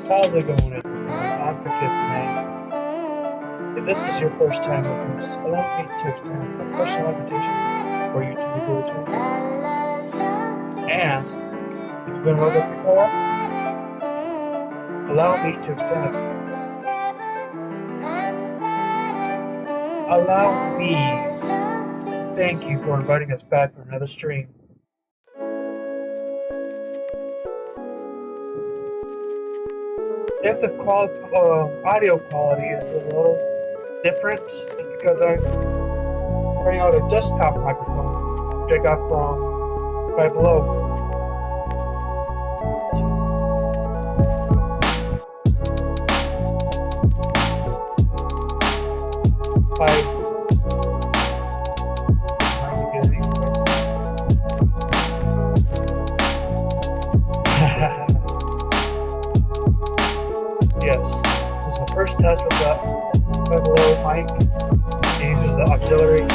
How's it going, everyone? I'm for Kids Name. If this is your first time with us, allow me to extend a personal invitation for you to reveal to me. And, if you've been with us before, allow me to extend it. Allow me to thank you for inviting us back for another stream. If the audio quality is a little different, it's because I'm running out a desktop microphone, which I got from Five Below. Yes, this is my first test with the Five Below mic. It uses the auxiliary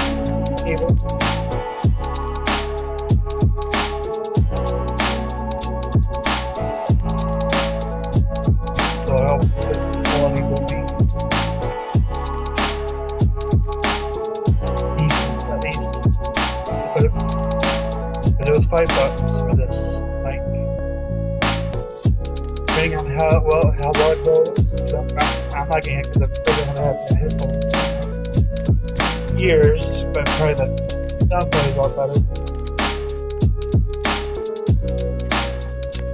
cable. So I hope the quality will be decent at least. But it was $5 for this mic. Depending on how well it goes, I'm liking it because I've still gonna have headphones years, but probably the sound quality is a lot better.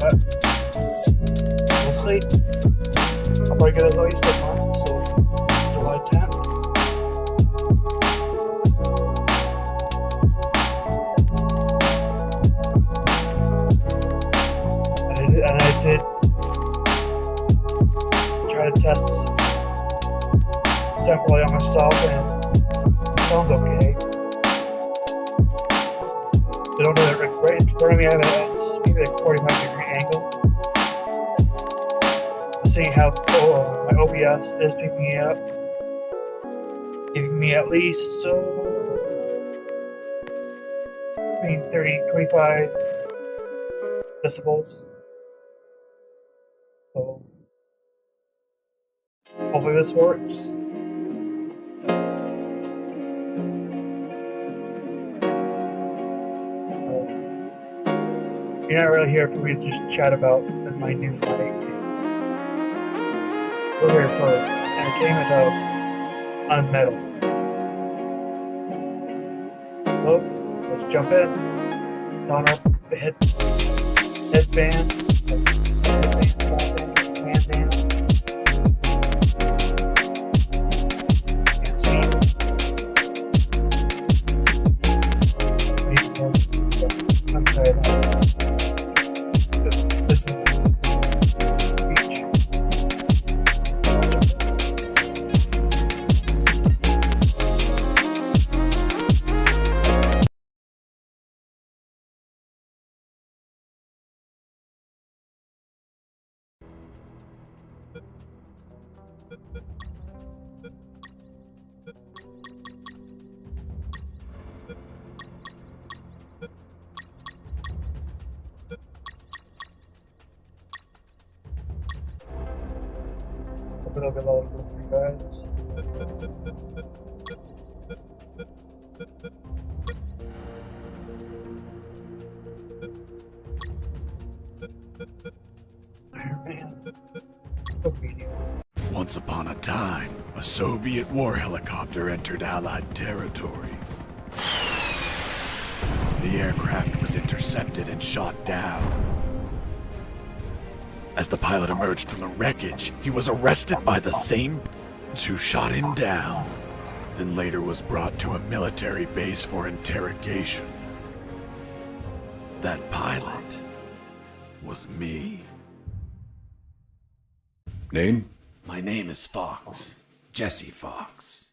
But we'll see. I'll probably get it at least a month, so July 10th. And I did try to test sample it on myself, and it sounds okay. They don't do it right in front of me. I have maybe like 45-degree angle. I'm seeing how my OBS is picking me up, giving me at least between 30-25 decibels. So hopefully this works. You're not really here for me to just chat about my new mic. We're here for entertainment on metal. So let's jump in. Don up the headband. Bandana. I'm sorry. This is beach. Hope it'll be loaded for you guys. Iron Man. Once upon a time, a Soviet war helicopter entered Allied territory. The aircraft was intercepted and shot down. As the pilot emerged from the wreckage, he was arrested by the same who shot him down, then later was brought to a military base for interrogation. That pilot was me. Name? My name is Fox. Jesse Fox.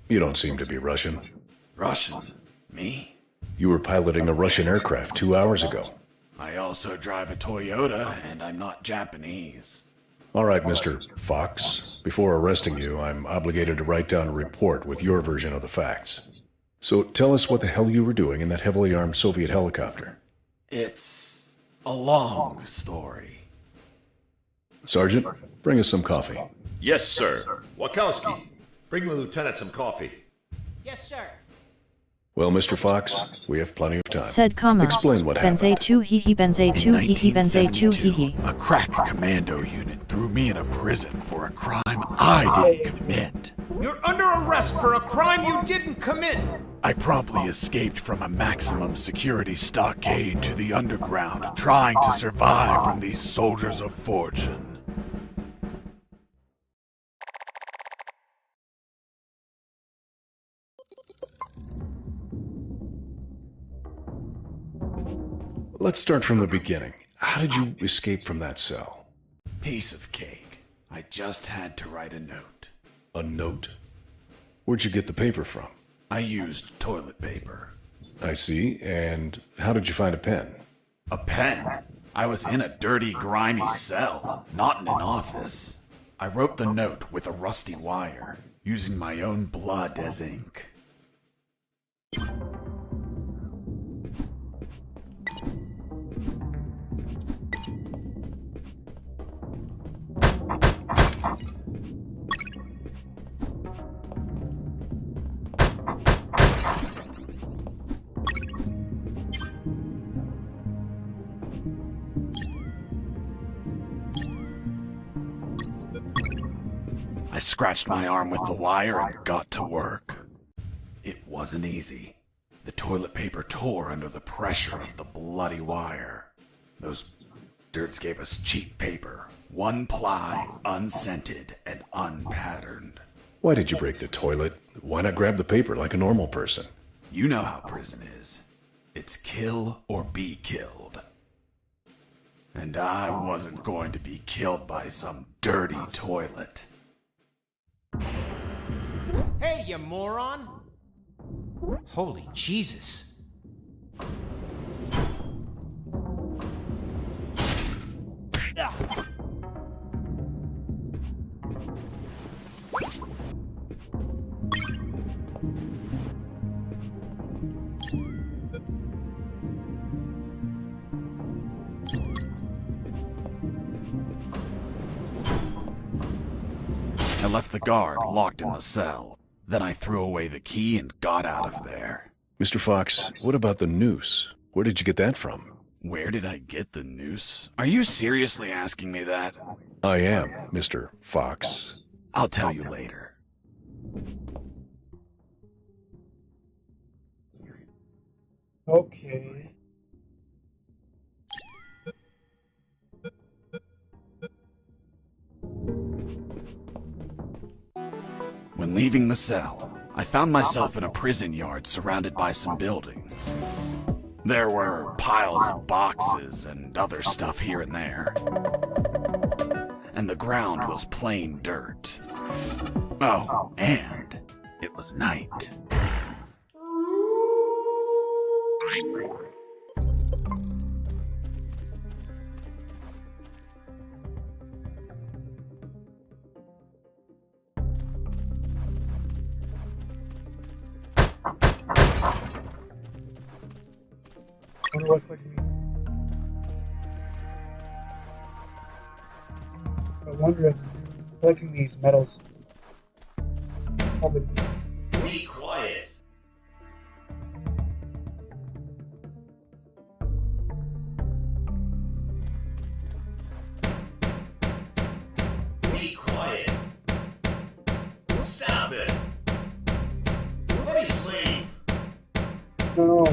You don't seem to be Russian. Russian? Me? You were piloting a Russian aircraft 2 hours ago. I also drive a Toyota, and I'm not Japanese. All right, Mr. Fox. Before arresting you, I'm obligated to write down a report with your version of the facts. So tell us what the hell you were doing in that heavily armed Soviet helicopter. It's a long story. Sergeant, bring us some coffee. Yes, sir. Wachowski, bring the lieutenant some coffee. Yes, sir. Well, Mr. Fox, we have plenty of time. Said comma. Explain what happened. Benzay 2 hee Benzay 2 In hee Benzay 2 hee. a crack commando unit threw me in a prison for a crime I didn't commit. You're under arrest for a crime you didn't commit. I promptly escaped from a maximum security stockade to the underground, trying to survive from these soldiers of fortune. Let's start from the beginning. How did you escape from that cell? Piece of cake. I just had to write a note. A note? Where'd you get the paper from? I used toilet paper. I see. And how did you find a pen? A pen? I was in a dirty, grimy cell, not in an office. I wrote the note with a rusty wire, using my own blood as ink. I scratched my arm with the wire and got to work. It wasn't easy. The toilet paper tore under the pressure of the bloody wire. Those dirts gave us cheap paper, one ply, unscented, and unpatterned. Why did you break the toilet? Why not grab the paper like a normal person? You know how prison is. It's kill or be killed. And I wasn't going to be killed by some dirty toilet. Hey, you moron! Holy Jesus. I left the guard locked in the cell. Then I threw away the key and got out of there. Mr. Fox, what about the noose? Where did you get that from? Where did I get the noose? Are you seriously asking me that? I am, Mr. Fox. I'll tell you later. Okay. When leaving the cell, I found myself in a prison yard surrounded by some buildings. There were piles of boxes and other stuff here and there. And the ground was plain dirt. Oh, and it was night. Wonder what I wonder if collecting these medals probably. Be quiet. Be quiet. Stop it. Let me sleep. No.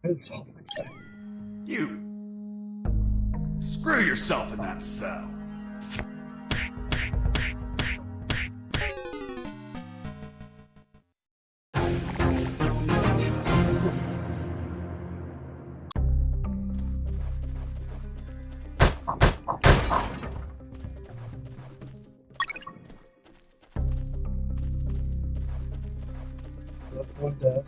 It's all like that. You screw yourself in that cell. That's one death.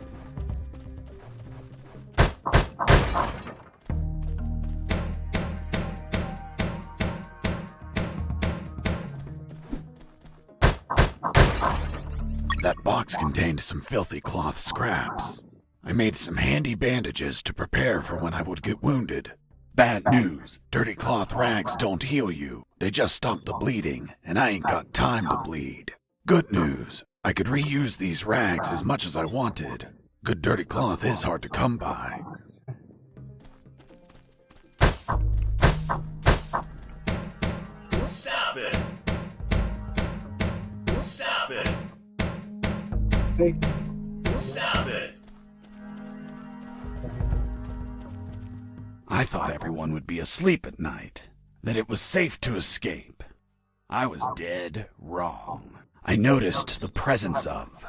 That box contained some filthy cloth scraps. I made some handy bandages to prepare for when I would get wounded. Bad news, dirty cloth rags don't heal you. They just stop the bleeding, and I ain't got time to bleed. Good news, I could reuse these rags as much as I wanted. Good dirty cloth is hard to come by. Stop it! Stop it! Hey, Stop it! I thought everyone would be asleep at night, that it was safe to escape. I was dead wrong. I noticed the presence of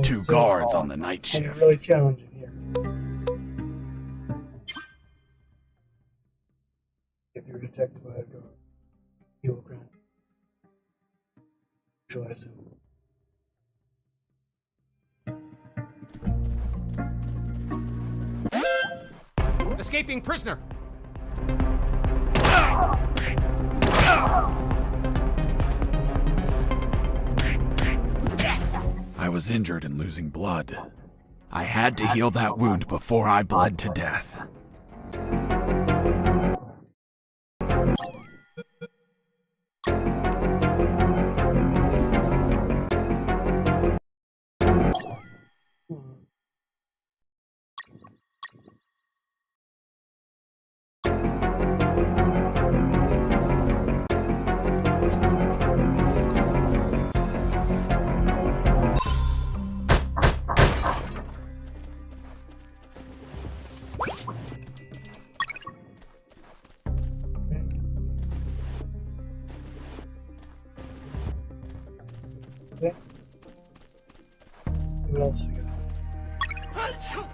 two guards on the night I'm shift. really challenging here. If you're detected by a guard, you will grant. Shall I assume? Escaping prisoner! I was injured and losing blood. I had to heal that wound before I bled to death. Okay. What else we got? Achoo.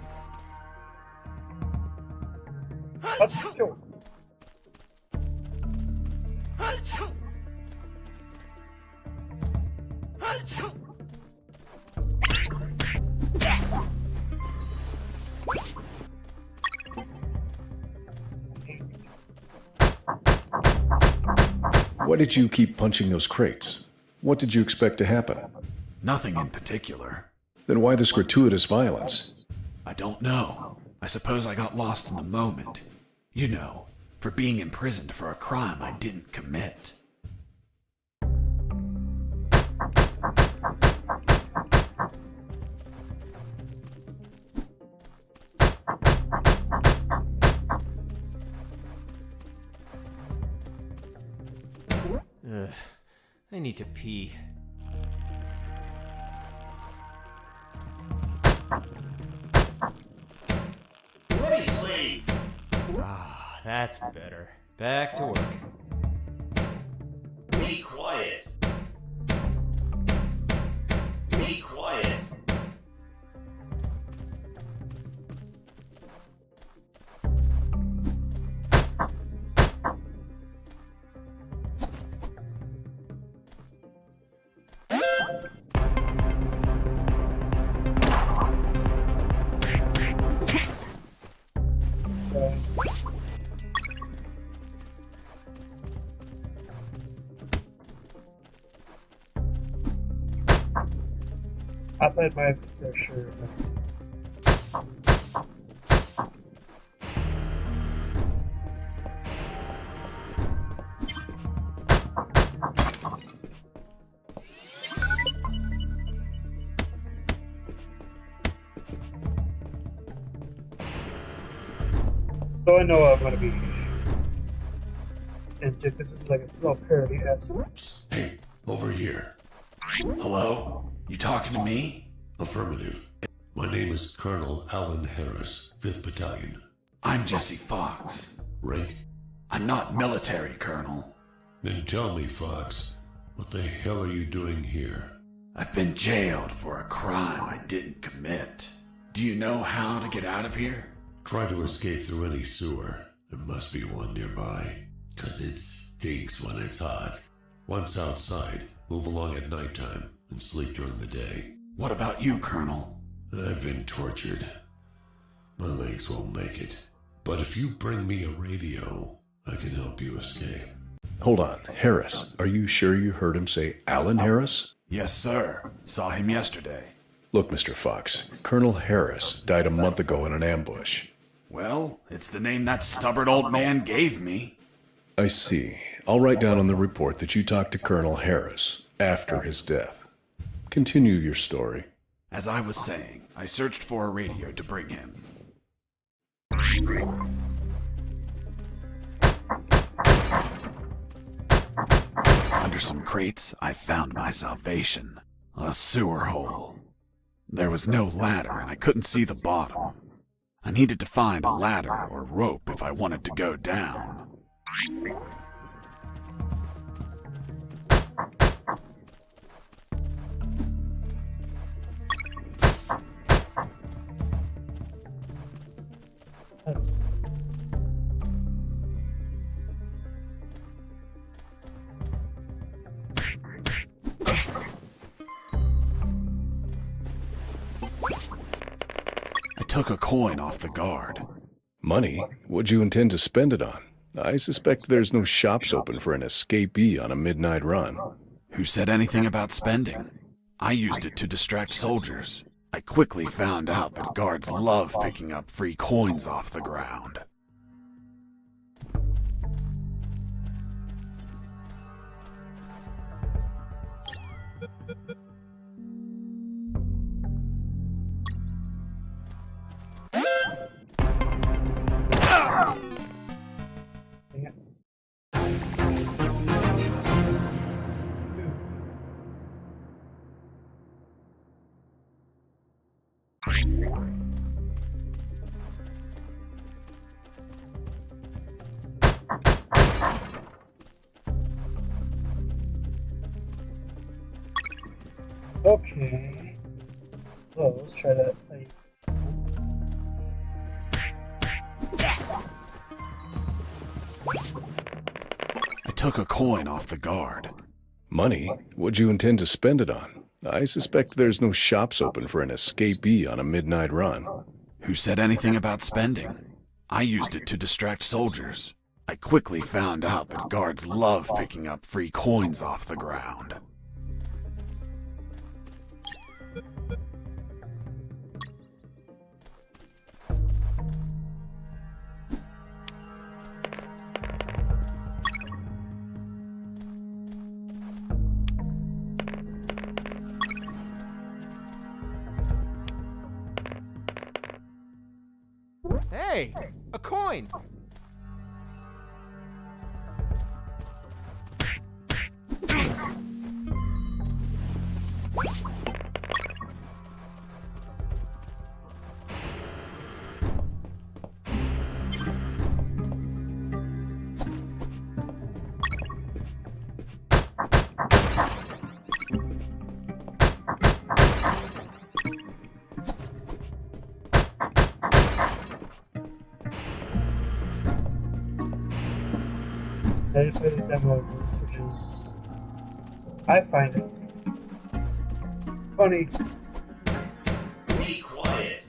Why did you keep punching those crates? What did you expect to happen? Nothing in particular. Then why this gratuitous violence? I don't know. I suppose I got lost in the moment. You know, for being imprisoned for a crime I didn't commit. I need to pee. Let me sleep! Ah, that's better. Back to work. Be quiet! Be quiet! I've had my fair share of that. So I know I'm gonna be, and this is like a little parody episode. Hey, over here. Hello? You talking to me? Affirmative. My name is Colonel Alan Harris, 5th Battalion. I'm Jesse Fox. Rank? I'm not military, Colonel. Then tell me, Fox, what the hell are you doing here? I've been jailed for a crime I didn't commit. Do you know how to get out of here? Try to escape through any sewer. There must be one nearby, 'cause it stinks when it's hot. Once outside, move along at nighttime and sleep during the day. What about you, Colonel? I've been tortured. My legs won't make it. But if you bring me a radio, I can help you escape. Hold on. Harris. Are you sure you heard him say Alan Harris? Yes, sir. Saw him yesterday. Look, Mr. Fox, Colonel Harris died a month ago in an ambush. Well, it's the name that stubborn old man gave me. I see. I'll write down on the report that you talked to Colonel Harris after his death. Continue your story. As I was saying, I searched for a radio to bring him. Under some crates, I found my salvation. A sewer hole. There was no ladder and I couldn't see the bottom. I needed to find a ladder or rope if I wanted to go down. That's I took a coin off the guard. Money? What'd you intend to spend it on? I suspect there's no shops open for an escapee on a midnight run. Who said anything about spending? I used it to distract soldiers. I quickly found out that guards love picking up free coins off the ground. okay. Well, let's try that. I took a coin off the guard. Money? What'd you intend to spend it on? I suspect there's no shops open for an escapee on a midnight run. Who said anything about spending? I used it to distract soldiers. I quickly found out that guards love picking up free coins off the ground. Hey, a coin! I didn't play the demo of this, which is, I find it funny. Be quiet.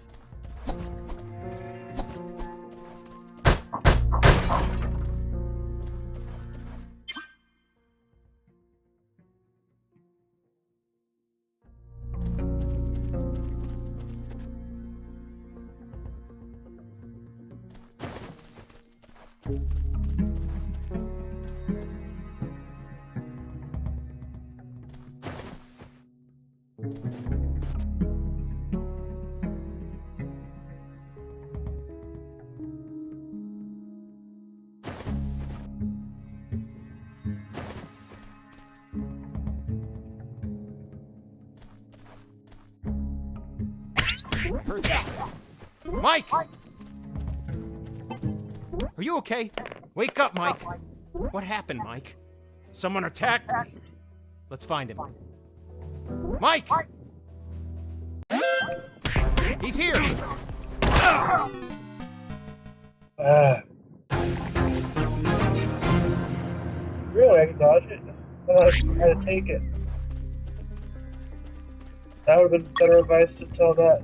I heard that. Mike! Are you okay? Wake up, Mike! What happened, Mike? Someone attacked me. Let's find him. Mike! He's here! Really, I can dodge it? I had to take it. That would have been better advice to tell that.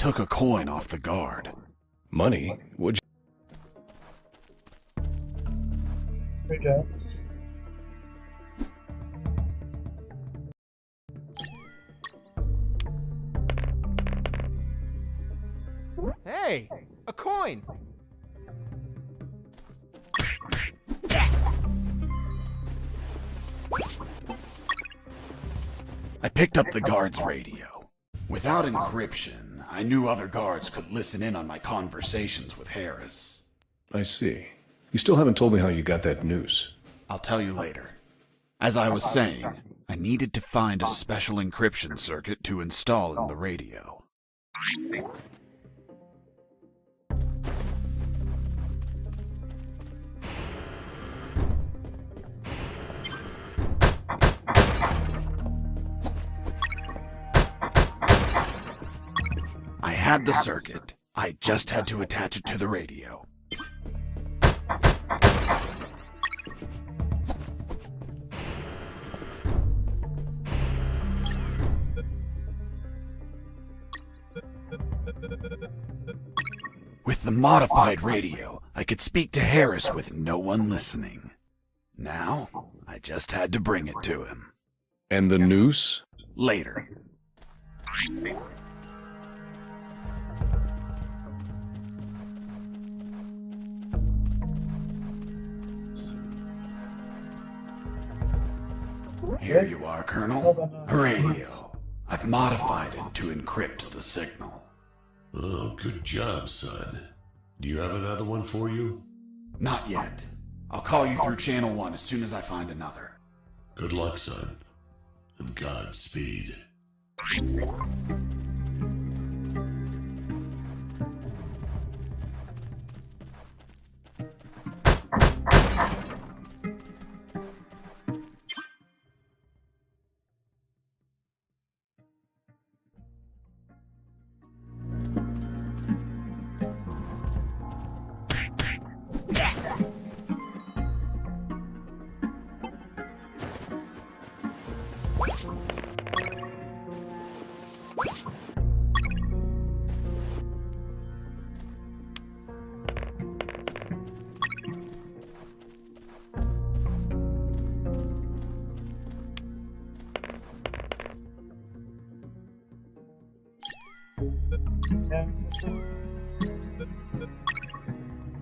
took a coin off the guard. Money? Would Rejects. Hey, a coin! I picked up the guard's radio. Without encryption, I knew other guards could listen in on my conversations with Harris. I see. You still haven't told me how you got that noose. I'll tell you later. As I was saying, I needed to find a special encryption circuit to install in the radio. I had the circuit. I just had to attach it to the radio. With the modified radio, I could speak to Harris with no one listening. Now, I just had to bring it to him. And the noose? Later. Here you are, Colonel. A radio. I've modified it to encrypt the signal. Oh, good job, son. Do you have another one for you? Not yet. I'll call you through Channel 1 as soon as I find another. Good luck, son. And Godspeed.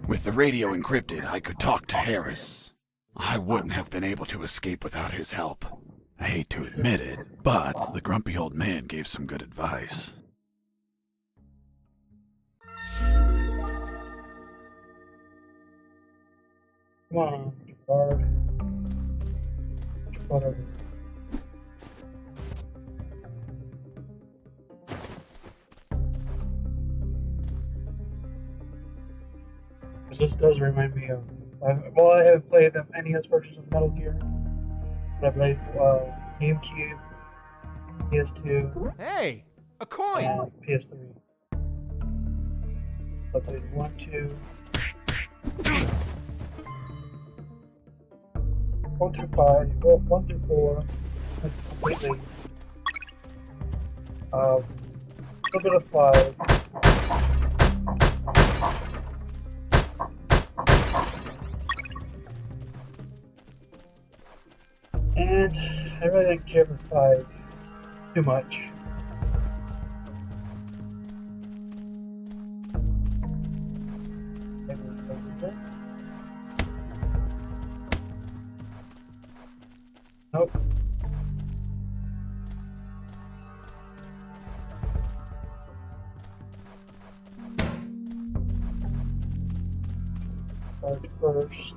With the radio encrypted, I could talk to Harris. I wouldn't have been able to escape without his help. I hate to admit it, but the grumpy old man gave some good advice. Come on, guard. It's whatever. This does remind me of. Well, I haven't played the NES versions of Metal Gear, but I played GameCube, PS2, Hey, a coin! and PS3. I played 1, 2, 1 through 5, well, 1 through 4, completely. A little bit of 5. And I really didn't care for 5 too much. Nope. Start first.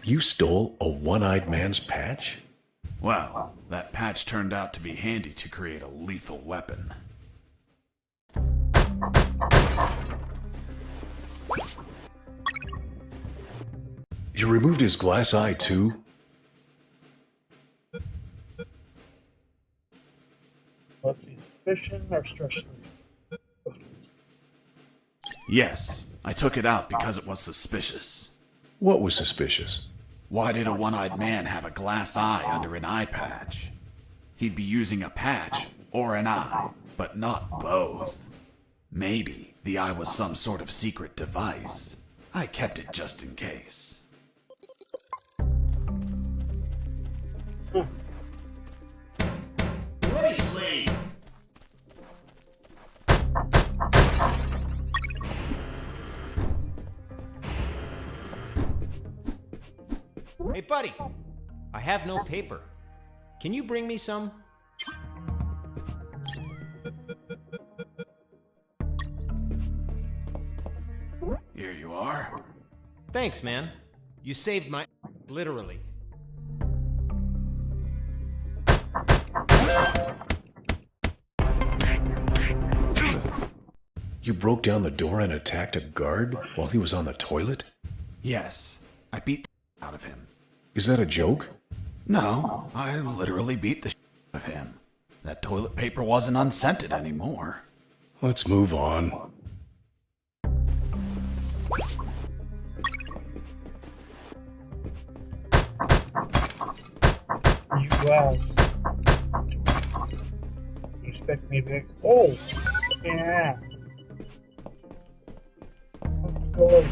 You stole a one-eyed man's patch? Well, that patch turned out to be handy to create a lethal weapon. You removed his glass eye too? Let's see, suspicion or stress? Yes, I took it out because it was suspicious. What was suspicious? Why did a one-eyed man have a glass eye under an eye patch? He'd be using a patch or an eye, but not both. Maybe the eye was some sort of secret device. I kept it just in case. Let me sleep. Hey, buddy. I have no paper. Can you bring me some? Here you are. Thanks, man. You saved my... literally. You broke down the door and attacked a guard while he was on the toilet? Yes, I beat the out of him. Is that a joke? No, I literally beat the out of him. That toilet paper wasn't unscented anymore. Let's move on. You expect me to oh, yeah. Go.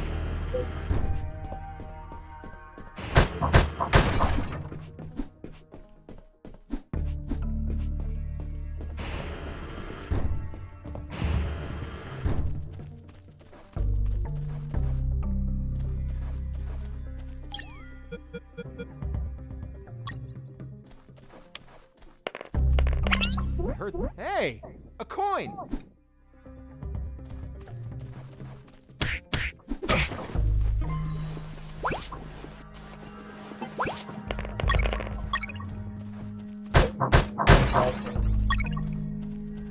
I heard... Hey! A coin!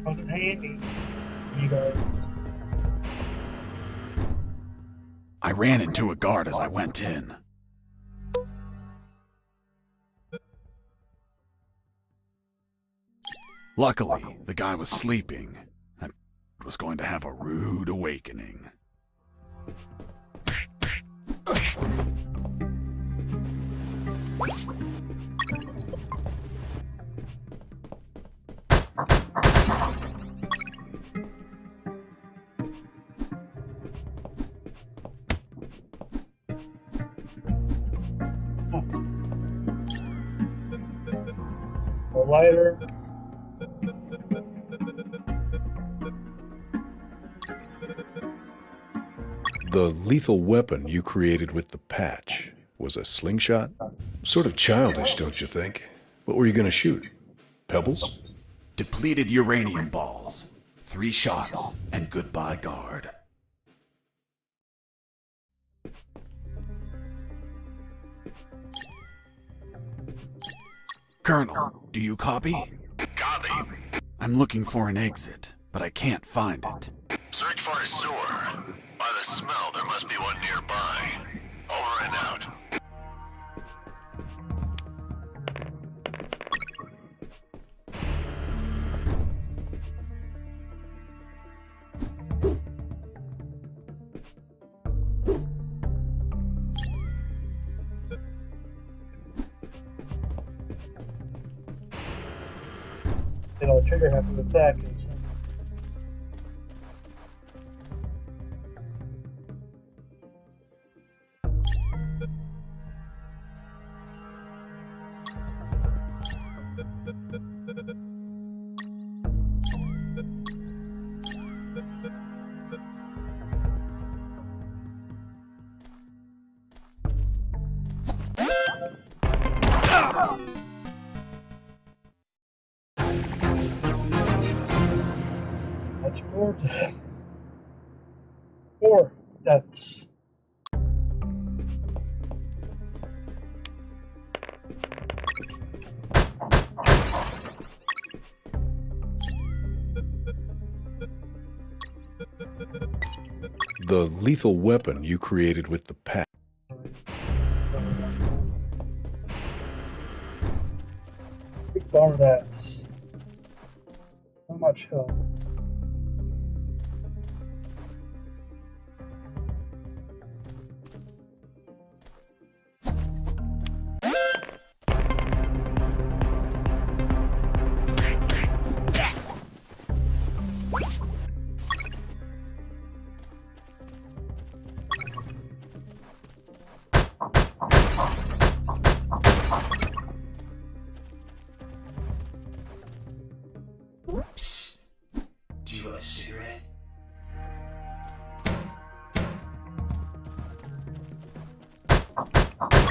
Wasn't handy. You guys. I ran into a guard as I went in. Luckily, the guy was sleeping. That was going to have a rude awakening. A lighter. The lethal weapon you created with the patch was a slingshot? Sort of childish, don't you think? What were you going to shoot? Pebbles? Depleted uranium balls. 3 shots, and goodbye, guard. Colonel, do you copy? Copy. I'm looking for an exit, but I can't find it. Search for a sewer. By the smell, there must be one nearby. Over and out. It'll trigger half of the attack. That's 4 deaths. 4 deaths. The lethal weapon you created with the patch. Big bummer that's so much help. Psst. Do you want a cigarette?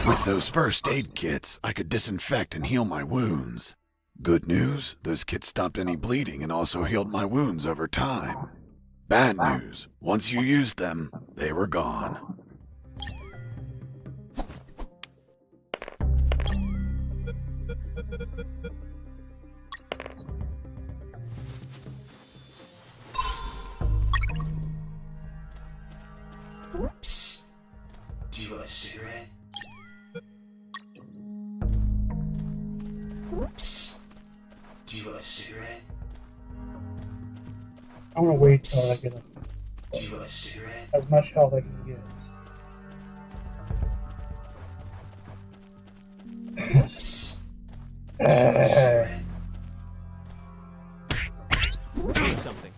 With those first aid kits, I could disinfect and heal my wounds. Good news, those kits stopped any bleeding and also healed my wounds over time. Bad news, once you used them, they were gone. Psst. Do you want a cigarette? Psst. Do you want a cigarette? I'm gonna wait till I get Do you want a cigarette? as much health I can get. Psst. Cigarette? Do something.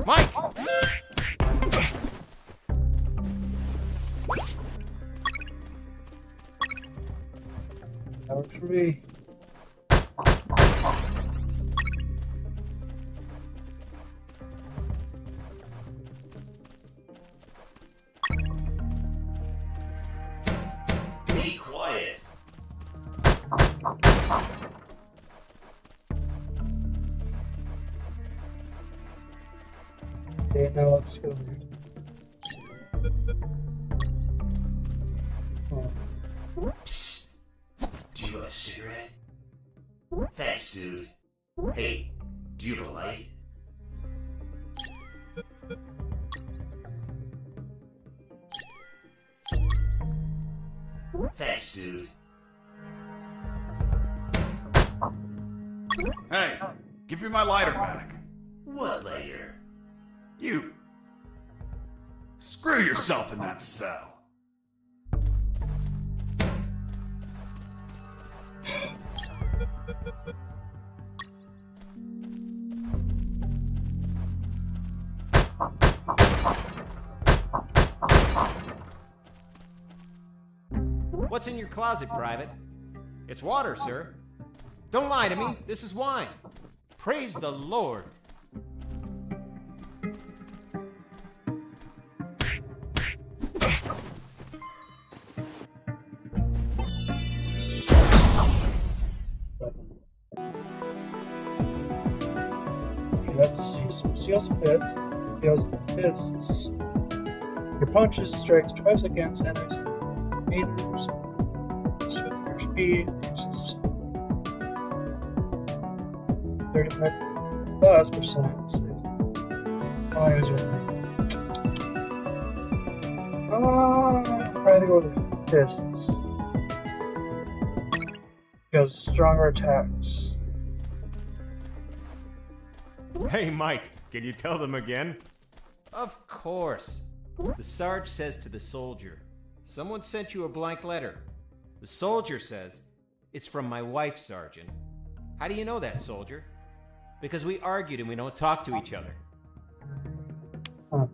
Mike! That works for me. Be quiet. Okay, now let's go. Psst. Do you want a cigarette? Thanks, dude. Hey, do you have a light? Thanks, dude. Hey, give me my lighter back. What lighter? You. Screw yourself in that cell. What's in your closet, Private? It's water, sir. Don't lie to me. This is wine. Praise the Lord. Let's see some seals fit. Seals fists. Your punches strikes twice against enemies. Meters. Your speed increases 35+% if I use your try to go with fists. Because stronger attacks. Hey, Mike, can you tell them again? Of course. The Sarge says to the soldier, someone sent you a blank letter. The soldier says, it's from my wife, Sergeant. How do you know that, soldier? Because we argued and we don't talk to each other. Huh.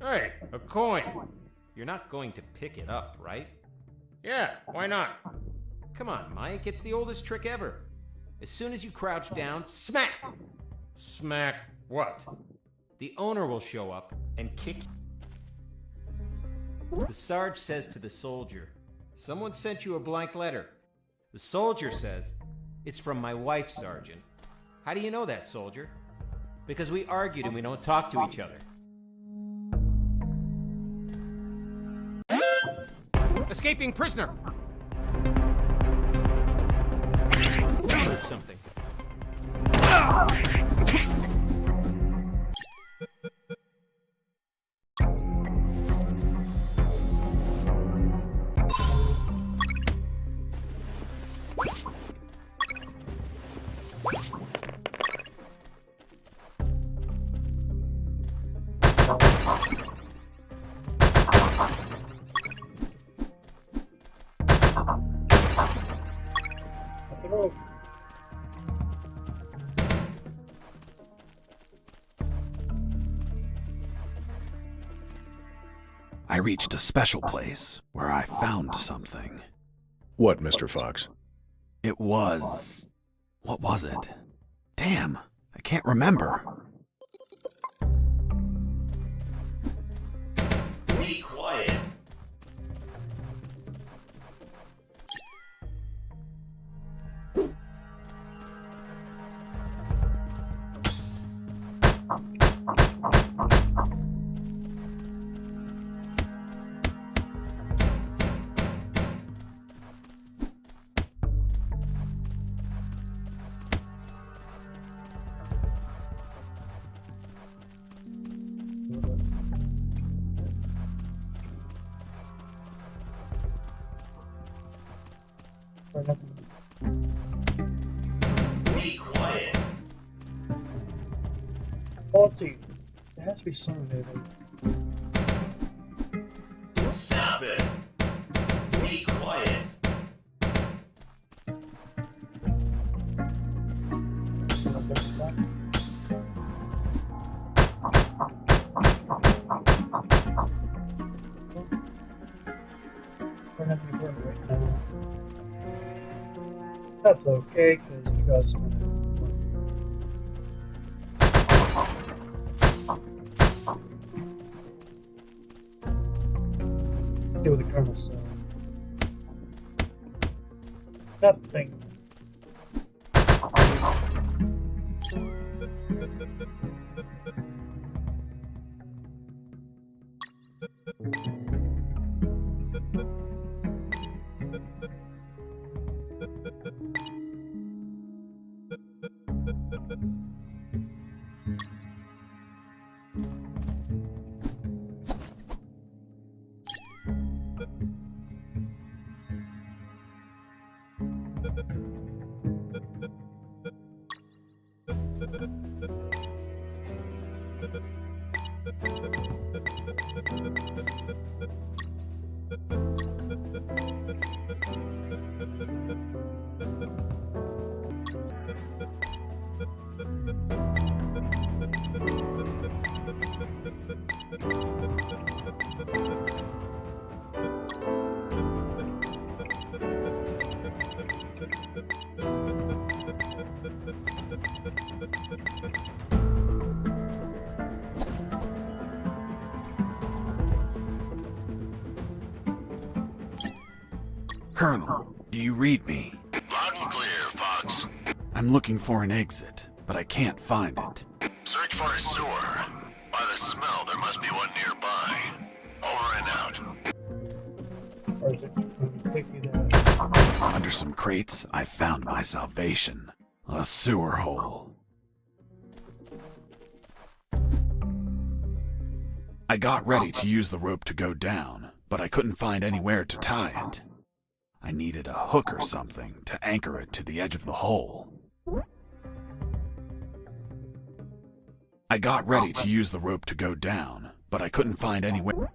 Hey, a coin. You're not going to pick it up, right? Yeah, why not? Come on, Mike, it's the oldest trick ever. As soon as you crouch down, smack! Smack what? The owner will show up and kick you. The Sarge says to the soldier, someone sent you a blank letter. The soldier says, it's from my wife, Sergeant. How do you know that, soldier? Because we argued and we don't talk to each other. Escaping prisoner! Heard something. I I reached a special place where I found something. What, Mr. Fox? It was... what was it? Damn, I can't remember. Be quiet. Or nothing. Be quiet. Well, let's see. There has to be something there. Stop it. Be quiet. We're not going to go right now. That's okay, because you got some. Deal with the kernel cell. Nothing. Colonel, do you read me? Loud and clear, Fox. I'm looking for an exit, but I can't find it. Search for a sewer. By the smell, there must be one nearby. Over and out. Or is it going to take you there? Under some crates, I found my salvation. A sewer hole. I got ready to use the rope to go down, but I couldn't find anywhere to tie it. I needed a hook or something to anchor it to the edge of the hole. I got ready to use the rope to go down, but I couldn't find anywhere.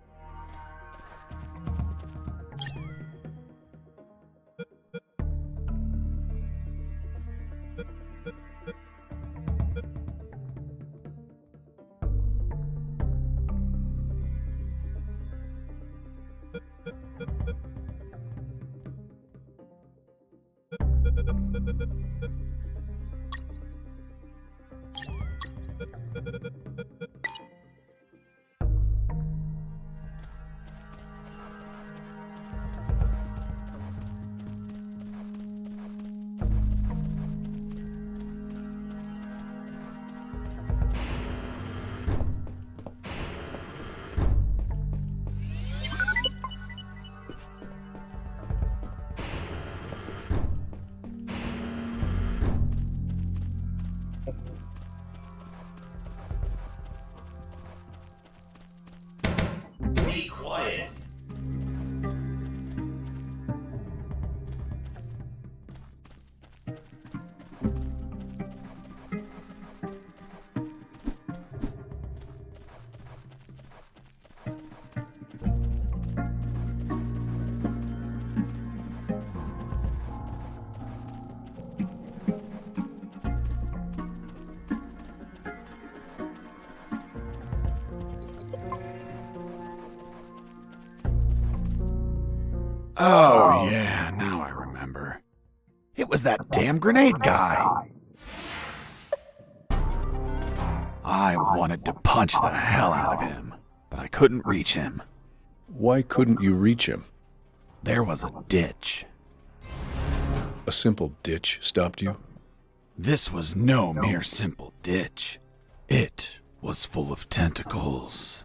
Be quiet. Oh, yeah, now I remember. It was that damn grenade guy. I wanted to punch the hell out of him, but I couldn't reach him. Why couldn't you reach him? There was a ditch. A simple ditch stopped you? This was no mere simple ditch. It was full of tentacles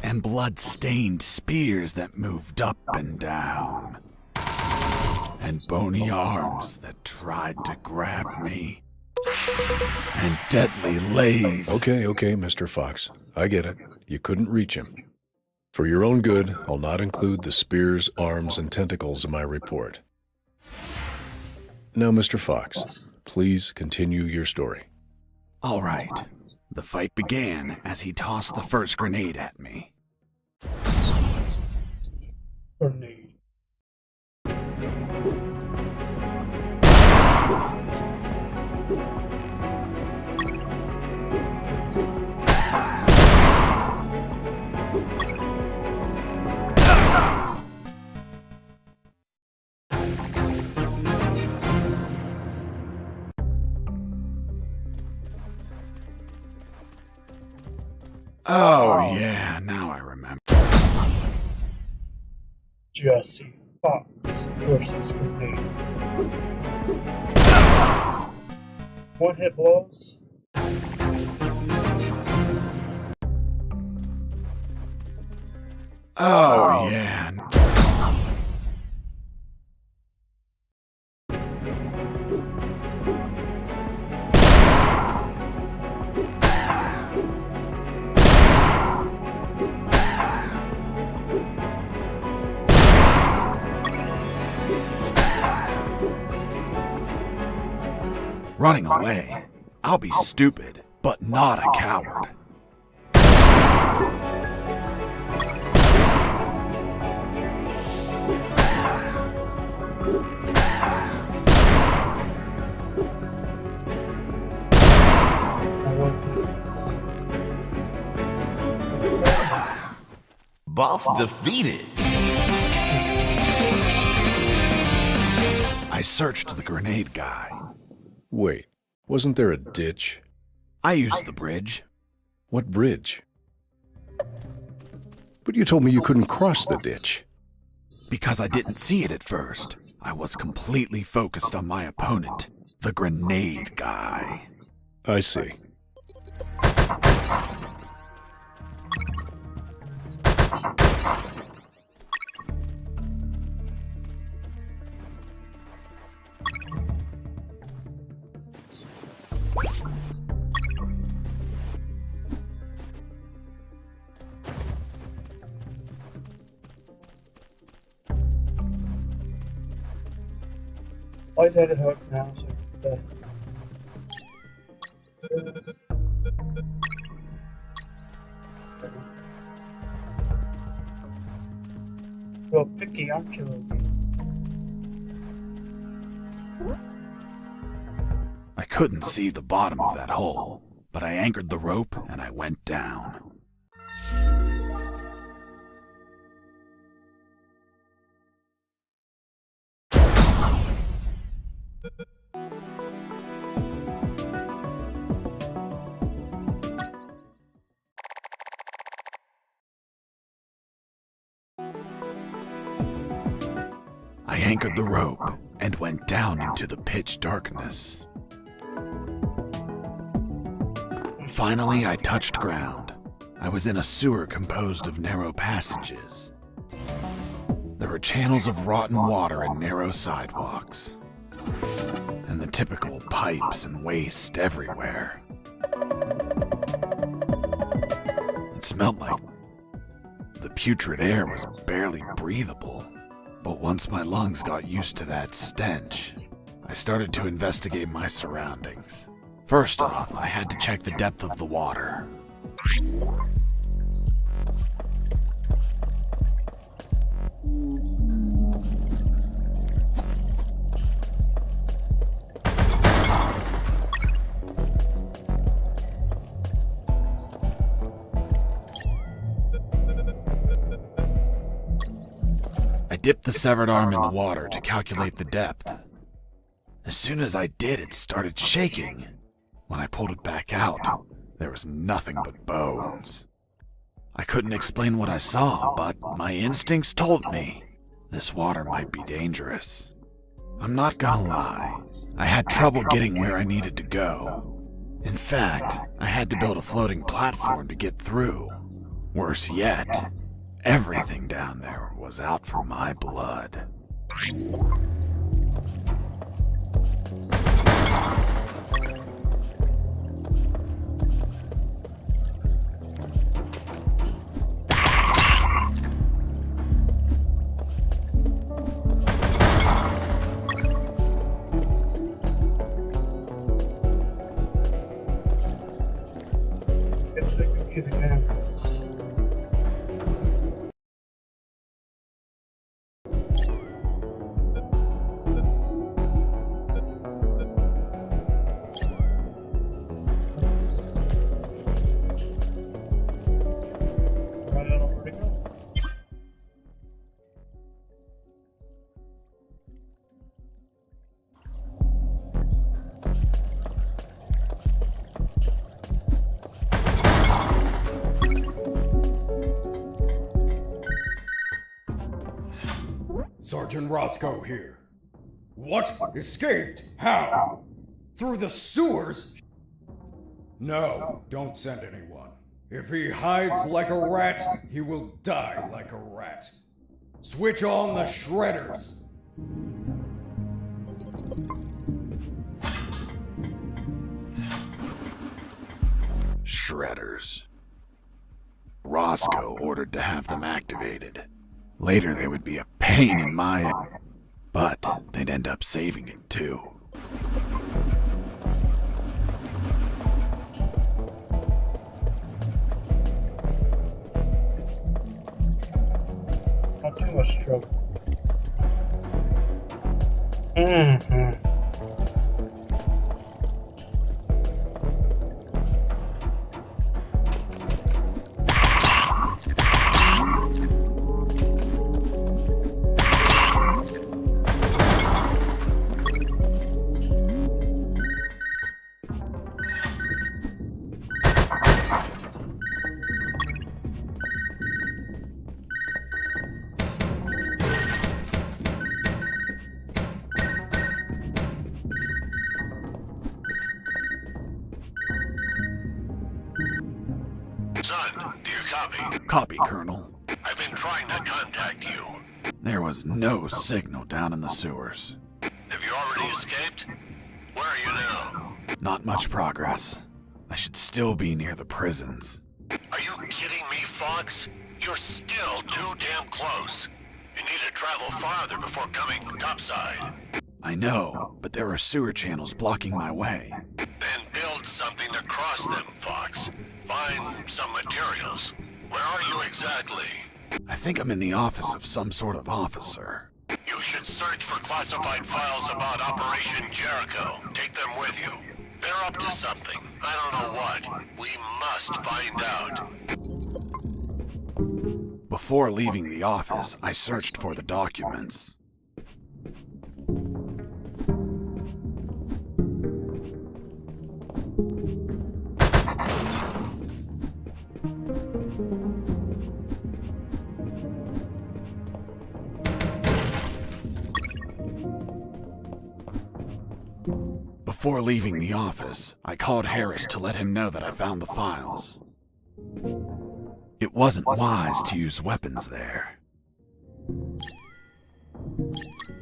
and blood-stained spears that moved up and down, and bony arms that tried to grab me, and deadly lays. Okay, Mr. Fox. I get it. You couldn't reach him. For your own good, I'll not include the spears, arms, and tentacles in my report. Now, Mr. Fox, please continue your story. All right. The fight began as he tossed the first grenade at me. Grenade. Oh, yeah, now I remember. Jesse Fox versus Grenade. One-hit blows. Oh, yeah. Running away. I'll be stupid, but not a coward. Boss defeated. I searched the grenade guy. Wait, wasn't there a ditch? I used the bridge. What bridge? But you told me you couldn't cross the ditch. Because I didn't see it at first. I was completely focused on my opponent, the grenade guy. I see. Always had a hook now, so real picky on killing me. I couldn't see the bottom of that hole, but I anchored the rope and I went down. I anchored the rope and went down into the pitch darkness. Finally, I touched ground. I was in a sewer composed of narrow passages. There were channels of rotten water and narrow sidewalks, and the typical pipes and waste everywhere. It smelled like the putrid air was barely breathable. But once my lungs got used to that stench, I started to investigate my surroundings. First off, I had to check the depth of the water. dipped the severed arm in the water to calculate the depth. As soon as I did, it started shaking. When I pulled it back out, there was nothing but bones. I couldn't explain what I saw, but my instincts told me this water might be dangerous. I'm not gonna lie, I had trouble getting where I needed to go. In fact, I had to build a floating platform to get through. Worse yet, everything down there was out for my blood. Sergeant Roscoe here. What? Escaped? How? Through the sewers? No, don't send anyone. If he hides like a rat, he will die like a rat. Switch on the shredders. Shredders. Roscoe ordered to have them activated. Later they would be a pain in my... but they'd end up saving it too. Not too much trouble. Mm-hmm. Son, do you copy? Copy, Colonel. I've been trying to contact you. There was no signal down in the sewers. Have you already escaped? Where are you now? Not much progress. I should still be near the prisons. Are you kidding me, Fox? You're still too damn close. You need to travel farther before coming topside. I know, but there are sewer channels blocking my way. Then build something to cross them, Fox. Find some materials. Where are you exactly? I think I'm in the office of some sort of officer. You should search for classified files about Operation Jericho. Take them with you. They're up to something. I don't know what. We must find out. Before leaving the office, I searched for the documents. Before leaving the office, I called Harris to let him know that I found the files. It wasn't wise to use weapons there.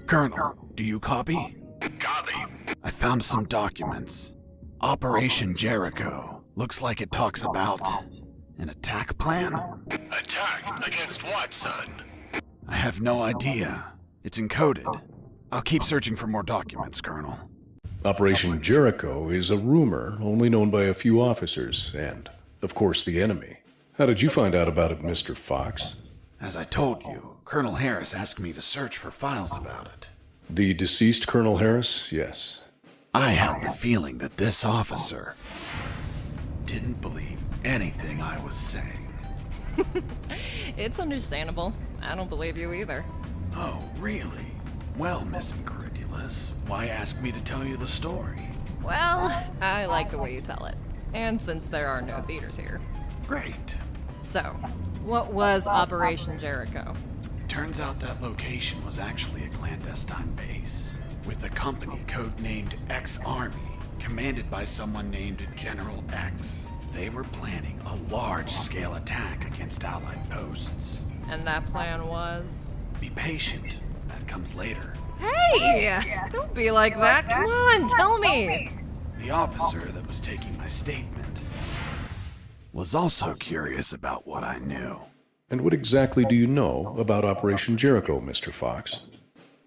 Colonel, do you copy? Copy. I found some documents. Operation Jericho. Looks like it talks about an attack plan? Attack? Against what, son? I have no idea. It's encoded. I'll keep searching for more documents, Colonel. Operation Jericho is a rumor only known by a few officers and, of course, the enemy. How did you find out about it, Mr. Fox? As I told you, Colonel Harris asked me to search for files about it. The deceased Colonel Harris? Yes. I had the feeling that this officer didn't believe anything I was saying. It's understandable. I don't believe you either. Oh, really? Well, Miss Incredulous, why ask me to tell you the story? Well, I like the way you tell it. And since there are no theaters here. Great. So, what was Operation Jericho? Turns out that location was actually a clandestine base, with a company codenamed X-Army, commanded by someone named General X. They were planning a large-scale attack against Allied posts. And that plan was? Be patient. That comes later. Hey! Don't be like that. Come on, tell me. The officer that was taking my statement was also curious about what I knew. And what exactly do you know about Operation Jericho, Mr. Fox?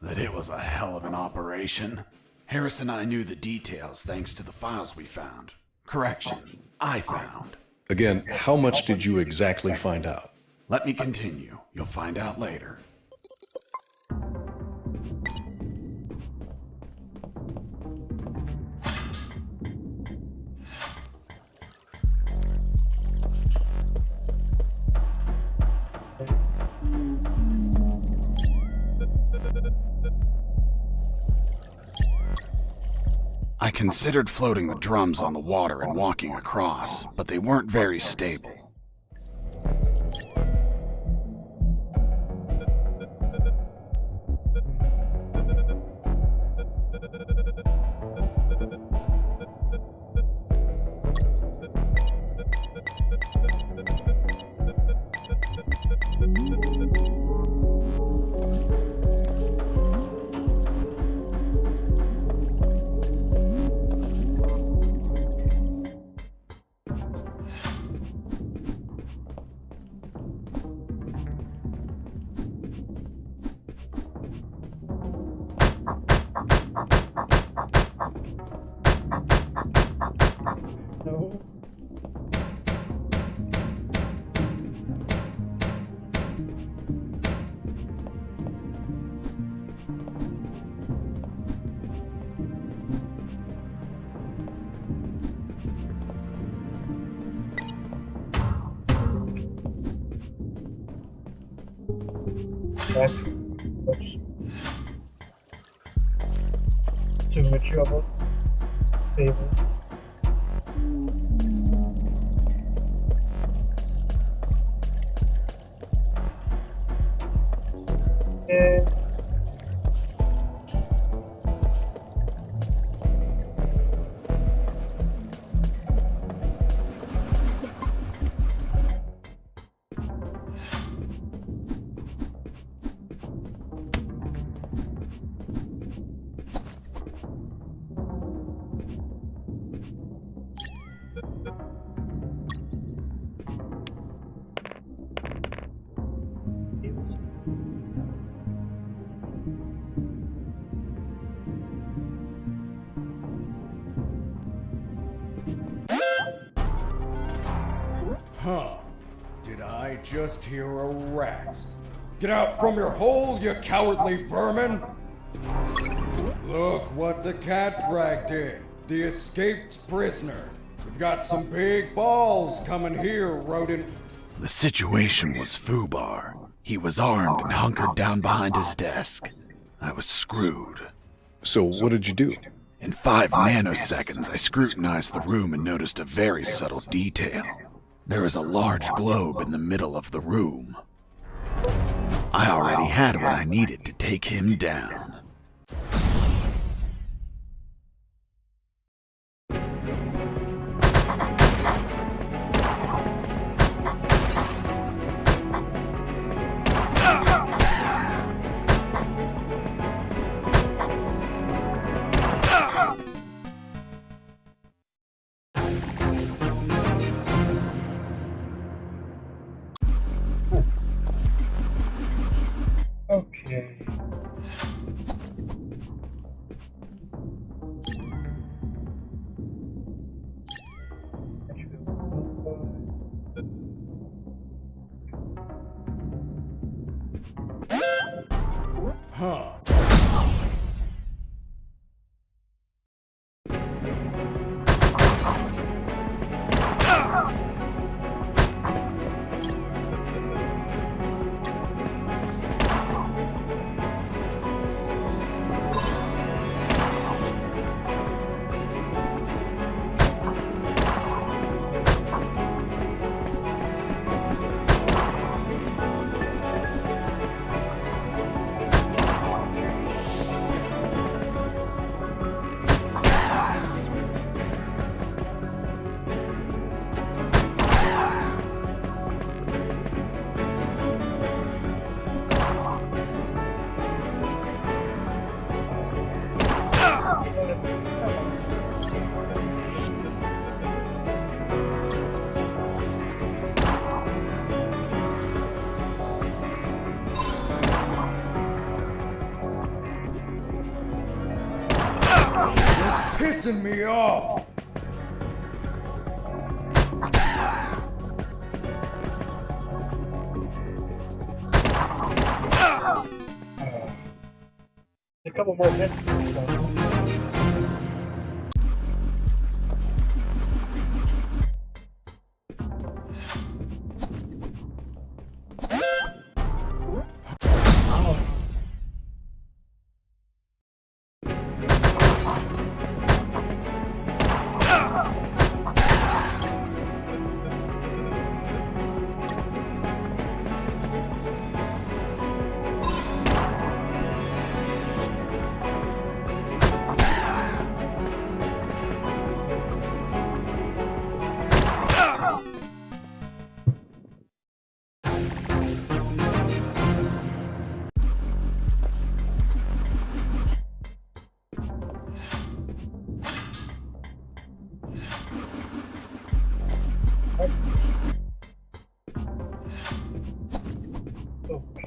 That it was a hell of an operation. Harris and I knew the details thanks to the files we found. Correction, I found. Again, how much did you exactly find out? Let me continue. You'll find out later. I considered floating the drums on the water and walking across, but they weren't very stable. No. That's too much trouble. Table. And Huh. Did I just hear a rat? Get out from your hole, you cowardly vermin! Look what the cat dragged in. The escaped prisoner. We've got some big balls coming here, rodent. The situation was FUBAR. He was armed and hunkered down behind his desk. I was screwed. So what did you do? In 5 nanoseconds, I scrutinized the room and noticed a very subtle detail. There is a large globe in the middle of the room. I already had what I needed to take him down. okay. Huh. pissing me off! A couple more hits.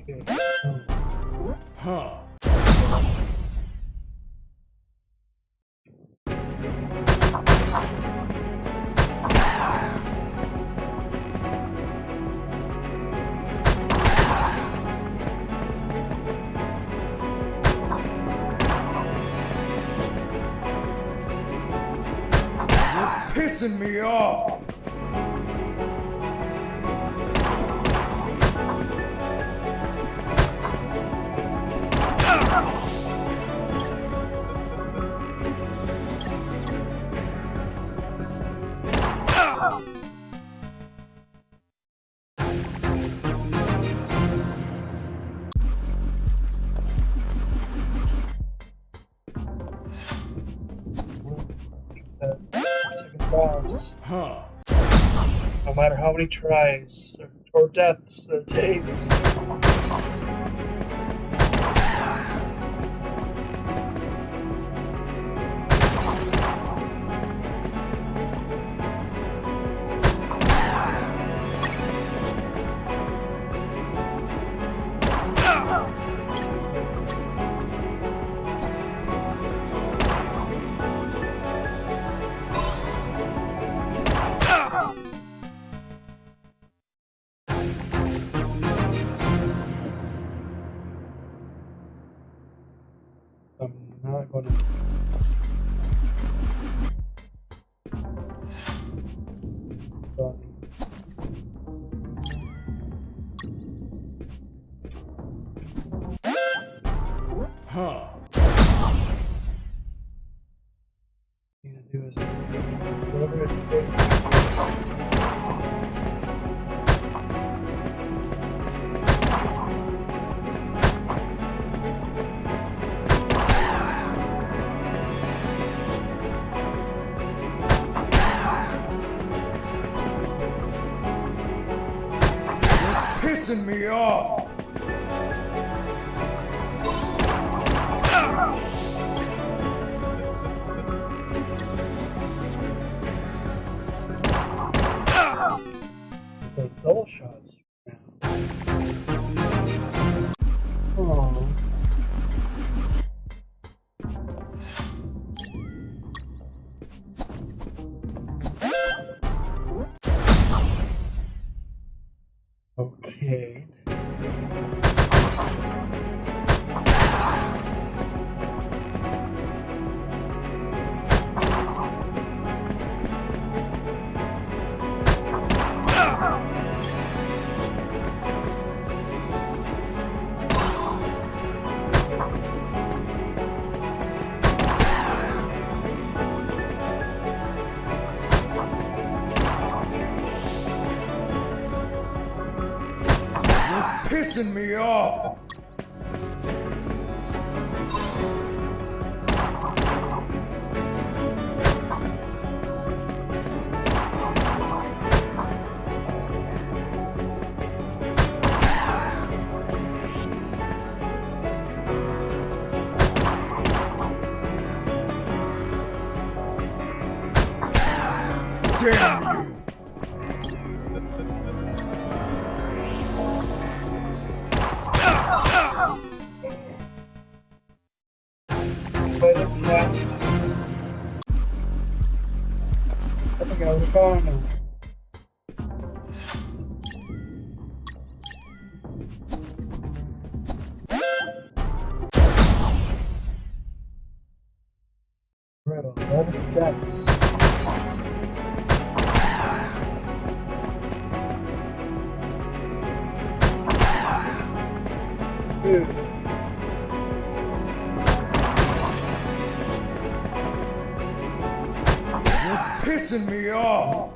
Okay. Huh. You're pissing me off! Second boss. Huh. No matter how many tries or deaths it takes. I'm not gonna. Huh. Need to do is whatever it takes. Pissing me off! Those double shots now. Oh. Okay. Pissing me off! Damn you! But it's left. Oh no. We're at 11 deaths. Dude. You're pissing me off!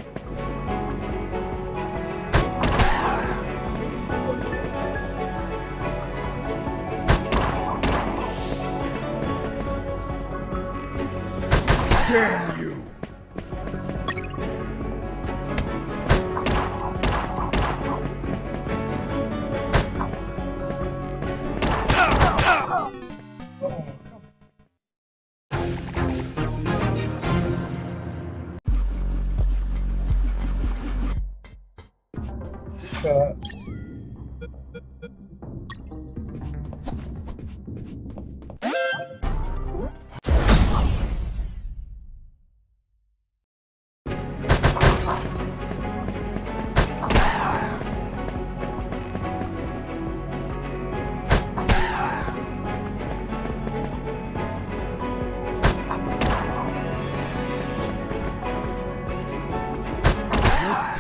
Damn you!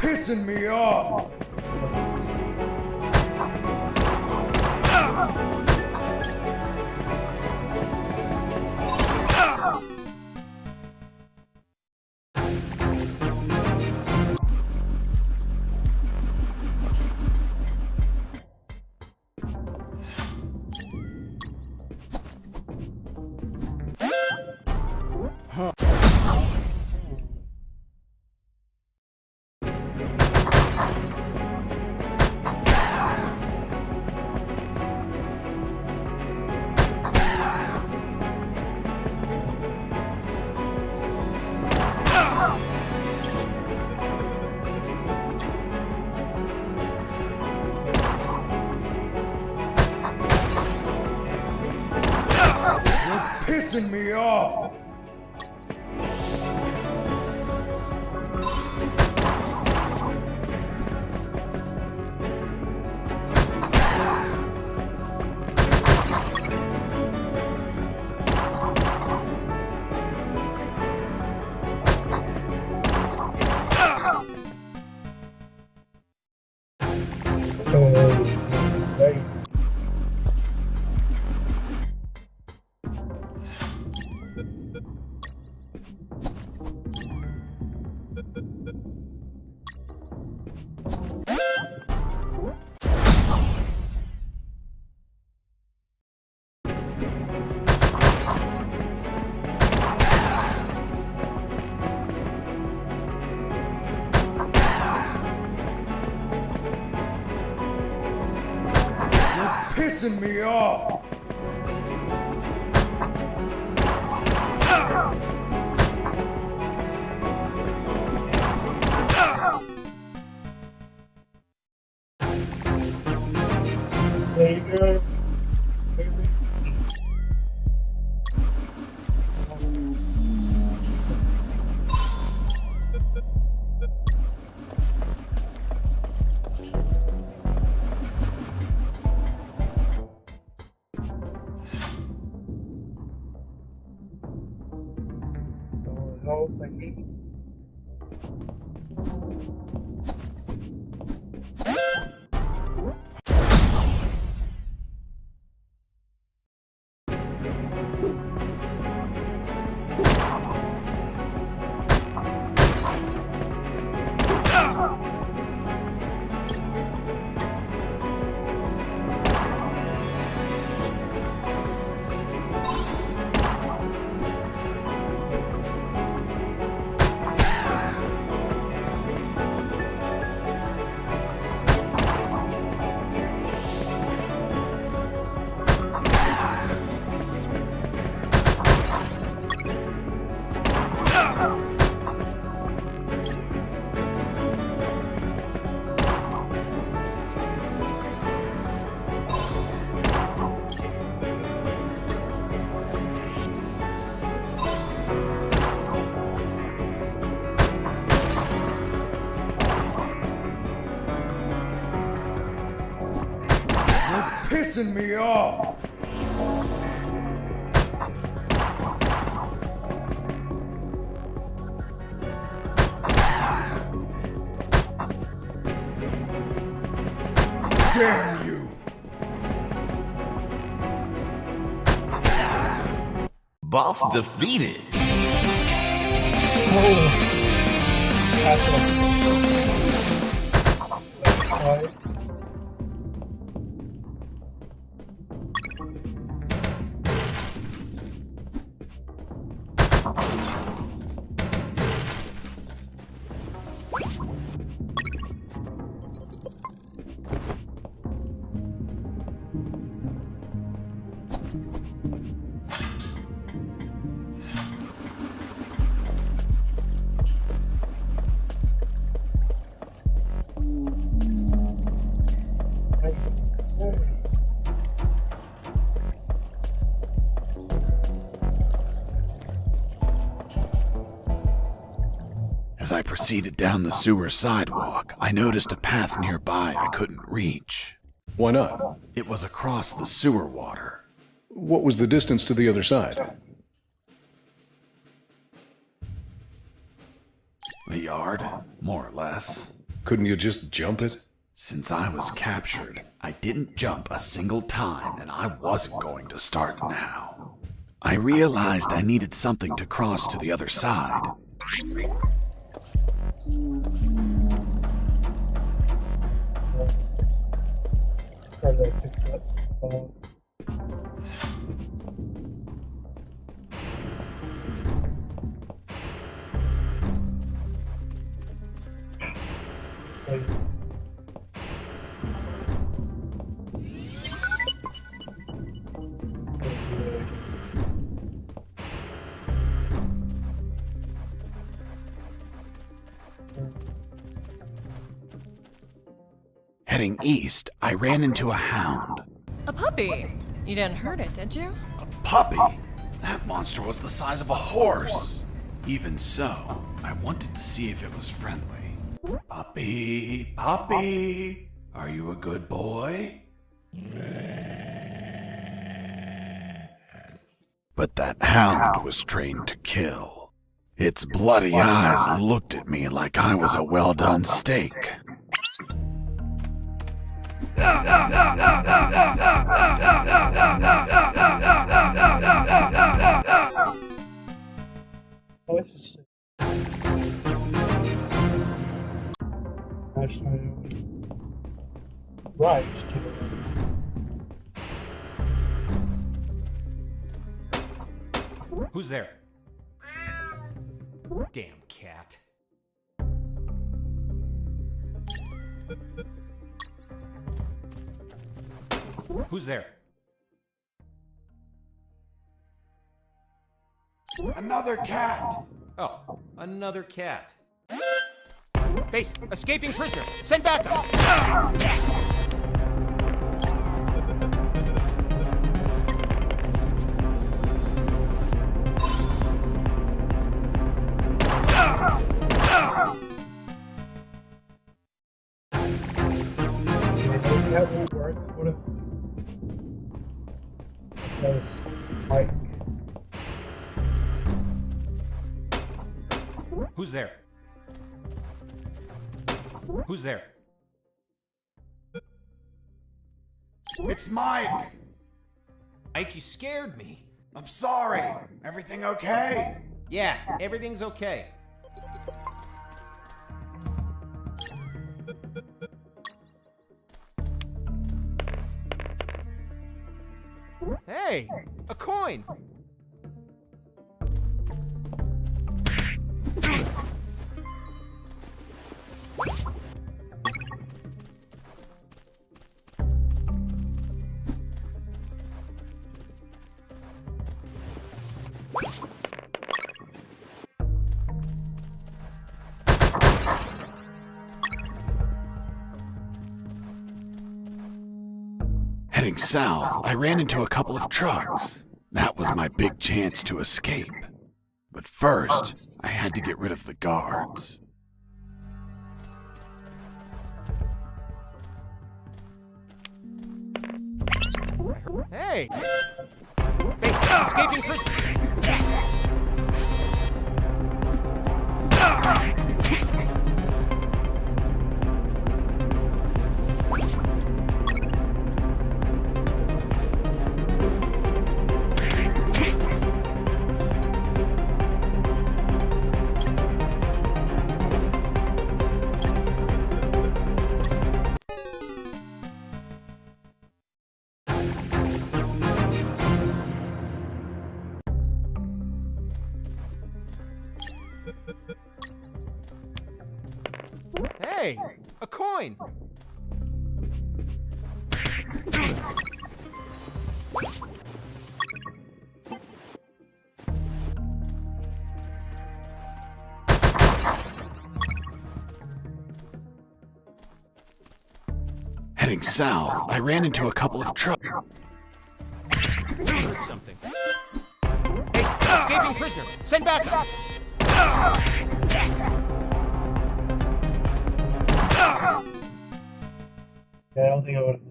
Pissing me off! Pissing me off! Pissing me off! There you go. Oh, thank you. pissing me off! Damn you! Boss defeated. As I proceeded down the sewer sidewalk, I noticed a path nearby I couldn't reach. Why not? It was across the sewer water. What was the distance to the other side? A yard, more or less. Couldn't you just jump it? Since I was captured, I didn't jump a single time, and I wasn't going to start now. I realized I needed something to cross to the other side. Heading east, I ran into a hound. A puppy. You didn't hurt it, did you? A puppy? That monster was the size of a horse. Even so, I wanted to see if it was friendly. Puppy, puppy, are you a good boy? But that hound was trained to kill. Its bloody eyes looked at me like I was a well-done steak. Oh, it's just right. Who's there? Damn cat. Who's there? Another cat! Oh, another cat. Base, escaping prisoner. Send backup. That won't work. What if there's Mike? Who's there? Who's there? It's Mike! Mike, you scared me. I'm sorry. Everything okay? Yeah, everything's okay. Hey, a coin! Heading south, I ran into a couple of trucks. That was my big chance to escape. But first, I had to get rid of the guards. Hey! Base, escaping prisoner! Hey! A coin! Heading south, I ran into a couple of trucks. Heard something. Hey, escaping prisoner! Send backup! Yeah, I don't think I would have.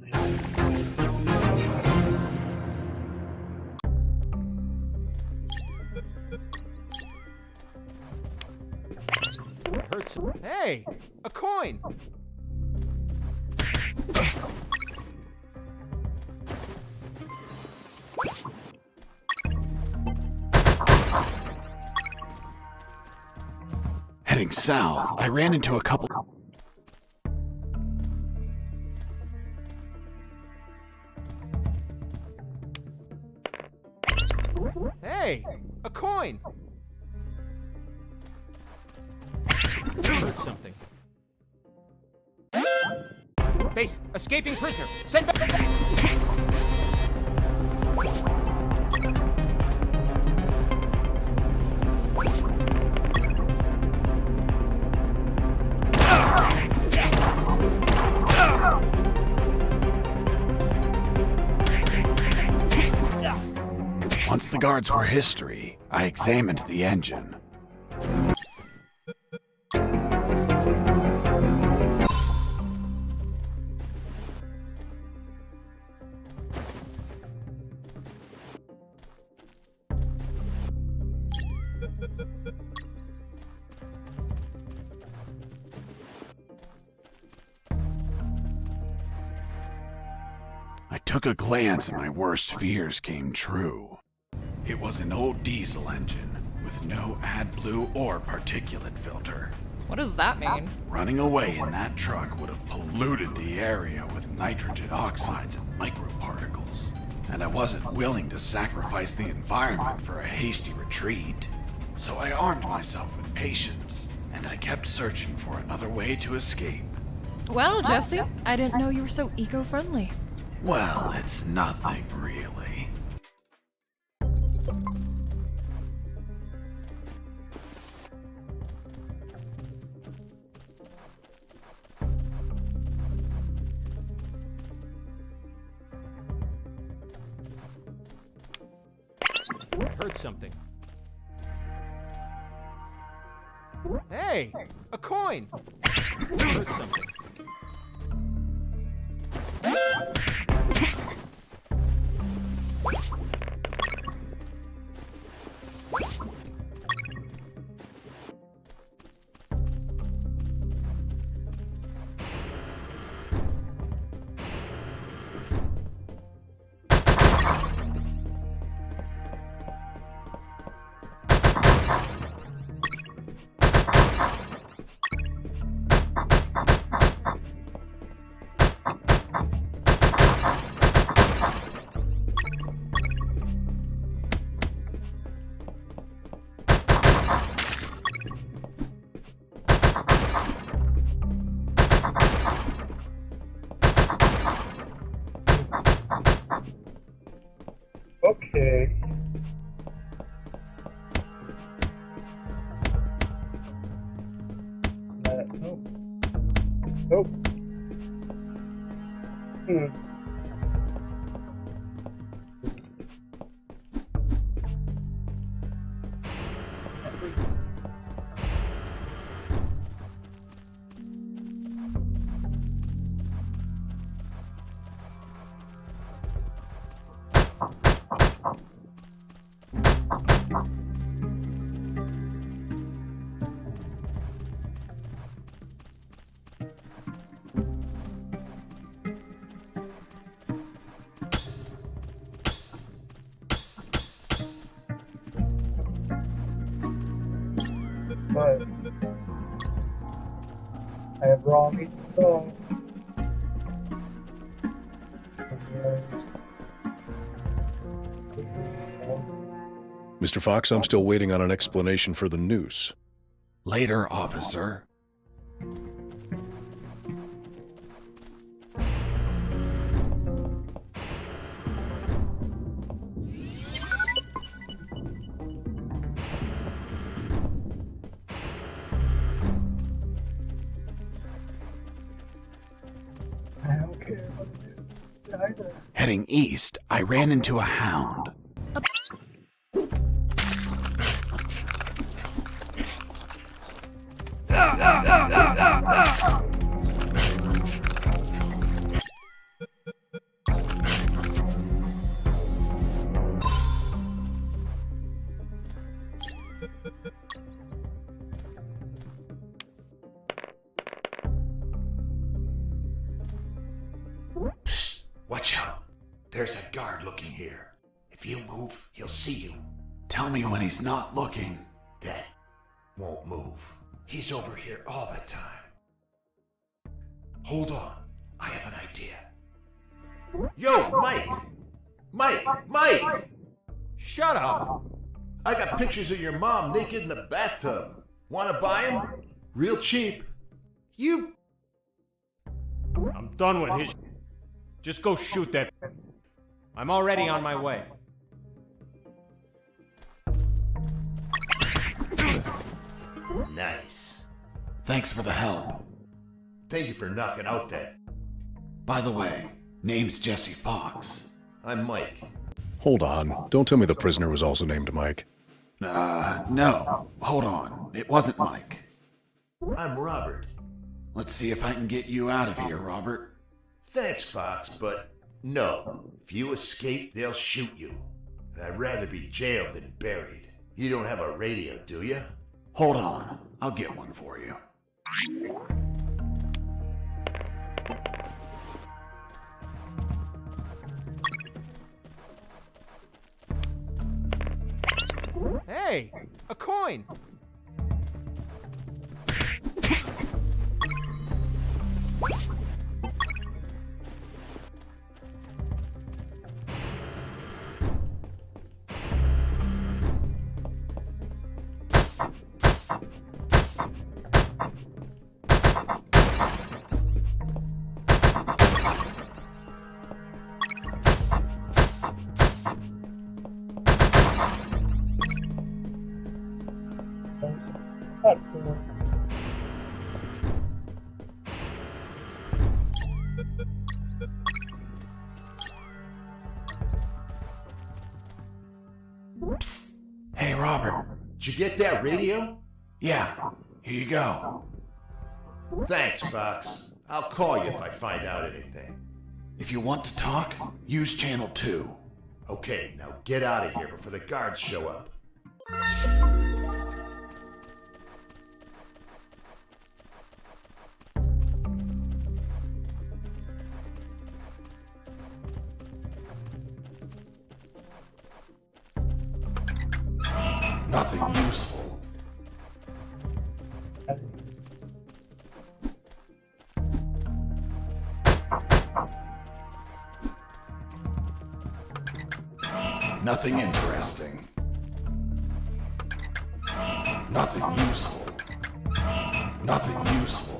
Heard some. Hey! A coin! Heading south, I ran into a couple. Hey! A coin! Heard something. Base, escaping prisoner! Send back! Once the guards were history, I examined the engine. I took a glance and my worst fears came true. It was an old diesel engine with no AdBlue or particulate filter. What does that mean? Running away in that truck would have polluted the area with nitrogen oxides and microparticles. And I wasn't willing to sacrifice the environment for a hasty retreat. So I armed myself with patience, and I kept searching for another way to escape. Well, Jesse, I didn't know you were so eco-friendly. Well, it's nothing really. Heard something. Hey! A coin! Heard something. Okay. Nope. Nope. but I have raw meat to go. Mr. Fox, I'm still waiting on an explanation for the noose. Later, officer. I don't care what it is either. Heading east, I ran into a hound. Psst, watch out. There's a guard looking here. If you move, he'll see you. Tell me when he's not looking. That won't move. He's over here all the time. Hold on, I have an idea. Yo, Mike! Mike! Shut up! I got pictures of your mom naked in the bathtub. Wanna buy them? Real cheap. You... I'm done with his... Just go shoot that... I'm already on my way. Nice. Thanks for the help. Thank you for knocking out that. By the way, name's Jesse Fox. I'm Mike. Hold on. Don't tell me the prisoner was also named Mike. No. Hold on. It wasn't Mike. I'm Robert. Let's see if I can get you out of here, Robert. Thanks, Fox, but no. If you escape, they'll shoot you. And I'd rather be jailed than buried. You don't have a radio, do you? Hold on. I'll get one for you. Hey! A coin! Psst. Hey, Robert. Did you get that radio? Yeah, here you go. Thanks, Fox. I'll call you if I find out anything. If you want to talk, use channel 2. Okay, now get out of here before the guards show up. Nothing useful. Nothing interesting. Nothing useful. Nothing useful.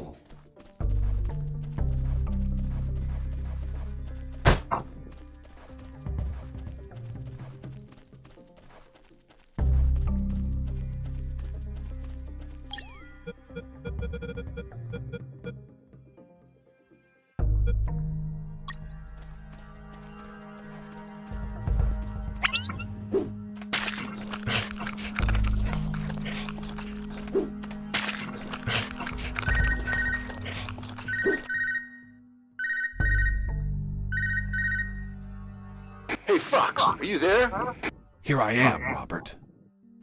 Hey, Fox, are you there? Here I am, Robert.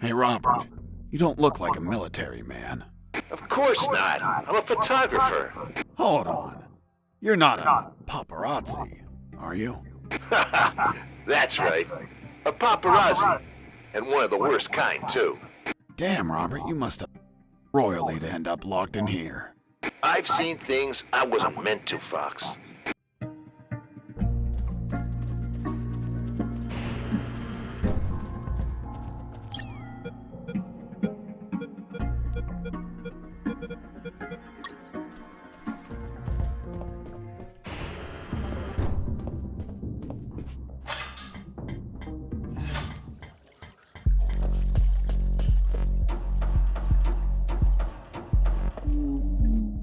Hey, Robert, you don't look like a military man. Of course not. I'm a photographer. Hold on. You're not a paparazzi, are you? That's right. A paparazzi. And one of the worst kind, too. Damn, Robert, you must have... royally to end up locked in here. I've seen things I wasn't meant to, Fox.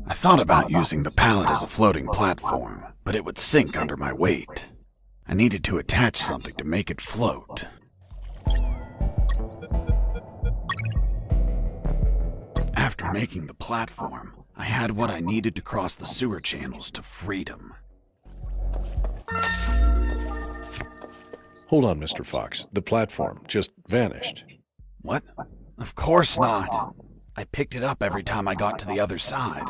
I thought about using the pallet as a floating platform, but it would sink under my weight. I needed to attach something to make it float. After making the platform, I had what I needed to cross the sewer channels to freedom. Hold on, Mr. Fox. The platform just vanished. What? Of course not. I picked it up every time I got to the other side.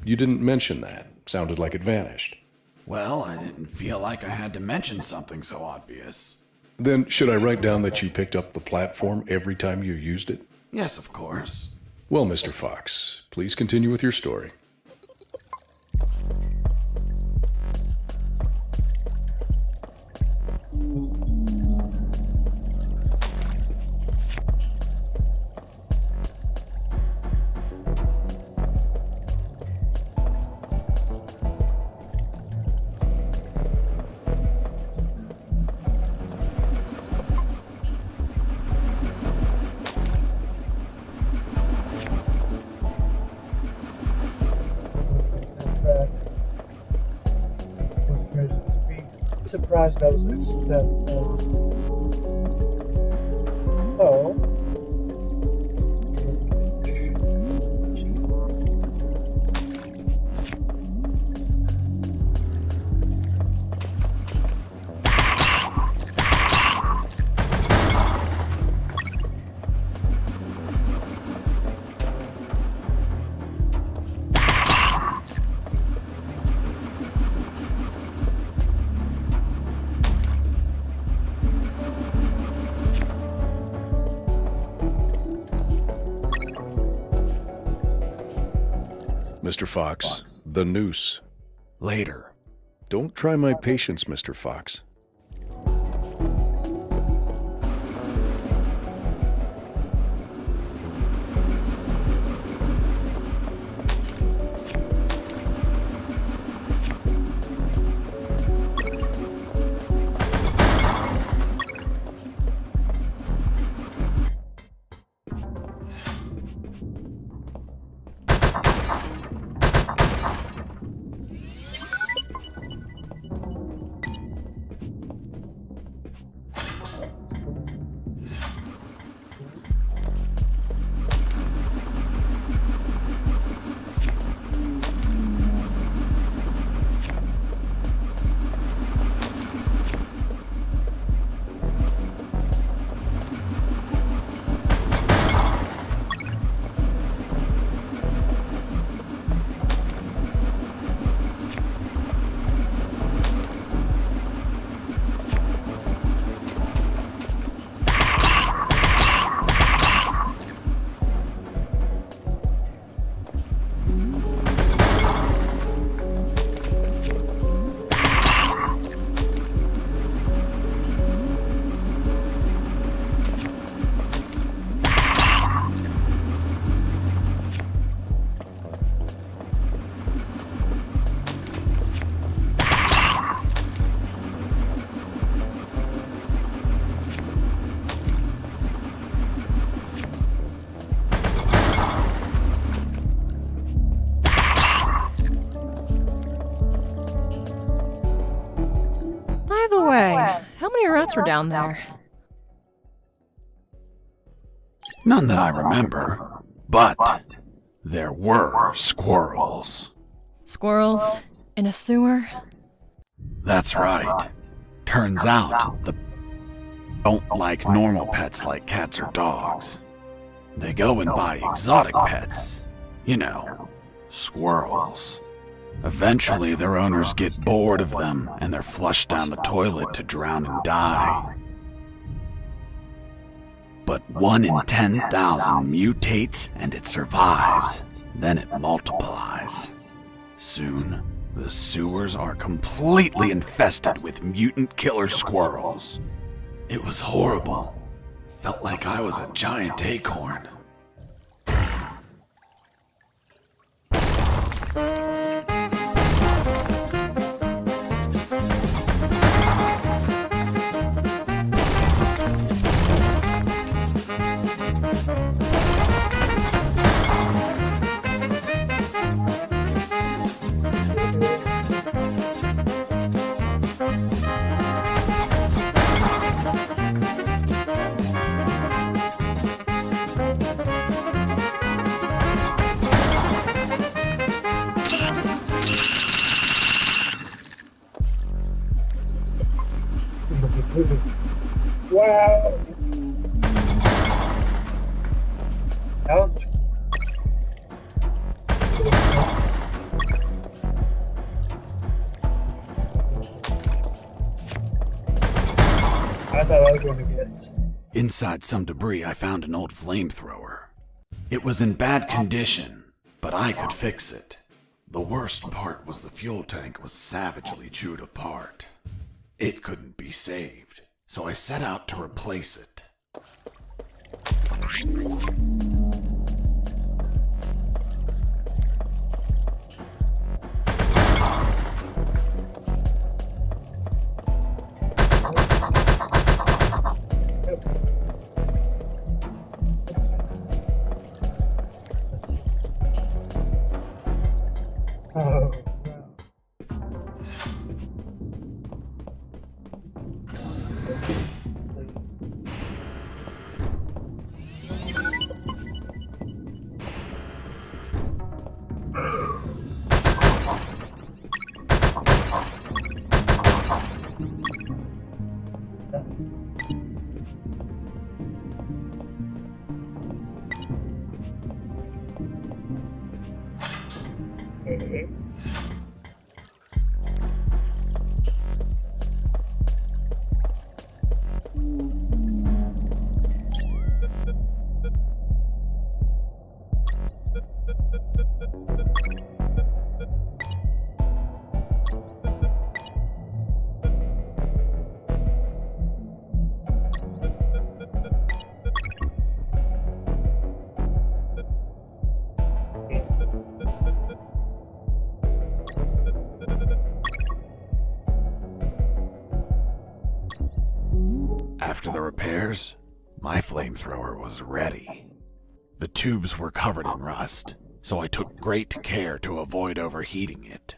You didn't mention that. Sounded like it vanished. Well, I didn't feel like I had to mention something so obvious. Then should I write down that you picked up the platform every time you used it? Yes, of course. Well, Mr. Fox, please continue with your story. Surprised that was a success. Oh. Mr. Fox, the noose. Later. Don't try my patience, Mr. Fox. By the way, how many rats were down there? None that I remember, but there were squirrels. Squirrels? In a sewer? That's right. Turns out the don't like normal pets like cats or dogs. They go and buy exotic pets. You know, squirrels. Eventually, their owners get bored of them and they're flushed down the toilet to drown and die. But 1 in 10,000 mutates and it survives. Then it multiplies. Soon, the sewers are completely infested with mutant killer squirrels. It was horrible. Felt like I was a giant acorn. Wow. That was I thought I was going to get. Inside some debris, I found an old flamethrower. It was in bad condition, but I could fix it. The worst part was the fuel tank was savagely chewed apart. It couldn't be saved, so I set out to replace it. Oh. After the repairs, my flamethrower was ready. The tubes were covered in rust, so I took great care to avoid overheating it.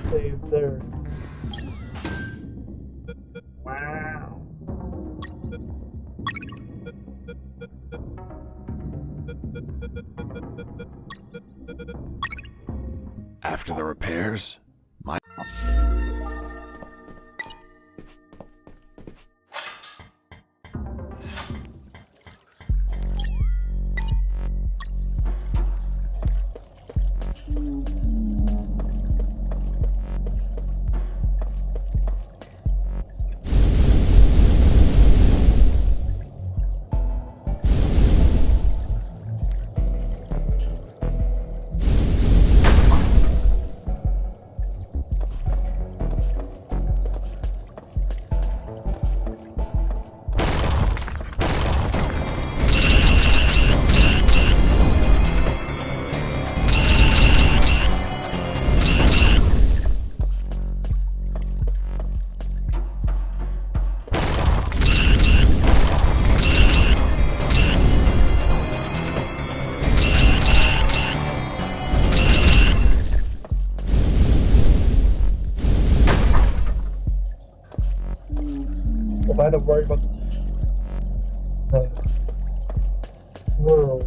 Save there. Wow. After the repairs, my... had to worry about the worlds.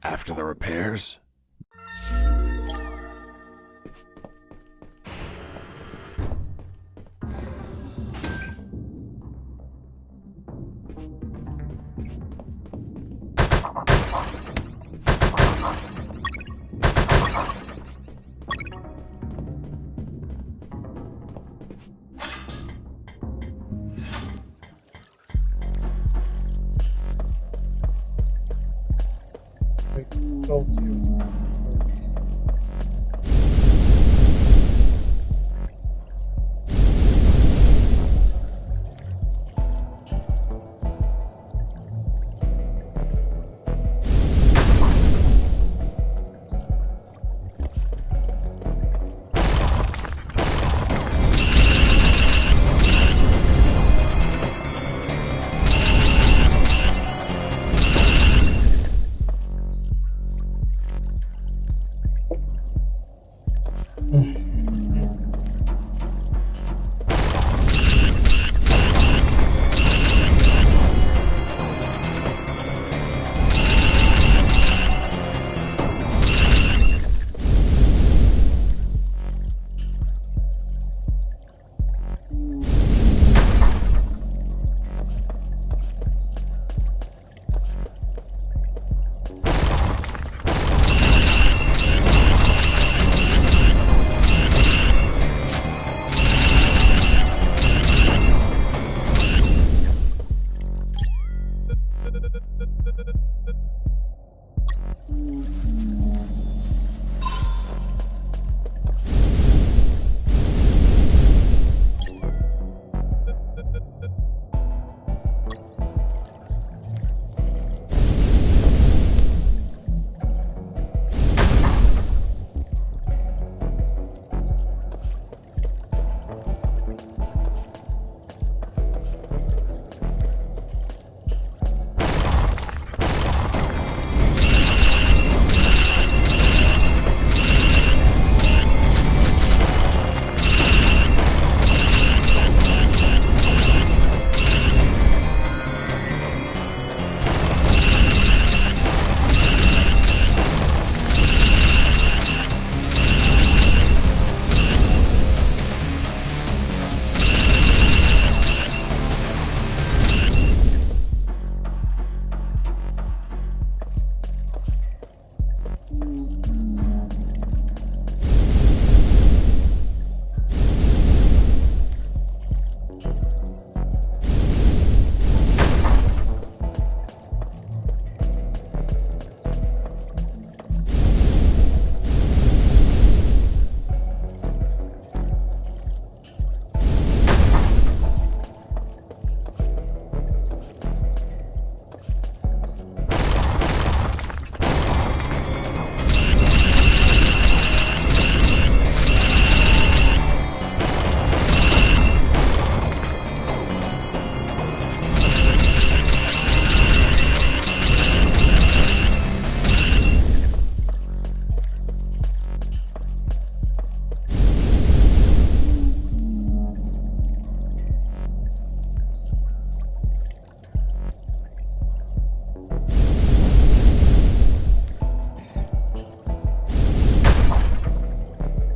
After the repairs, Go to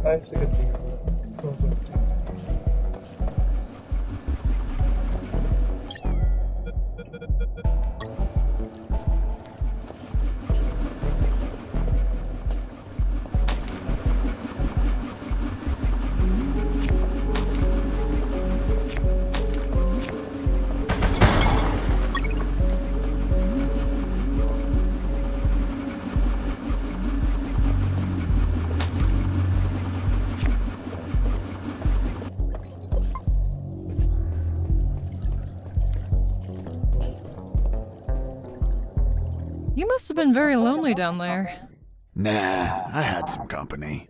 That's a good thing, isn't it? Those are two. You must have been very lonely down there. Nah, I had some company.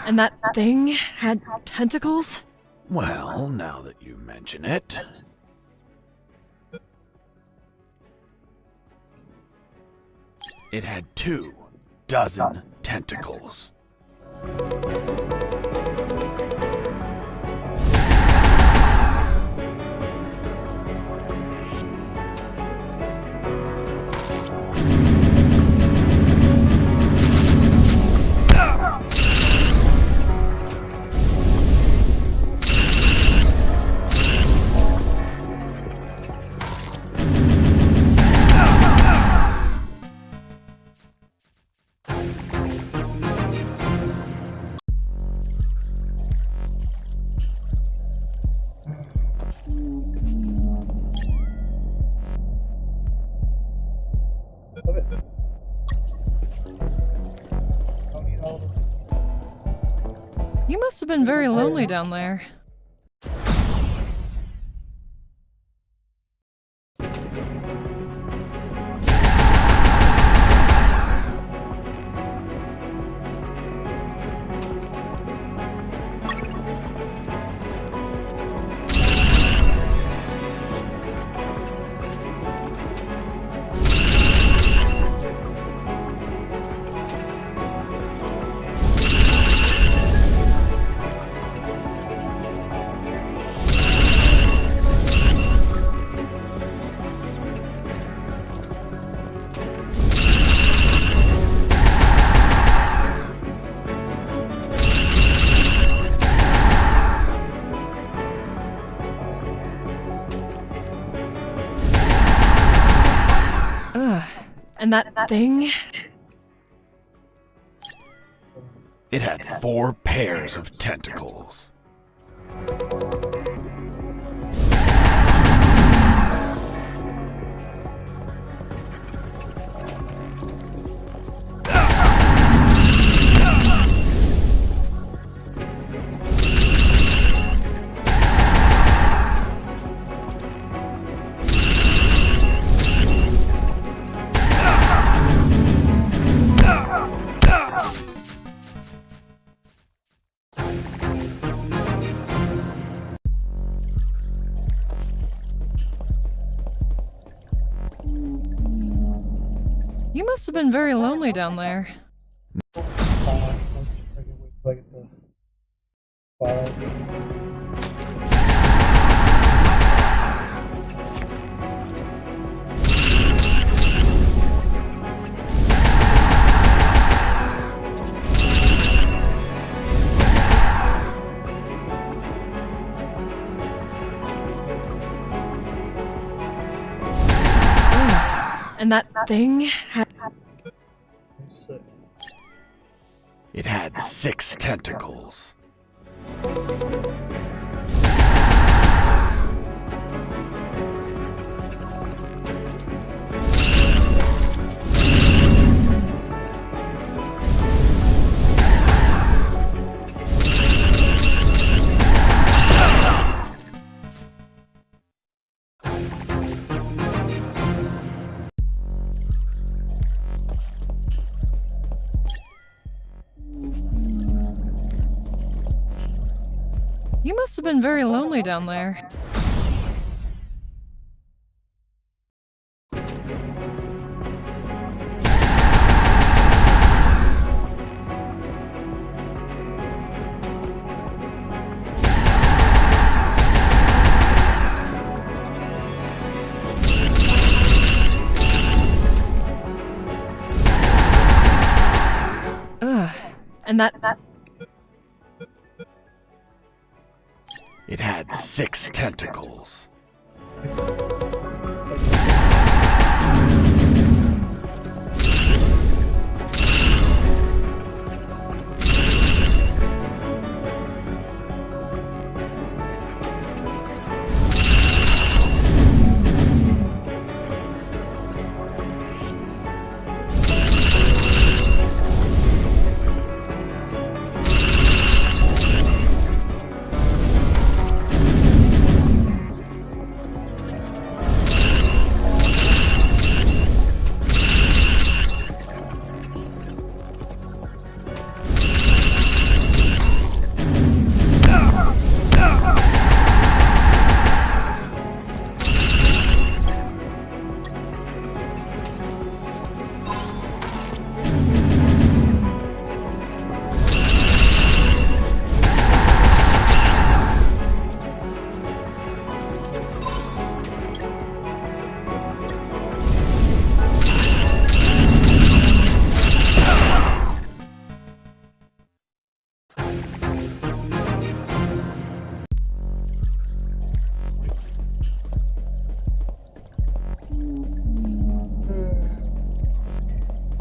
And that thing had tentacles? Well, now that you mention it. It had 24 tentacles. You must have been very lonely down there. And that thing? It had 4 pairs of tentacles. You must have been very lonely down there. And that thing had... It had 6 tentacles. You must have been very lonely down there. And that... It had 6 tentacles.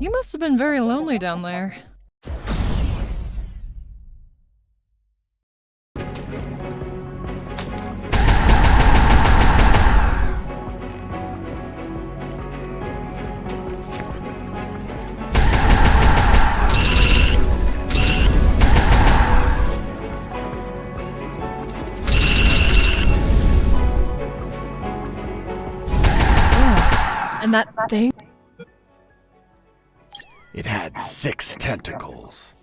You must have been very lonely down there. And that thing? It had 6 tentacles.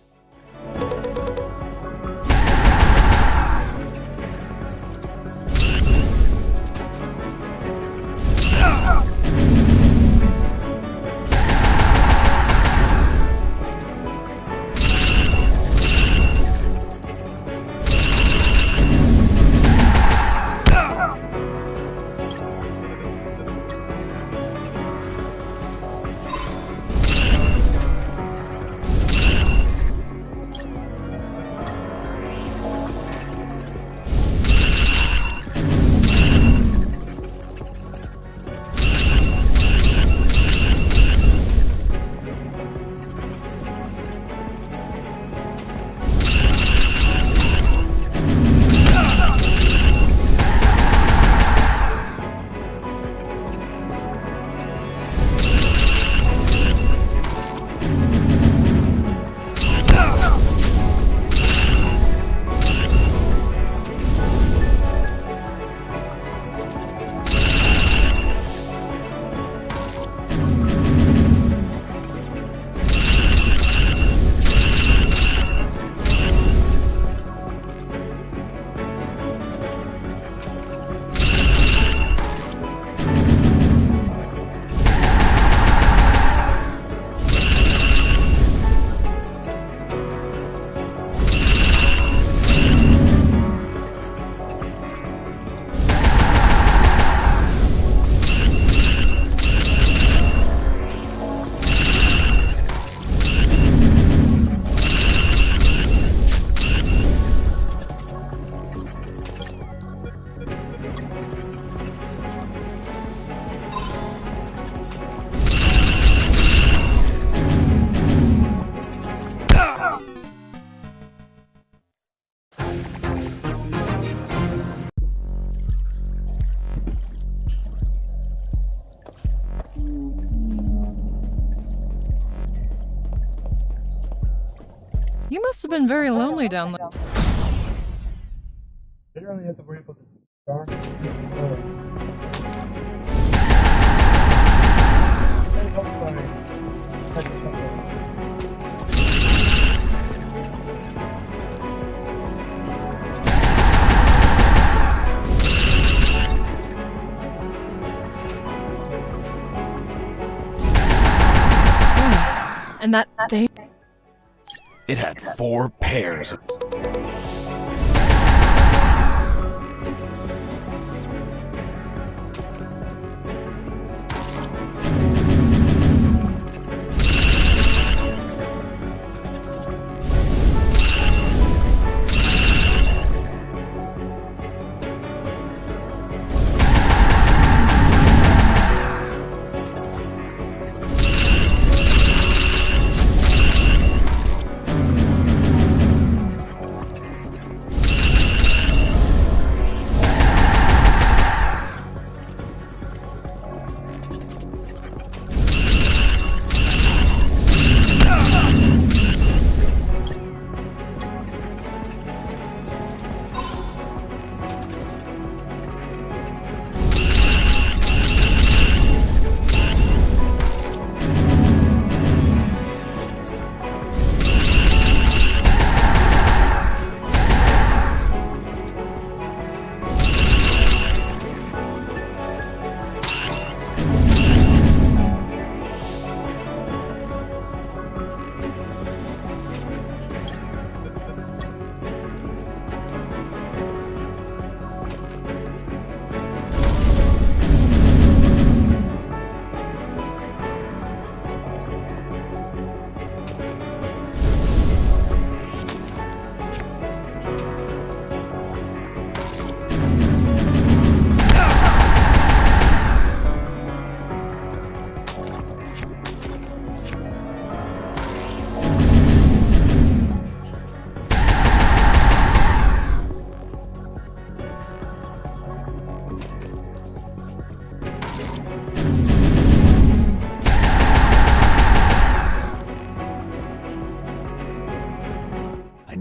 You must have been very lonely down there. Didn't really have to worry about the dark. And that thing? It had 4 pairs of...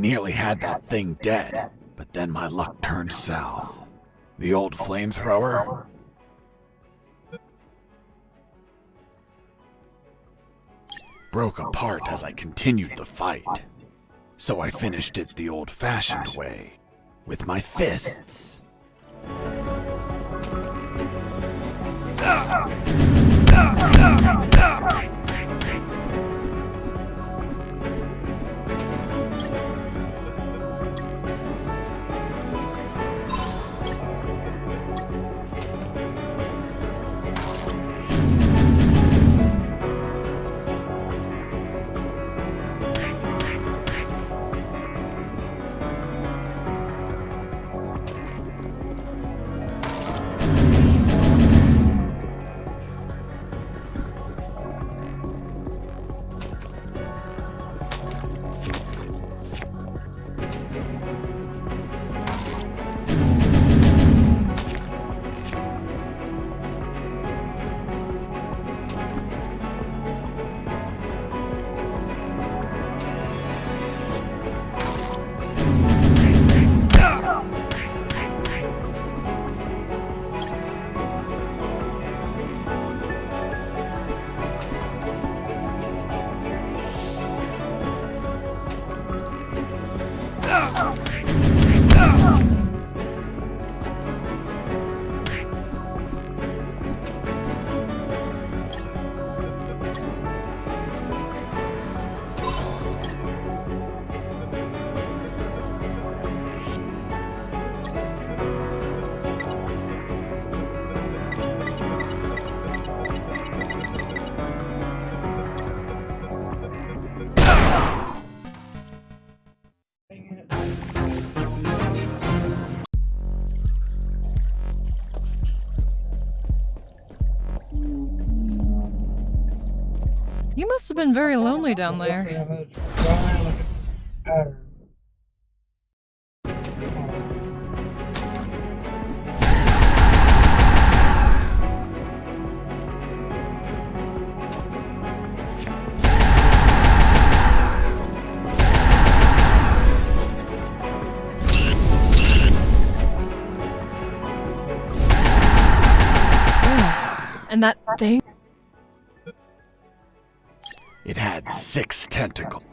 nearly had that thing dead, but then my luck turned south. The old flamethrower broke apart as I continued the fight. So I finished it the old-fashioned way, with my fists. You must have been very lonely down there. And that thing? It had 6 tentacles.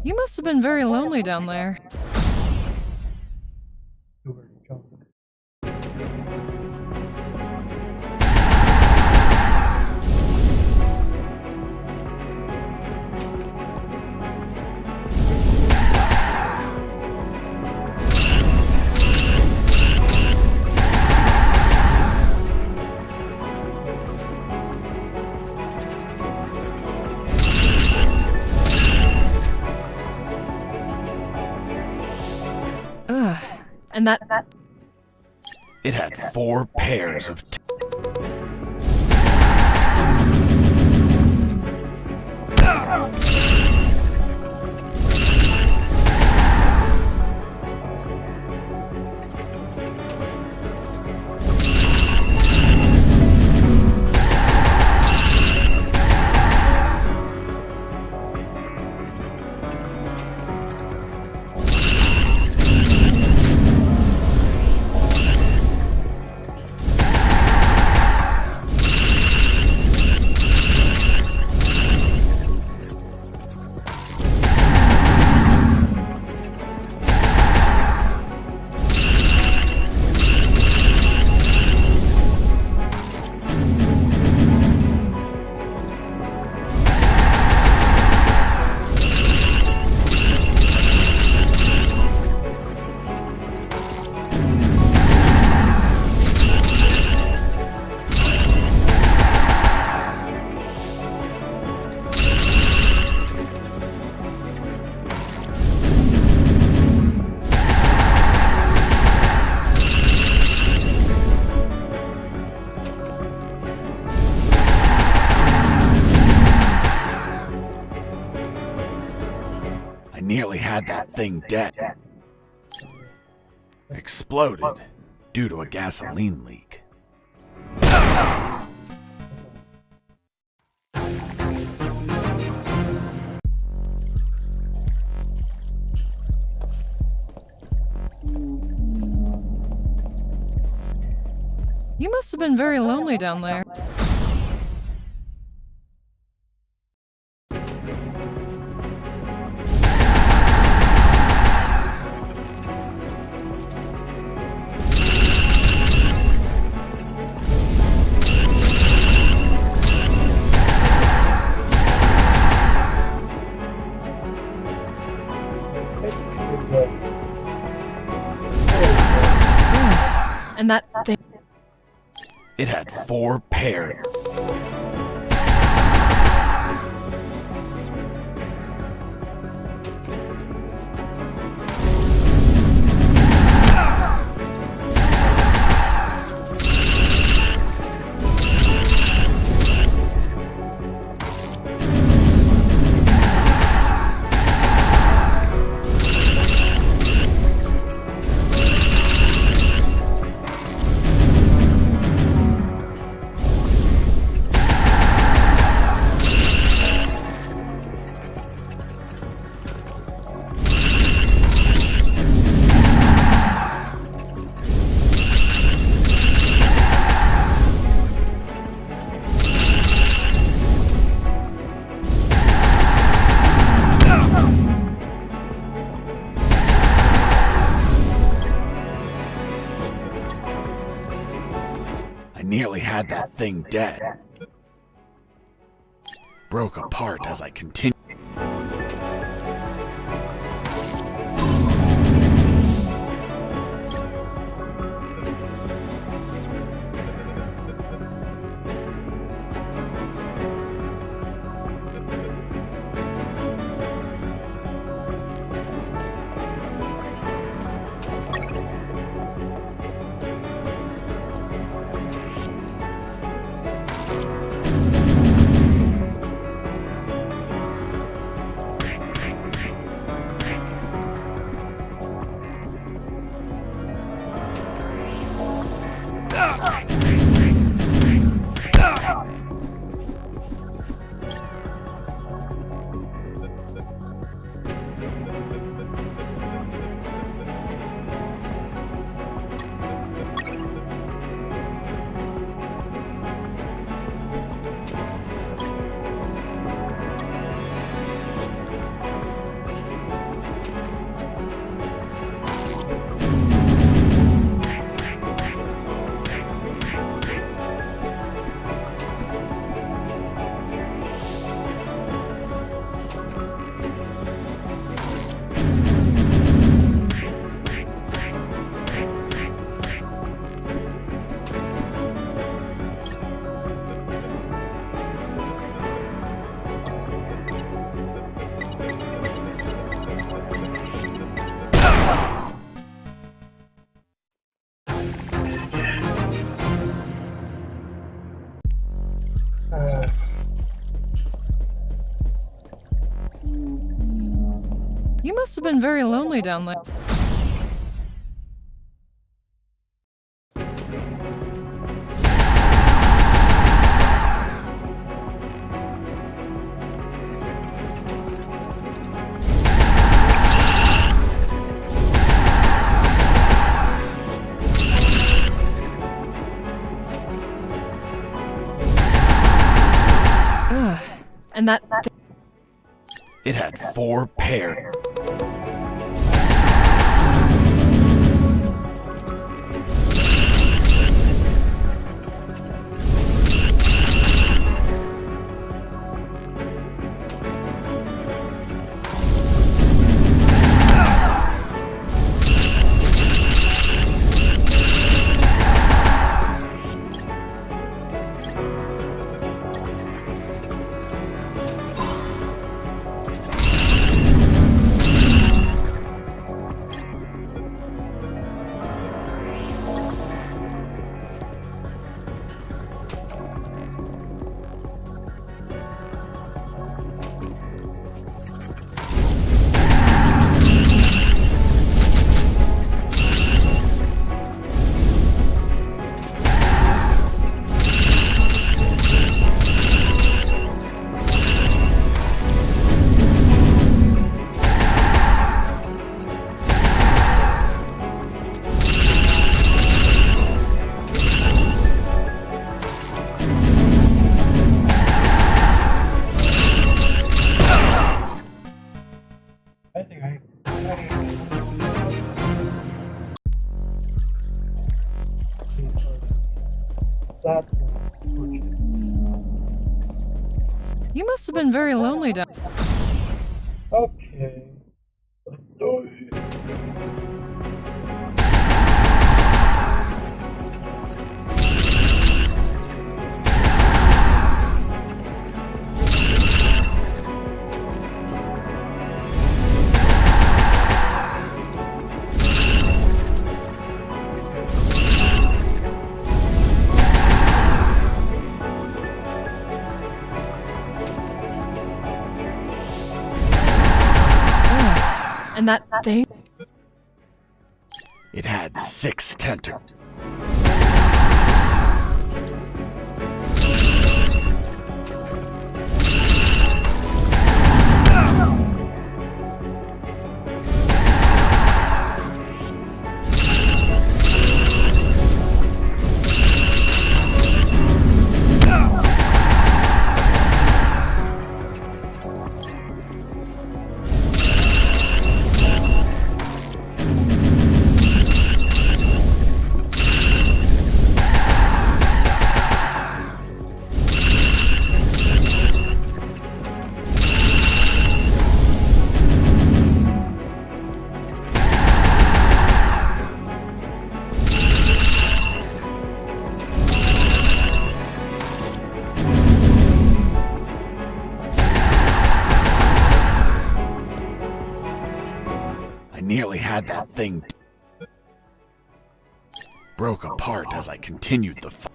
You must have been very lonely down there. And that... It had 4 pairs of nearly had that thing dead. Exploded due to a gasoline leak. You must have been very lonely down there. And that thing. It had 4 pairs. Nearly had that thing dead. Broke apart as I continued. You must have been very lonely down there. And that... It had 4 pairs. That's unfortunate. You must have been very lonely down. Okay. And that thing? It had 6 tentacles. Nearly had that thing broke apart as I continued the fight.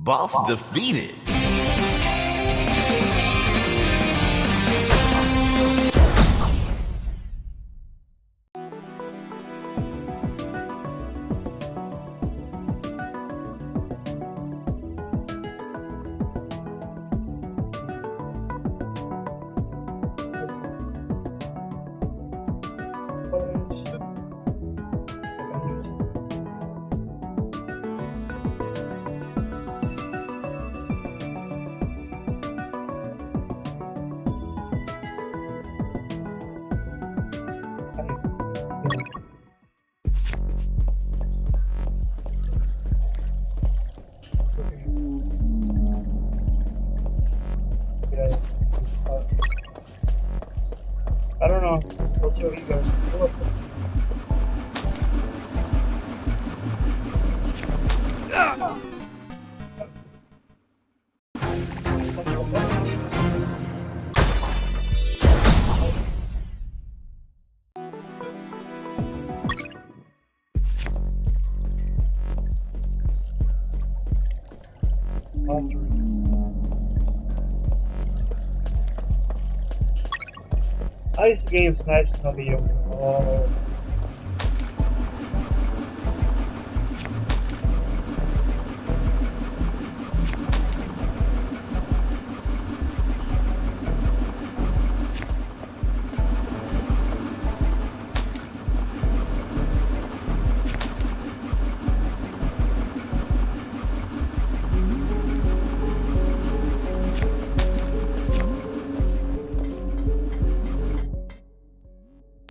Boss defeated. I don't know. Let's see what you guys can do. Ice game's nice to be overall.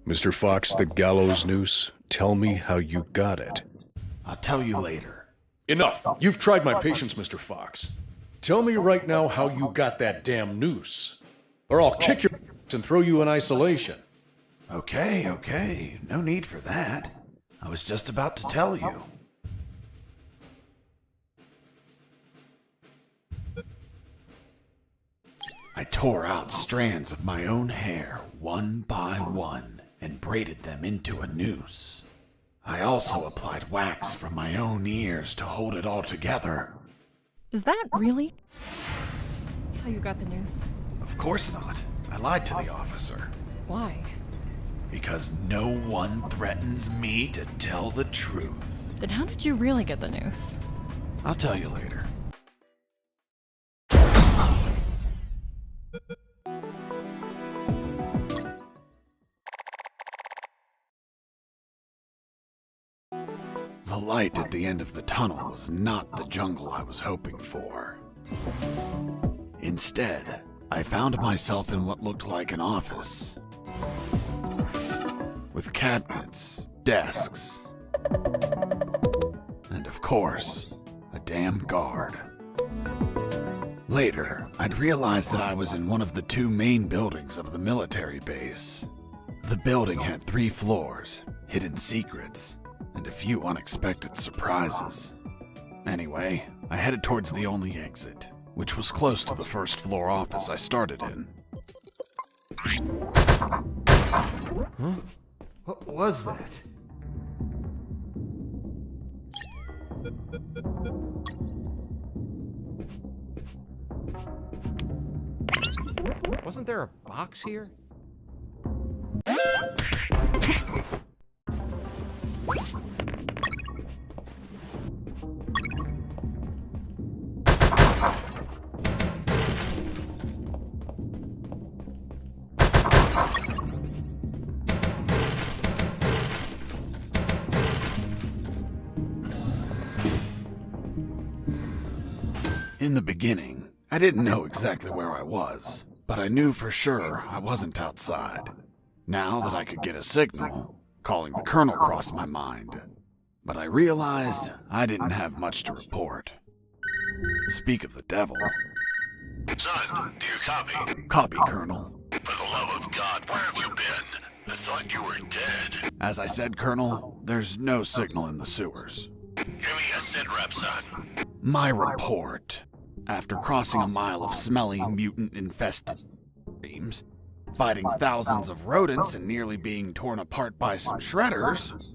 Mr. Fox, the gallows noose, tell me how you got it. I'll tell you later. Enough! You've tried my patience, Mr. Fox. Tell me right now how you got that damn noose, or I'll kick your and throw you in isolation. Okay. No need for that. I was just about to tell you. I tore out strands of my own hair, one by one. and braided them into a noose. I also applied wax from my own ears to hold it all together. Is that really how you got the news? Of course not. I lied to the officer. Why? Because no one threatens me to tell the truth. Then how did you really get the news? I'll tell you later. The light at the end of the tunnel was not the jungle I was hoping for. Instead, I found myself in what looked like an office. With cabinets, desks, and of course, a damn guard. Later, I'd realized that I was in one of the two main buildings of the military base. The building had 3 floors, hidden secrets, and a few unexpected surprises. Anyway, I headed towards the only exit, which was close to the first floor office I started in. Huh? What was that? Wasn't there a box here? In the beginning, I didn't know exactly where I was, but I knew for sure I wasn't outside. Now that I could get a signal, calling the colonel crossed my mind. But I realized I didn't have much to report. Speak of the devil. Son, do you copy? Copy, Colonel. For the love of God, where have you been? I thought you were dead. As I said, Colonel, there's no signal in the sewers. Give me a sit rep, son. My report. After crossing a mile of smelly, mutant-infested streams, fighting thousands of rodents and nearly being torn apart by some shredders,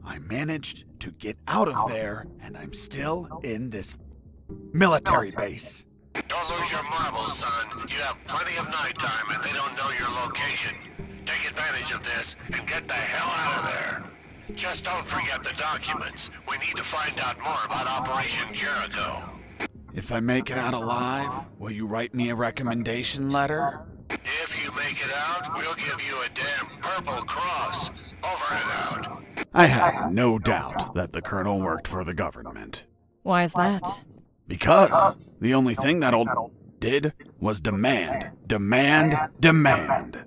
I managed to get out of there, and I'm still in this military base. Don't lose your marbles, son. You have plenty of nighttime and they don't know your location. Take advantage of this and get the hell out of there. Just don't forget the documents. We need to find out more about Operation Jericho. If I make it out alive, will you write me a recommendation letter? If you make it out, we'll give you a damn purple cross. Over and out. I have no doubt that the colonel worked for the government. Why is that? Because the only thing that old did was demand, demand, demand.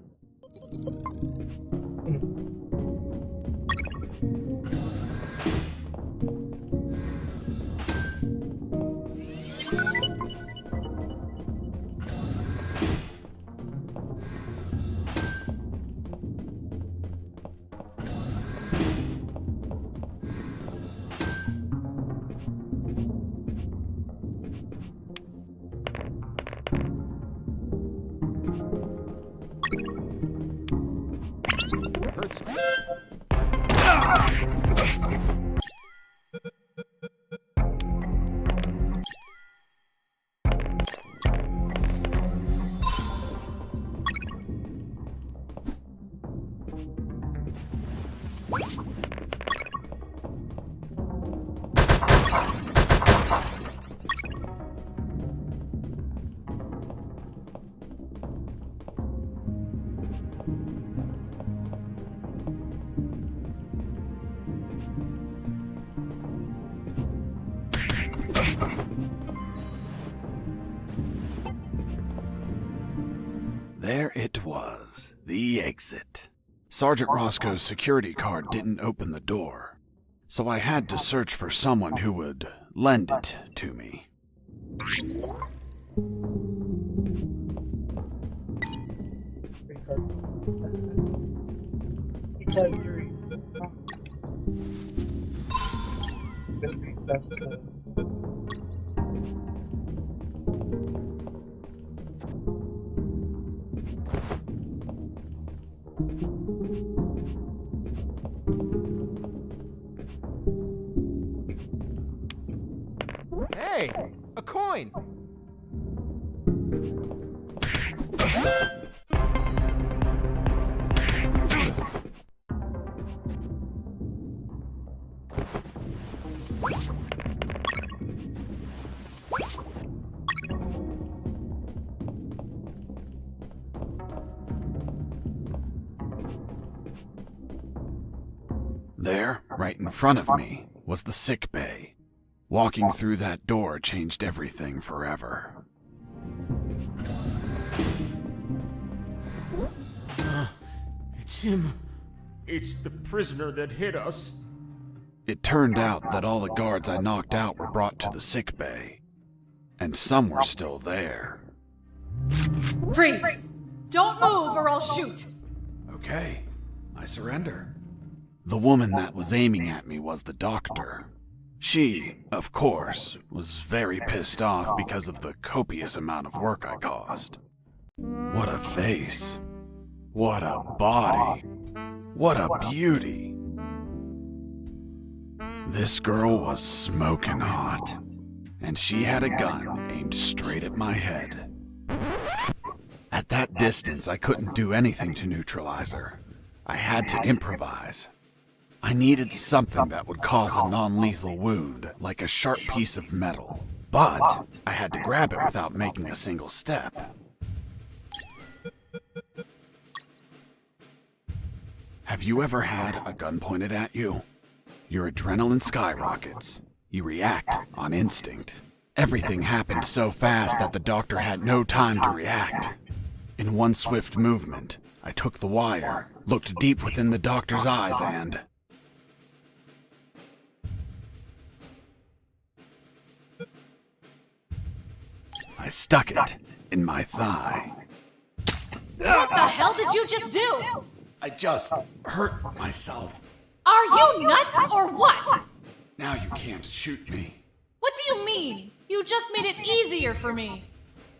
There it was, the exit. Sergeant Roscoe's security card didn't open the door, so I had to search for someone who would lend it to me. Hey, a coin! There, right in front of me, was the sick bay. Walking through that door changed everything forever. It's him. It's the prisoner that hit us. It turned out that all the guards I knocked out were brought to the sick bay, and some were still there. Freeze! Don't move or I'll shoot! Okay, I surrender. The woman that was aiming at me was the doctor. She, of course, was very pissed off because of the copious amount of work I caused. What a face. What a body. What a beauty. This girl was smoking hot, and she had a gun aimed straight at my head. At that distance, I couldn't do anything to neutralize her. I had to improvise. I needed something that would cause a non-lethal wound, like a sharp piece of metal. But I had to grab it without making a single step. Have you ever had a gun pointed at you? Your adrenaline skyrockets. You react on instinct. Everything happened so fast that the doctor had no time to react. In one swift movement, I took the wire, looked deep within the doctor's eyes, and... I stuck it in my thigh. What the hell did you just do? I just hurt myself. Are you nuts or what? Now you can't shoot me. What do you mean? You just made it easier for me.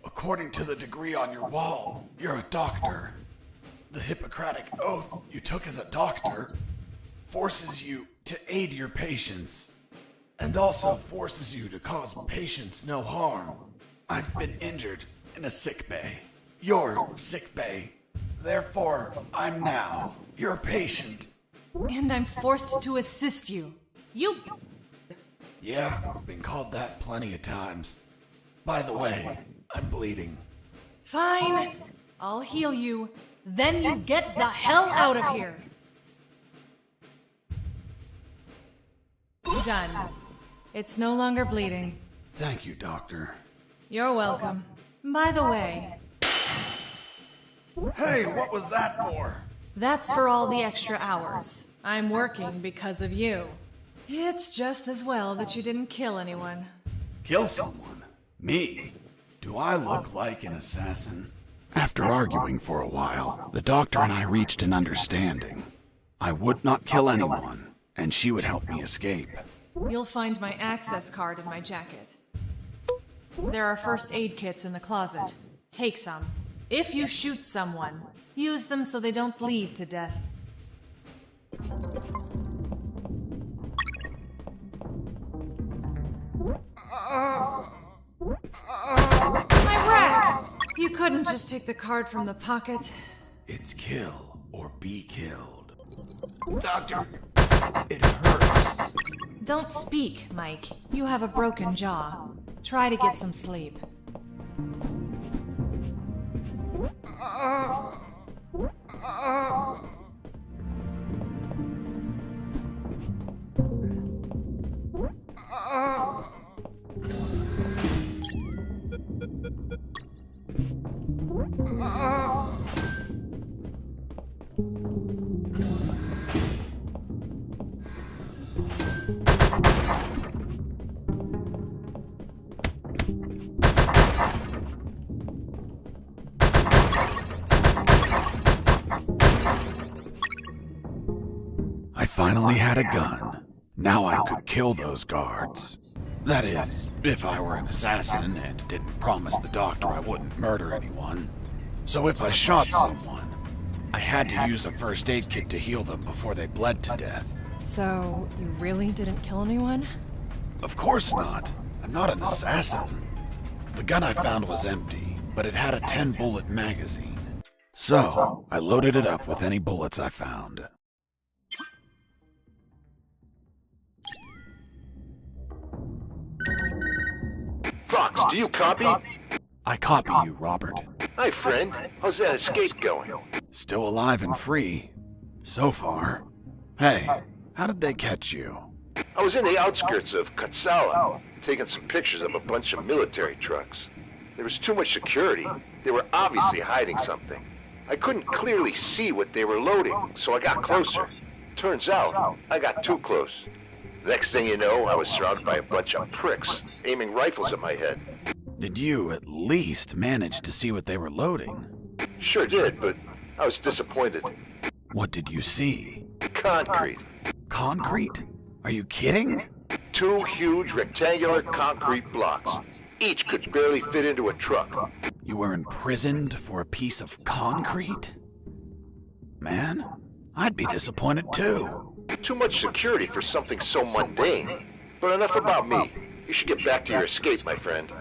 According to the degree on your wall, you're a doctor. The Hippocratic oath you took as a doctor forces you to aid your patients, and also forces you to cause patients no harm. I've been injured in a sick bay. Your sick bay. Therefore, I'm now your patient. And I'm forced to assist you. You... Yeah, been called that plenty of times. By the way, I'm bleeding. Fine. I'll heal you. Then you get the hell out of here. Done. It's no longer bleeding. Thank you, Doctor. You're welcome. By the way... Hey, what was that for? That's for all the extra hours. I'm working because of you. It's just as well that you didn't kill anyone. Kill someone? Me? Do I look like an assassin? After arguing for a while, the doctor and I reached an understanding. I would not kill anyone, and she would help me escape. You'll find my access card in my jacket. There are first aid kits in the closet. Take some. If you shoot someone, use them so they don't bleed to death. My rack! You couldn't just take the card from the pocket. It's kill or be killed. Doctor, it hurts. Don't speak, Mike. You have a broken jaw. Try to get some sleep. I finally had a gun. Now I could kill those guards. That is, if I were an assassin and didn't promise the doctor I wouldn't murder anyone. So if I shot someone, I had to use a first aid kit to heal them before they bled to death. So, you really didn't kill anyone? Of course not. I'm not an assassin. The gun I found was empty, but it had a 10-bullet magazine. So, I loaded it up with any bullets I found. Fox, do you copy? I copy you, Robert. Hi, friend. How's that escape going? Still alive and free. So far. Hey, how did they catch you? I was in the outskirts of 𝙒𝙤𝙀𝙗𝙗𝙗, taking some pictures of a bunch of military trucks. There was too much security. They were obviously hiding something. I couldn't clearly see what they were loading, so I got closer. Turns out, I got too close. Next thing you know, I was surrounded by a bunch of pricks, aiming rifles at my head. Did you at least manage to see what they were loading? Sure did, but I was disappointed. What did you see? Concrete. Concrete? Are you kidding? 2 huge rectangular concrete blocks. Each could barely fit into a truck. You were imprisoned for a piece of concrete? Man, I'd be disappointed too. Too much security for something so mundane. But enough about me. You should get back to your escape, my friend.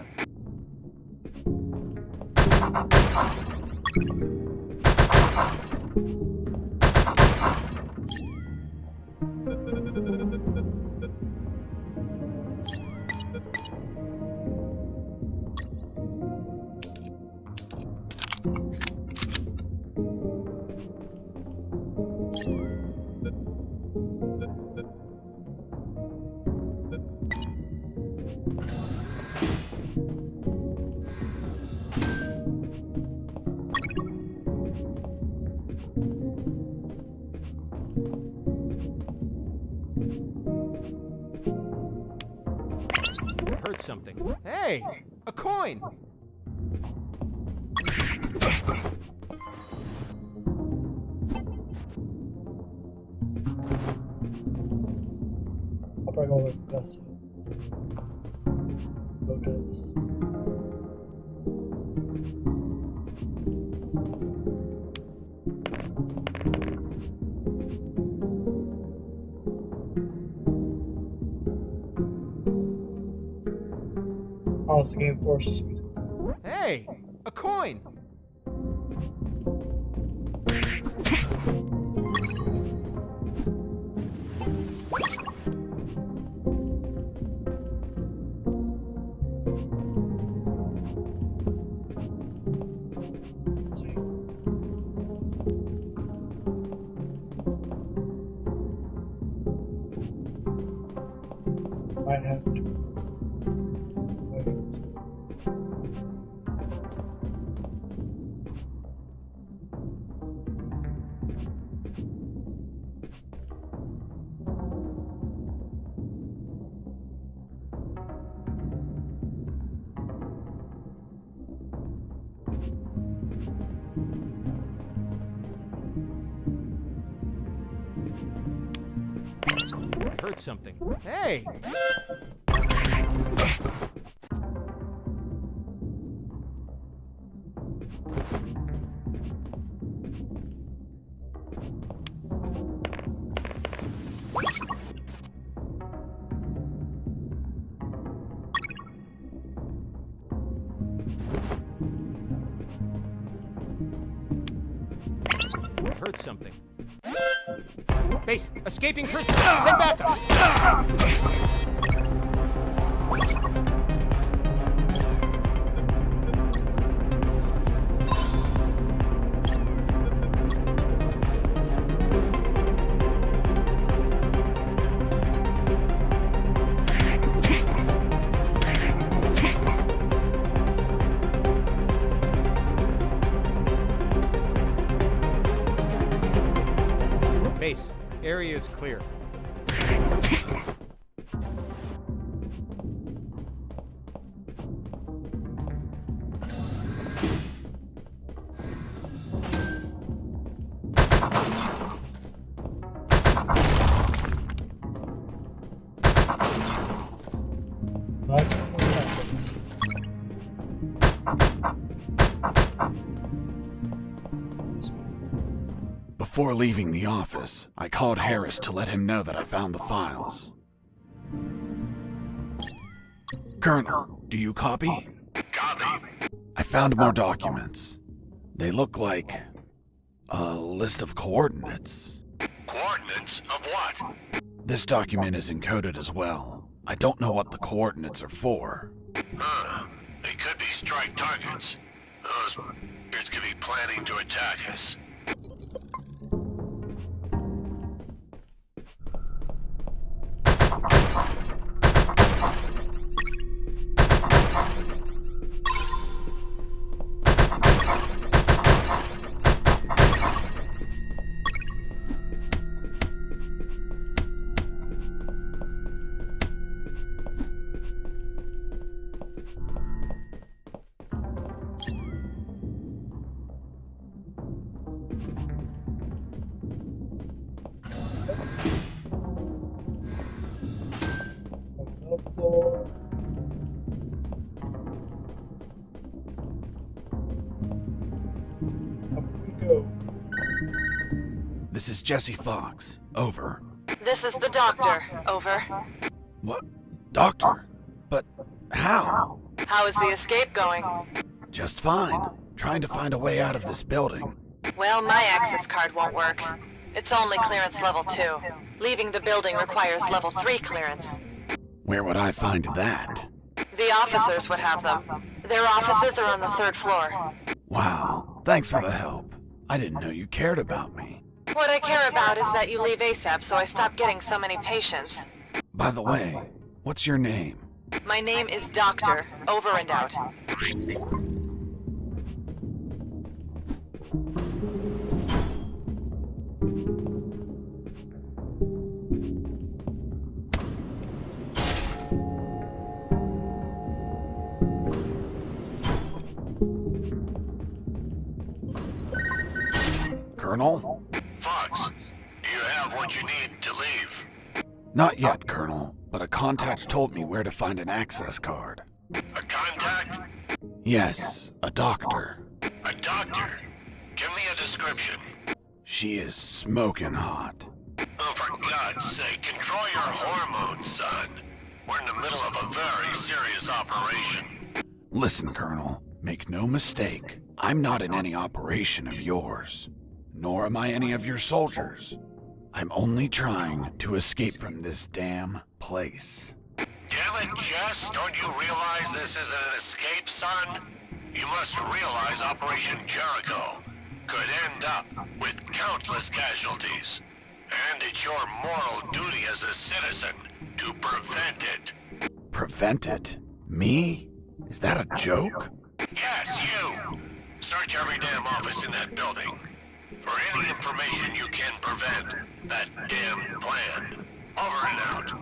Heard something. Hey, a coin! I'll probably go with this. Go to this. How's the game forces me? Hey, a coin! Might have to. Heard something. Hey! Heard something. Base, escaping prisoner. Send backup. Base, area is clear. Before leaving the office, I called Harris to let him know that I found the files. Colonel, do you copy? Copy. I found more documents. They look like a list of coordinates. Coordinates of what? This document is encoded as well. I don't know what the coordinates are for. Huh. They could be strike targets. Those b****ers could be planning to attack us. Floor. Up we go. This is Jesse Fox. Over. This is the doctor. Over. What? Doctor? But how? How is the escape going? Just fine. Trying to find a way out of this building. Well, my access card won't work. It's only clearance level 2. Leaving the building requires level 3 clearance. Where would I find that? The officers would have them. Their offices are on the 3rd floor. Wow. Thanks for the help. I didn't know you cared about me. What I care about is that you leave ASAP so I stop getting so many patients. By the way, what's your name? My name is Doctor. Over and out. Colonel? Fox, do you have what you need to leave? Not yet, Colonel, but a contact told me where to find an access card. A contact? Yes, a doctor. A doctor? Give me a description. She is smoking hot. Oh, for God's sake, control your hormones, son. We're in the middle of a very serious operation. Listen, Colonel, make no mistake. I'm not in any operation of yours. Nor am I any of your soldiers. I'm only trying to escape from this damn place. Damn it, Jess, don't you realize this isn't an escape, son? You must realize Operation Jericho could end up with countless casualties. And it's your moral duty as a citizen to prevent it. Prevent it? Me? Is that a joke? Yes, you! Search every damn office in that building for any information you can prevent that damn plan. Over and out.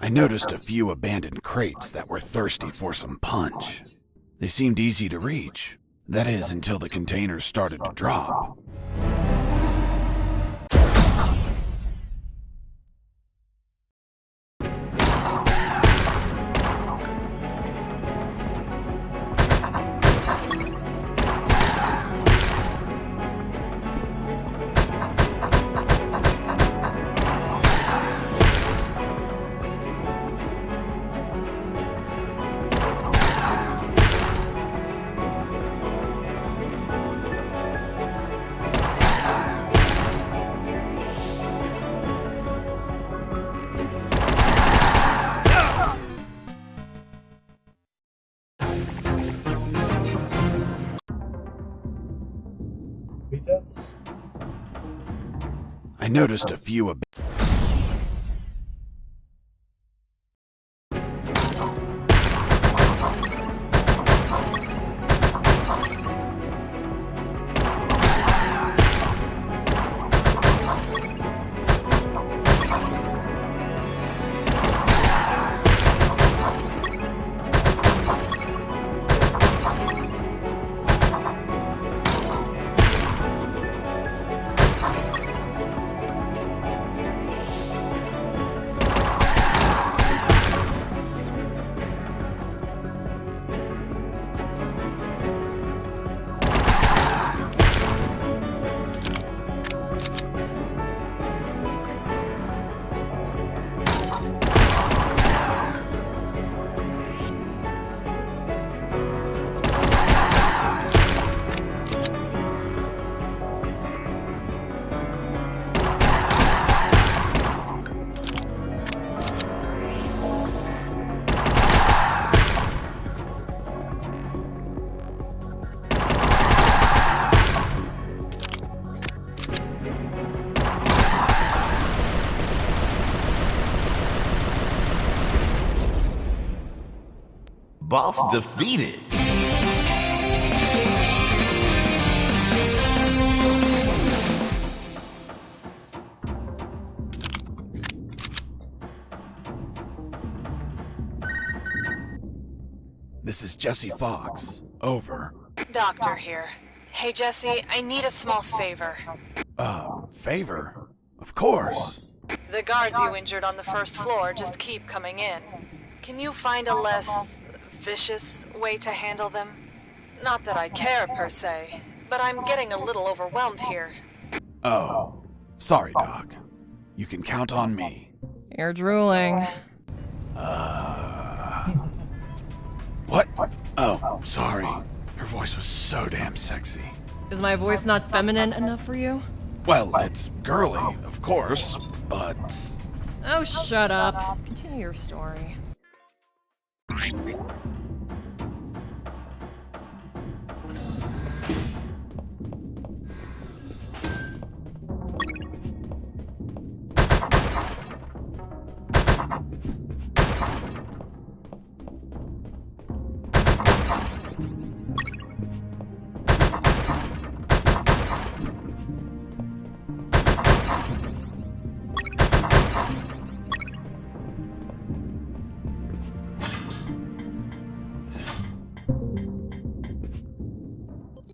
I noticed a few abandoned crates that were thirsty for some punch. They seemed easy to reach. That is, until the containers started to drop. I noticed a few Boss defeated. This is Jesse Fox. Over. Doctor here. Hey, Jesse, I need a small favor. Favor? Of course. The guards you injured on the first floor just keep coming in. Can you find a less vicious way to handle them? Not that I care, per se, but I'm getting a little overwhelmed here. Oh. Sorry, Doc. You can count on me. You're drooling. What? Oh, sorry. Her voice was so damn sexy. Is my voice not feminine enough for you? Well, it's girly, of course, but... Oh, shut up. Continue your story.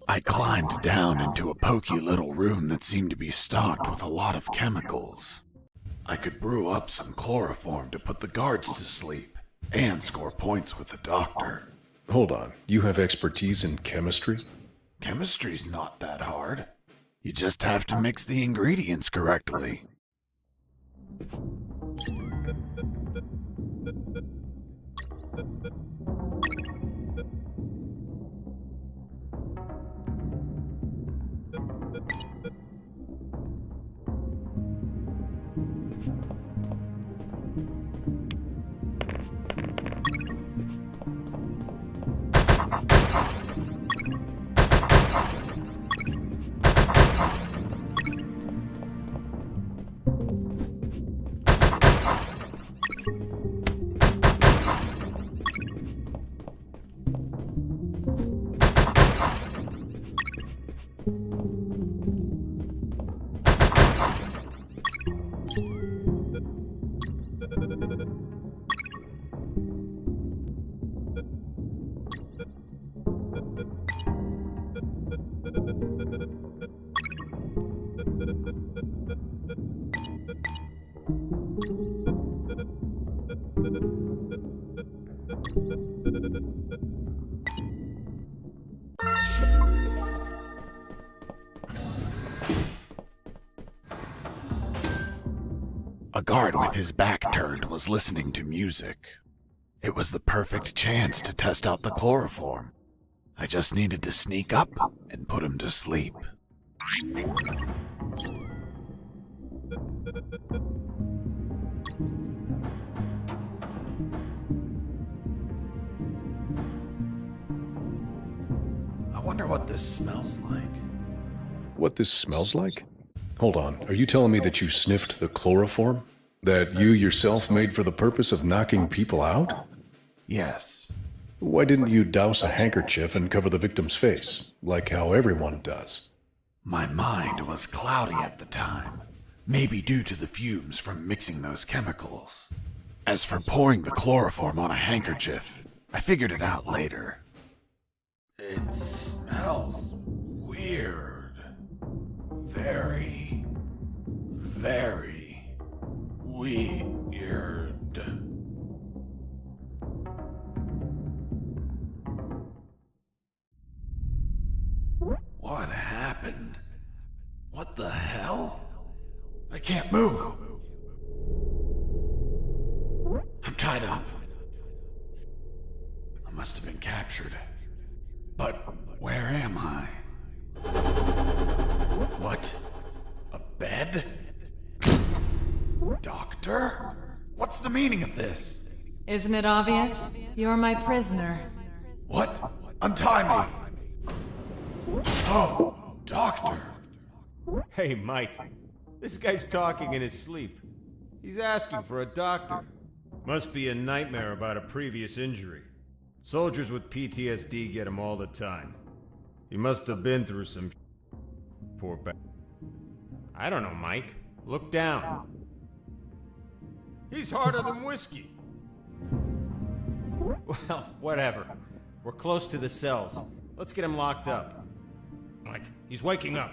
I climbed down into a poky little room that seemed to be stocked with a lot of chemicals. I could brew up some chloroform to put the guards to sleep and score points with the doctor. Hold on, you have expertise in chemistry? Chemistry's not that hard. You just have to mix the ingredients correctly. A guard with his back turned was listening to music. It was the perfect chance to test out the chloroform. I just needed to sneak up and put him to sleep. I wonder what this smells like. What this smells like? Hold on, are you telling me that you sniffed the chloroform? That you yourself made for the purpose of knocking people out? Yes. Why didn't you douse a handkerchief and cover the victim's face, like how everyone does? My mind was cloudy at the time, maybe due to the fumes from mixing those chemicals. As for pouring the chloroform on a handkerchief, I figured it out later. It smells weird. Very, very weird. What happened? What the hell? I can't move. I'm tied up. I must have been captured. But where am I? What? A bed? Doctor? What's the meaning of this? Isn't it obvious? You're my prisoner. What? Untie me! Oh, doctor. Hey, Mike. This guy's talking in his sleep. He's asking for a doctor. Must be a nightmare about a previous injury. Soldiers with PTSD get him all the time. He must have been through some poor I don't know, Mike. Look down. He's harder than whiskey. Well, whatever. We're close to the cells. Let's get him locked up. Mike, he's waking up.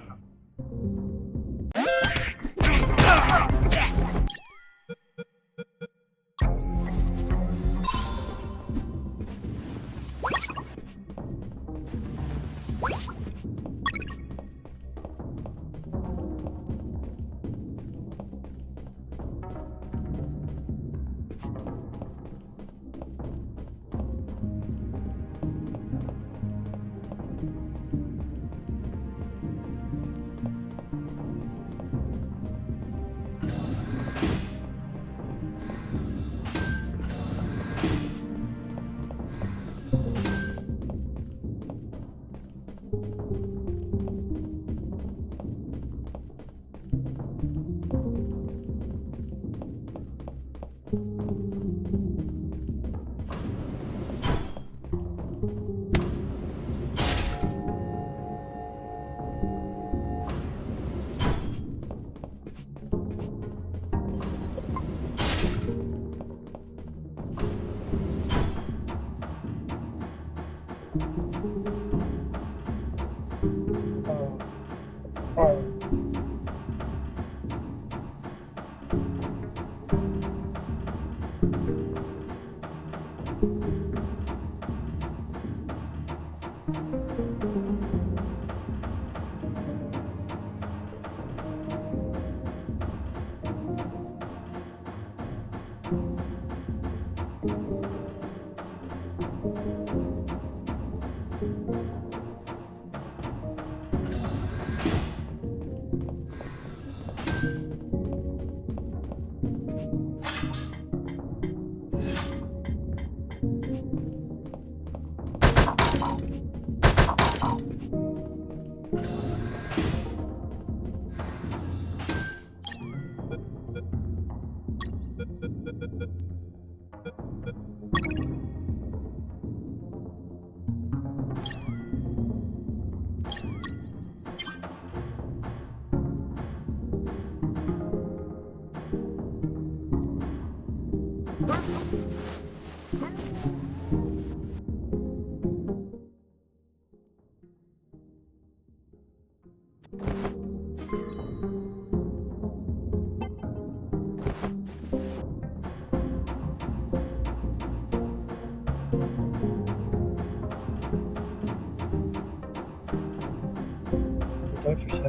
Doctors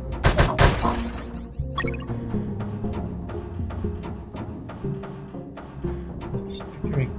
have drink.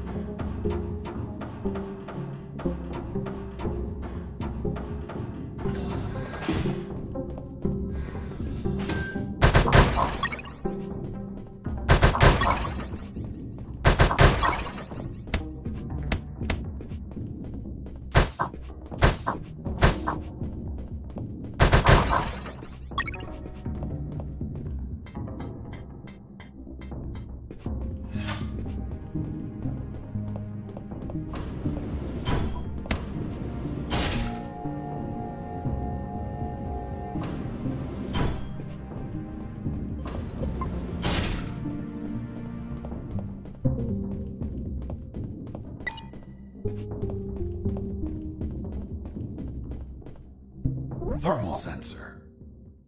Thermal sensor.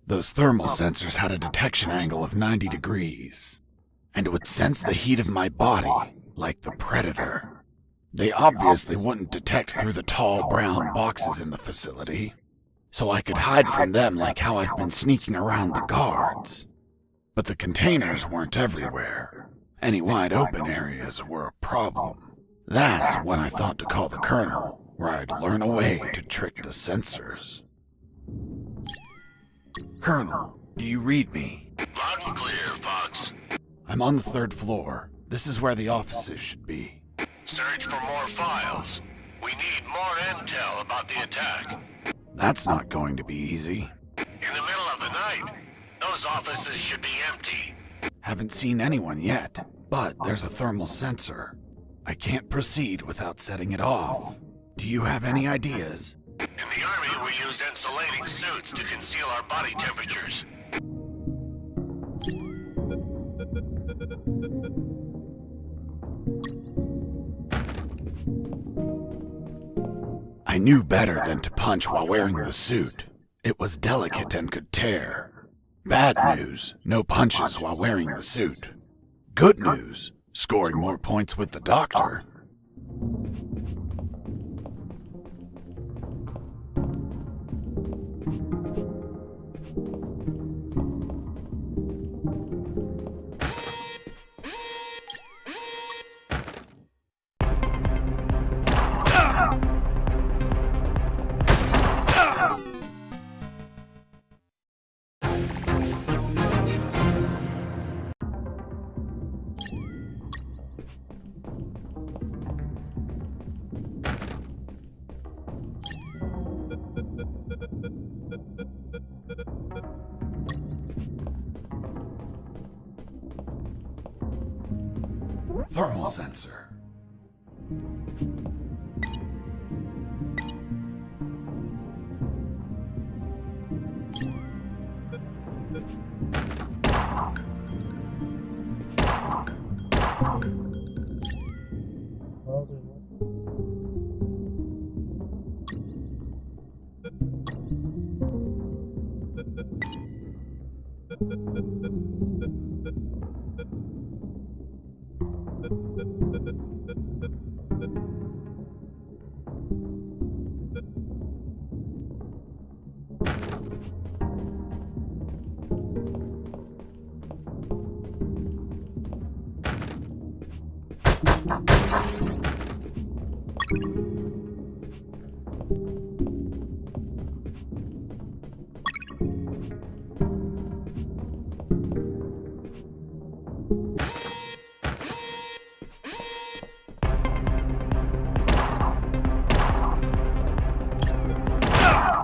Those thermal sensors had a detection angle of 90 degrees, and would sense the heat of my body like the Predator. They obviously wouldn't detect through the tall brown boxes in the facility, so I could hide from them like how I've been sneaking around the guards. But the containers weren't everywhere. Any wide open areas were a problem. That's when I thought to call the Colonel, where I'd learn a way to trick the sensors. Colonel, do you read me? Loud and clear, Fox. I'm on the 3rd floor. This is where the offices should be. Search for more files. We need more intel about the attack. That's not going to be easy. In the middle of the night, those offices should be empty. Haven't seen anyone yet, but there's a thermal sensor. I can't proceed without setting it off. Do you have any ideas? In the Army, we use insulating suits to conceal our body temperatures. I knew better than to punch while wearing the suit. It was delicate and could tear. Bad news, no punches while wearing the suit. Good news, scoring more points with the doctor. Thermal sensor.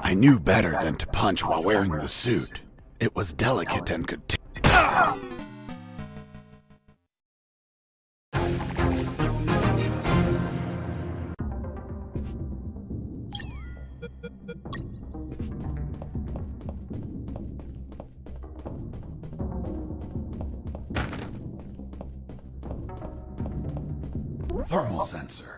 I knew better than to punch while wearing the suit. It was delicate and could thermal sensor.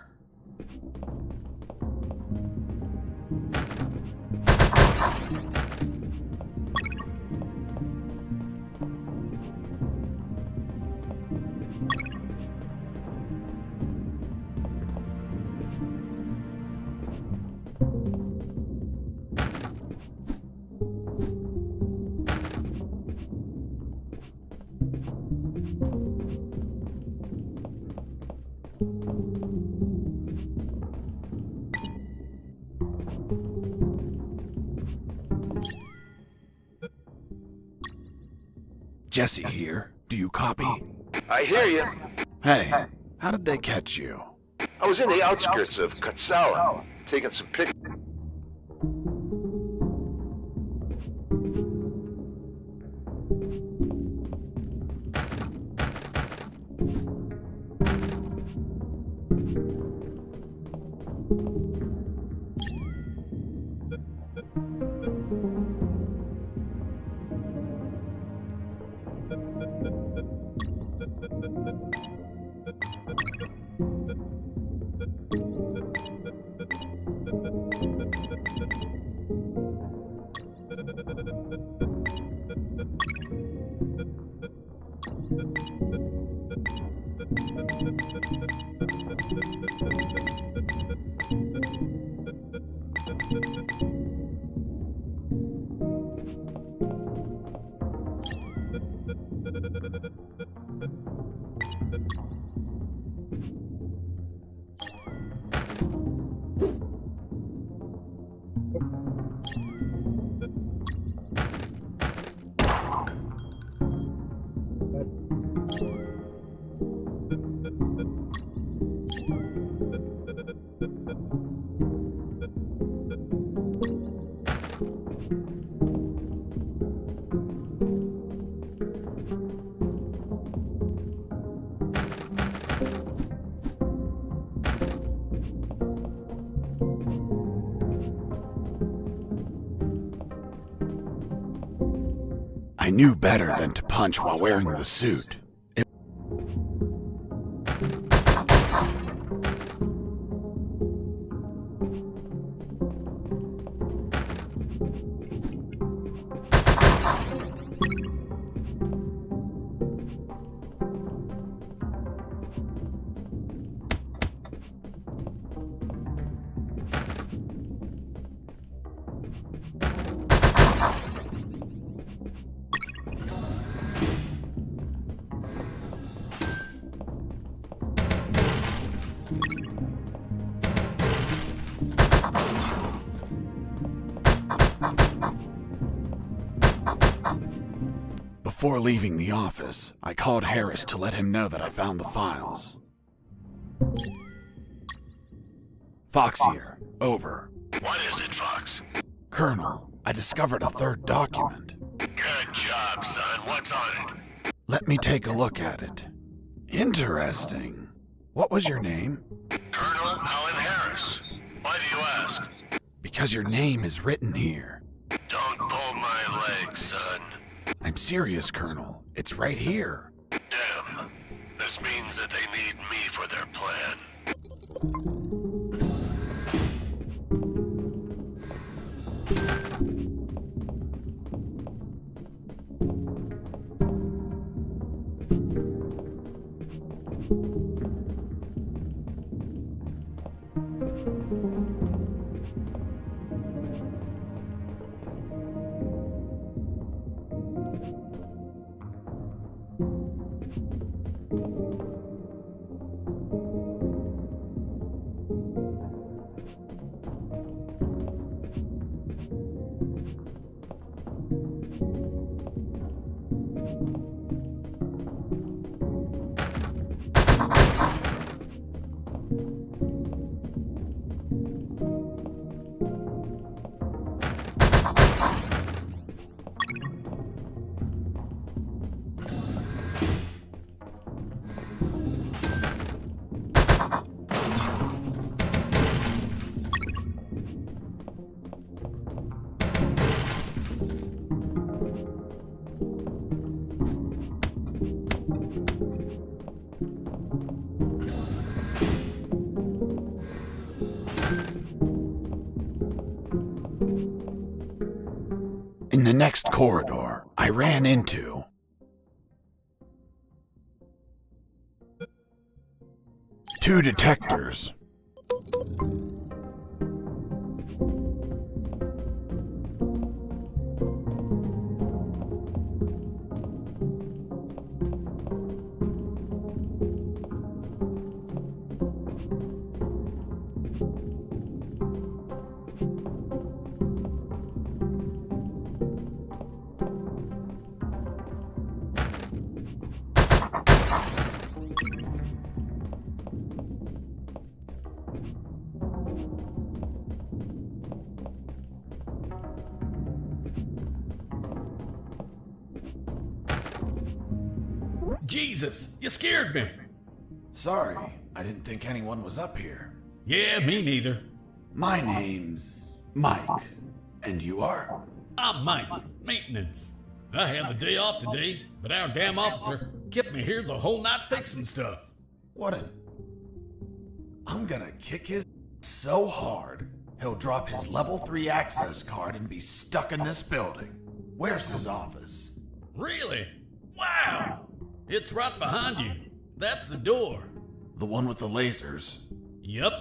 Jesse here. Do you copy? I hear you. Hey, how did they catch you? I was in the outskirts of 𝙒𝙤𝙀𝙗𝙗, taking some pictures. I knew better than to punch while wearing the suit. Before leaving the office, I called Harris to let him know that I found the files. Fox here. Over. What is it, Fox? Colonel, I discovered a third document. Good job, son. What's on it? Let me take a look at it. Interesting. What was your name? Colonel Alan Harris. Why do you ask? Because your name is written here. Don't pull my leg, son. I'm serious, Colonel. It's right here. Damn. This means that they need me for their plan. In the next corridor, I ran into... two detectors. Jesus, you scared me. Sorry, I didn't think anyone was up here. Yeah, me neither. My name's Mike. And you are? I'm Mike, maintenance. I had the day off today, but our damn officer kept me here the whole night fixing stuff. I'm gonna kick his so hard, he'll drop his level 3 access card and be stuck in this building. Where's his office? Really? Wow! It's right behind you. That's the door. The one with the lasers? Yep.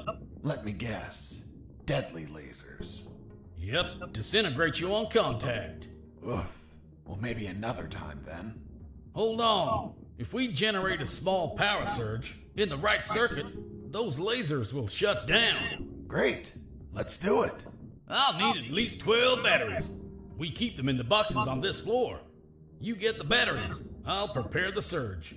Let me guess. Deadly lasers. Yep, disintegrate you on contact. Oof. Well, maybe another time then. Hold on. If we generate a small power surge in the right circuit, those lasers will shut down. Great. Let's do it. I'll need at least 12 batteries. We keep them in the boxes on this floor. You get the batteries. I'll prepare the surge.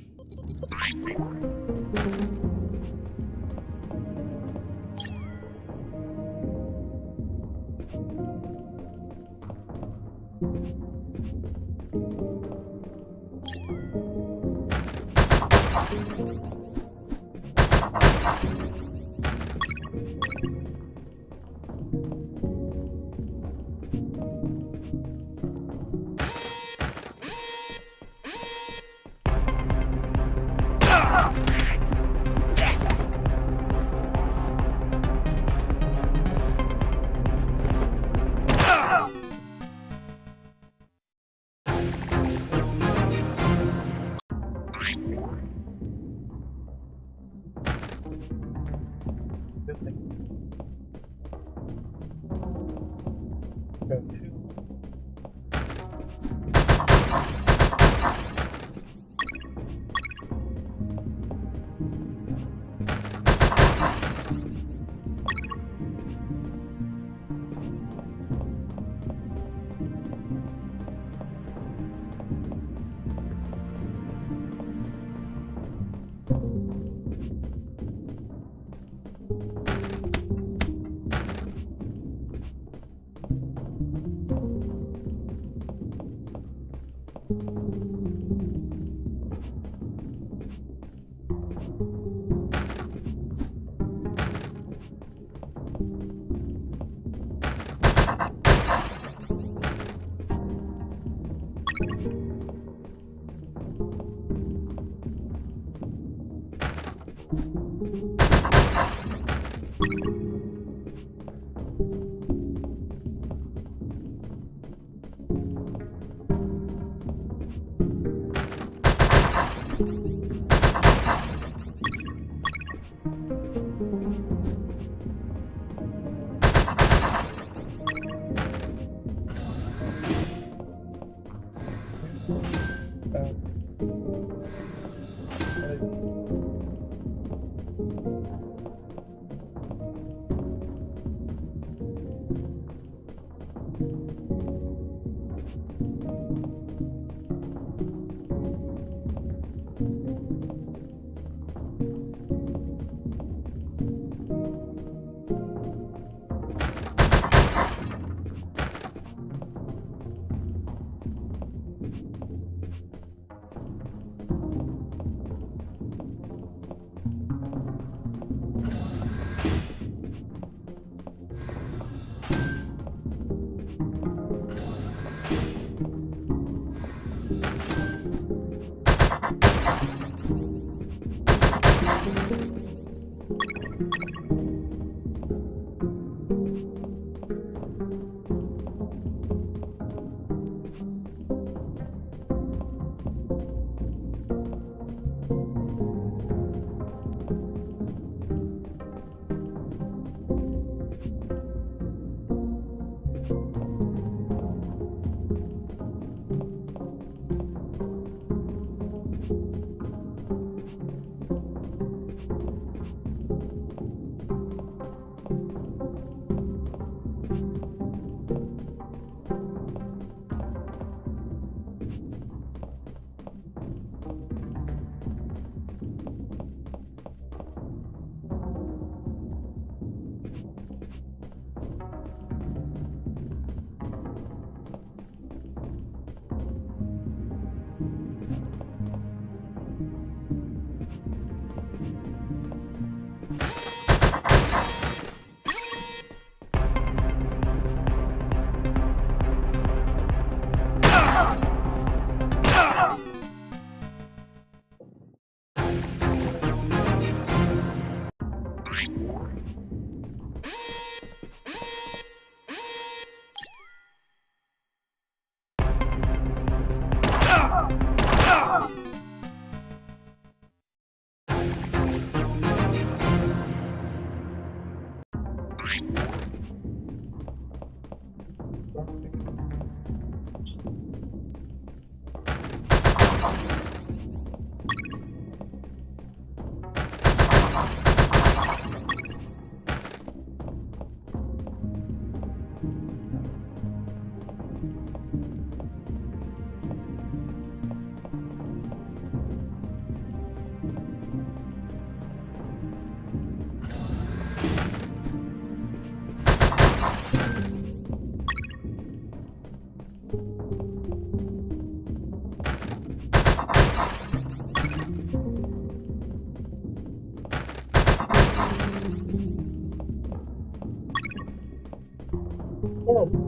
Good thing. Go to. Horrible.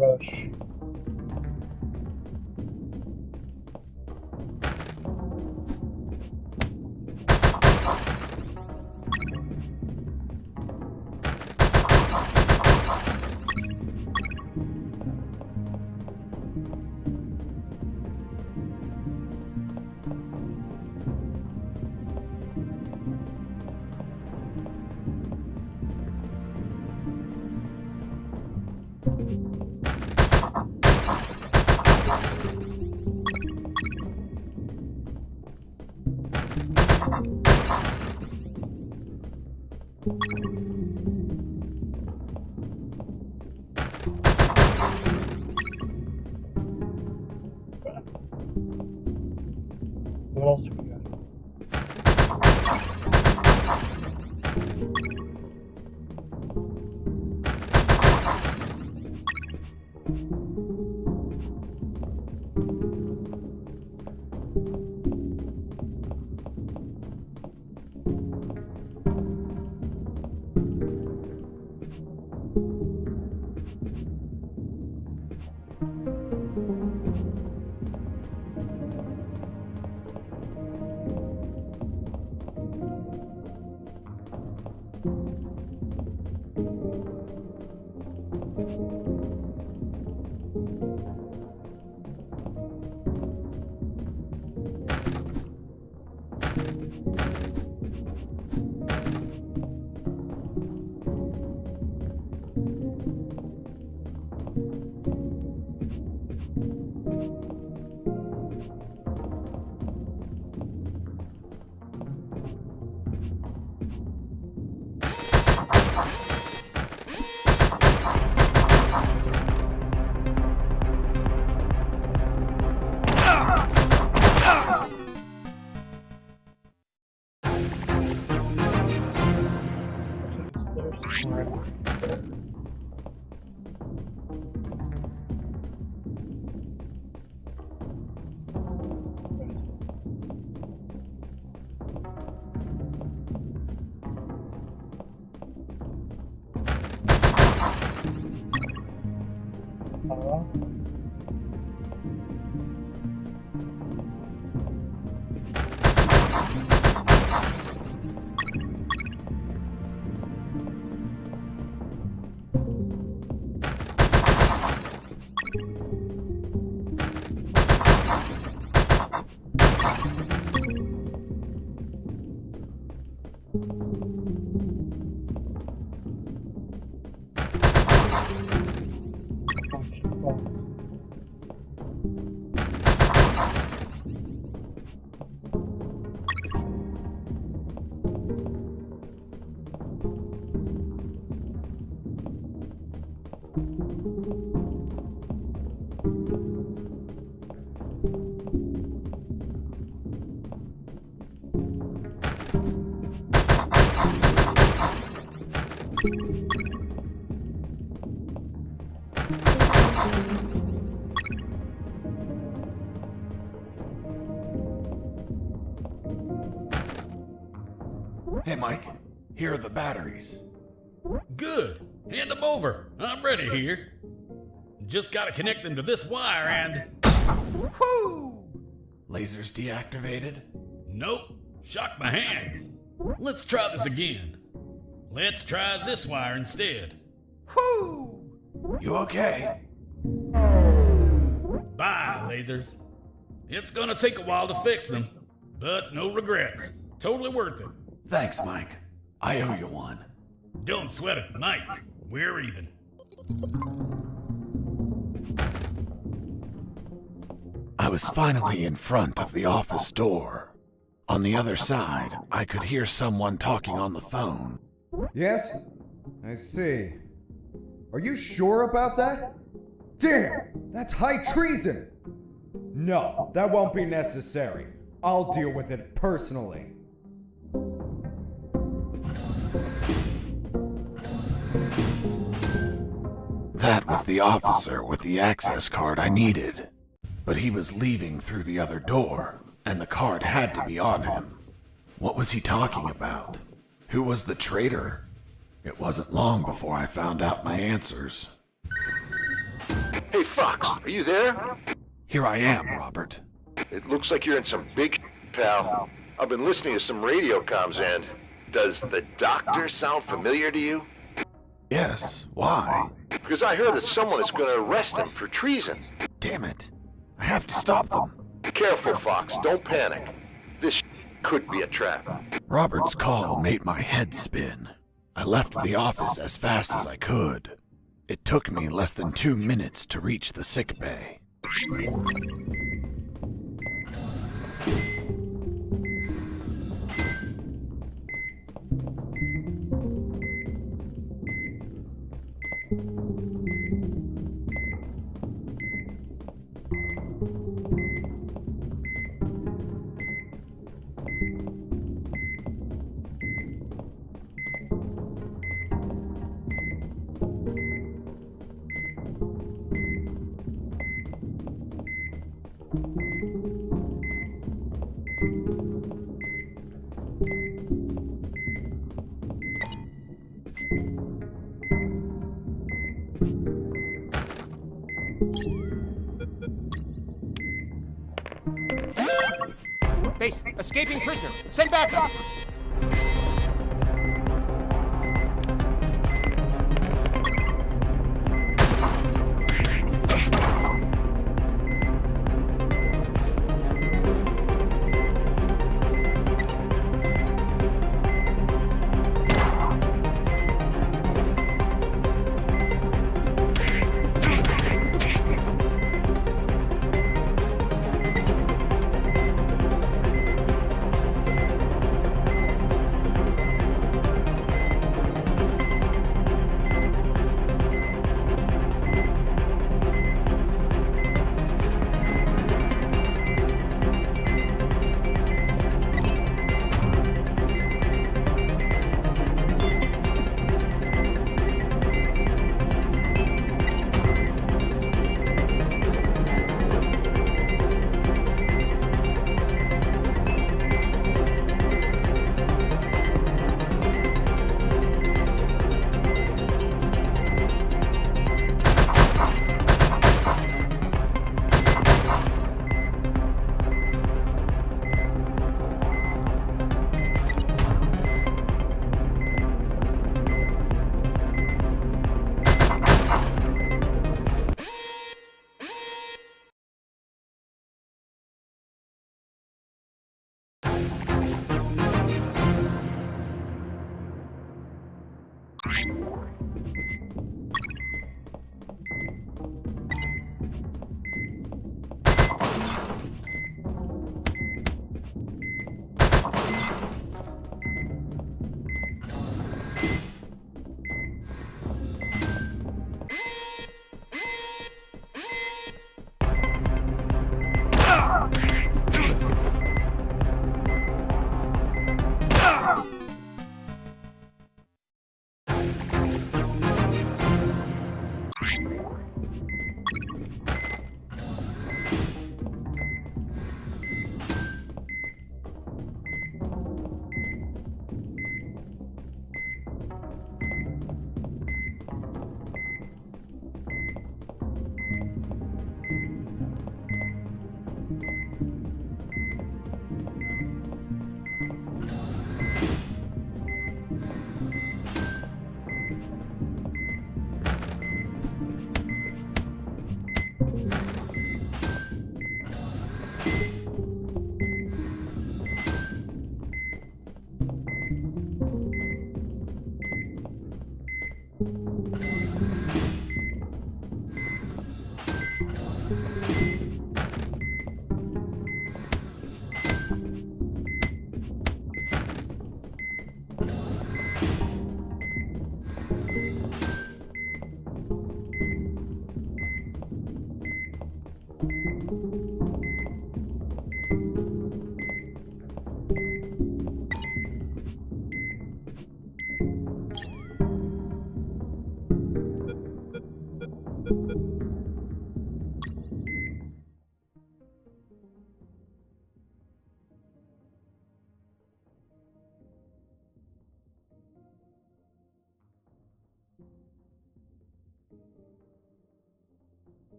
rush. What else do we got? Hey, Mike. Here are the batteries. Good. Hand them over. I'm ready here. Just gotta connect them to this wire and... Whoo! Lasers deactivated? Nope. Shocked my hands. Let's try this again. Let's try this wire instead. Whoo! You okay? Bye, lasers. It's gonna take a while to fix them, but no regrets. Totally worth it. Thanks, Mike. I owe you one. Don't sweat it, Mike. We're even. I was finally in front of the office door. On the other side, I could hear someone talking on the phone. Yes? I see. Are you sure about that? Damn! That's high treason! No, that won't be necessary. I'll deal with it personally. That was the officer with the access card I needed. But he was leaving through the other door, and the card had to be on him. What was he talking about? Who was the traitor? It wasn't long before I found out my answers. Hey, Fox, are you there? Here I am, Robert. It looks like you're in some big pal. I've been listening to some radio comms and... Does the doctor sound familiar to you? Yes, why? Because I heard that someone is going to arrest him for treason. Damn it. I have to stop them. Careful, Fox. Don't panic. This could be a trap. Robert's call made my head spin. I left the office as fast as I could. It took me less than 2 minutes to reach the sick bay. Base, escaping prisoner. Send backup.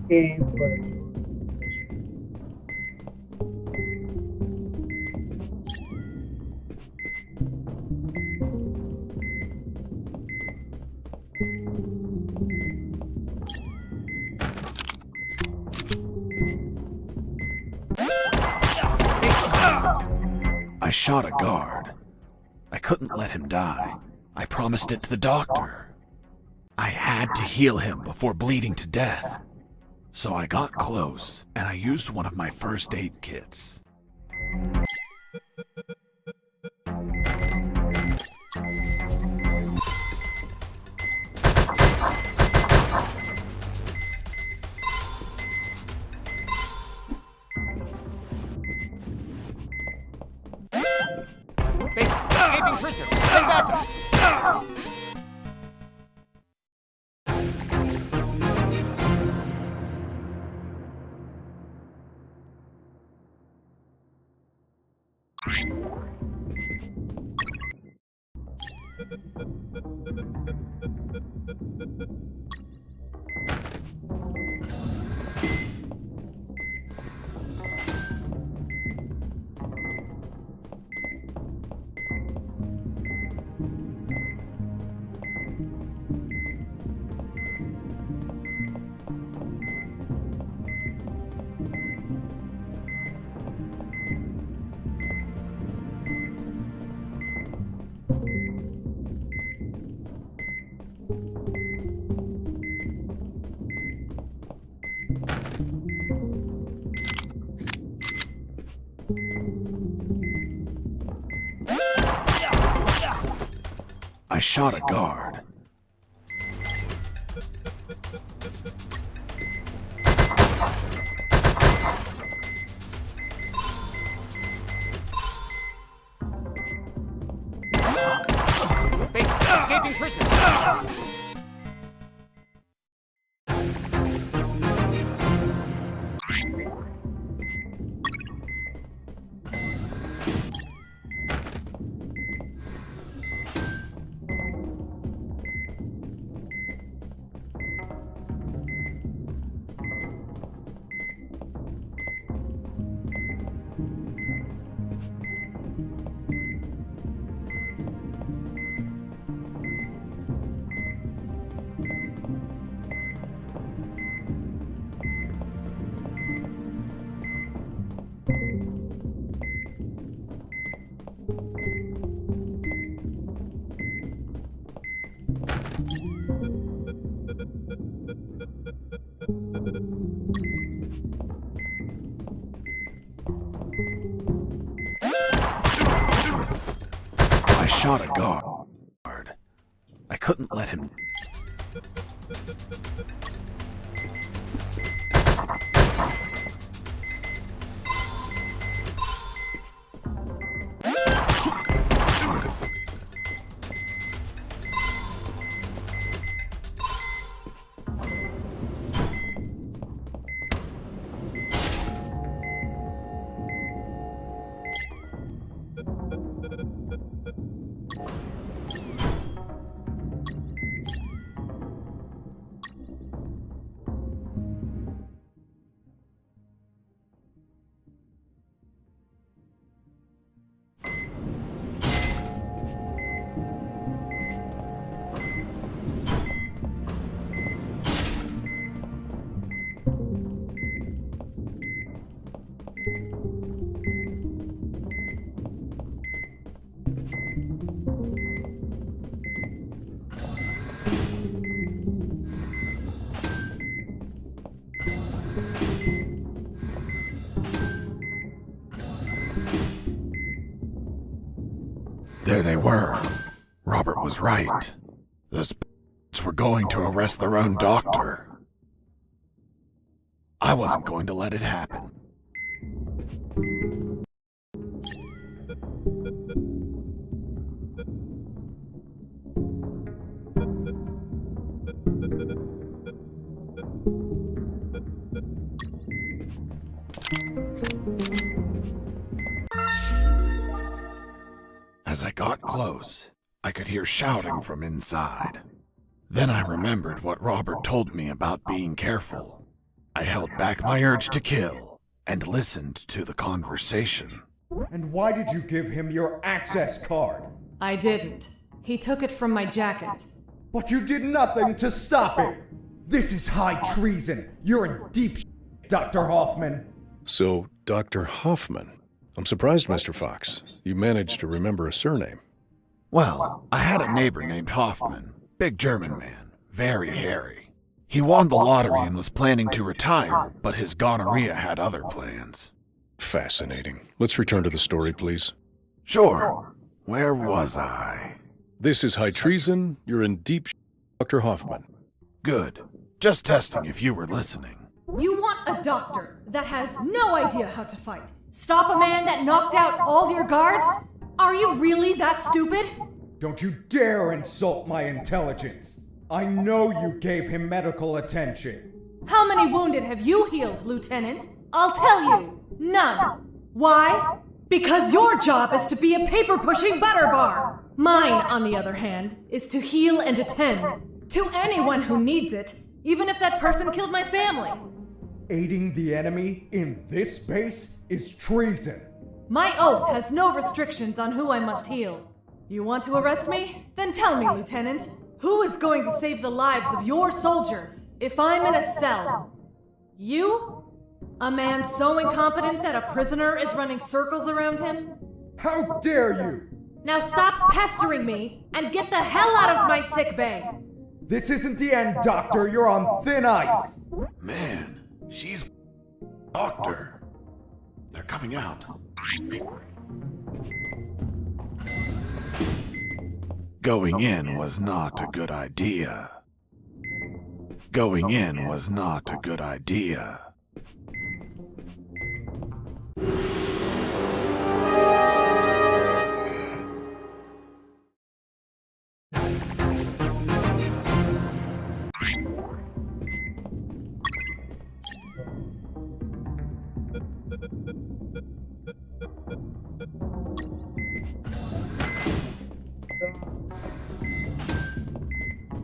game, but I shot a guard. I couldn't let him die. I promised it to the doctor. I had to heal him before bleeding to death. So I got close, and I used one of my first aid kits. Escaping prisoner! Send back! I shot a guard. Escaping prisoner! I shot a guard. I couldn't let him. There they were. Robert was right. Those b****s were going to arrest their own doctor. I wasn't going to let it happen. As I got close, I could hear shouting from inside. Then I remembered what Robert told me about being careful. I held back my urge to kill and listened to the conversation. And why did you give him your access card? I didn't. He took it from my jacket. But you did nothing to stop it! This is high treason! You're in deep Dr. Hoffman! So, Dr. Hoffman. I'm surprised, Mr. Fox. You managed to remember a surname. Well, I had a neighbor named Hoffman. Big German man. Very hairy. He won the lottery and was planning to retire, but his gonorrhea had other plans. Fascinating. Let's return to the story, please. Sure. Where was I? This is high treason. You're in deep Dr. Hoffman. Good. Just testing if you were listening. You want a doctor that has no idea how to fight? Stop a man that knocked out all your guards? Are you really that stupid? Don't you dare insult my intelligence! I know you gave him medical attention. How many wounded have you healed, Lieutenant? I'll tell you, none. Why? Because your job is to be a paper-pushing butter bar. Mine, on the other hand, is to heal and attend to anyone who needs it, even if that person killed my family. Aiding the enemy in this base is treason. My oath has no restrictions on who I must heal. You want to arrest me? Then tell me, Lieutenant, who is going to save the lives of your soldiers if I'm in a cell? You? A man so incompetent that a prisoner is running circles around him? How dare you! Now stop pestering me and get the hell out of my sick bay! This isn't the end, Doctor. You're on thin ice. Man, she's... Doctor. They're coming out. Going in was not a good idea. Going in was not a good idea.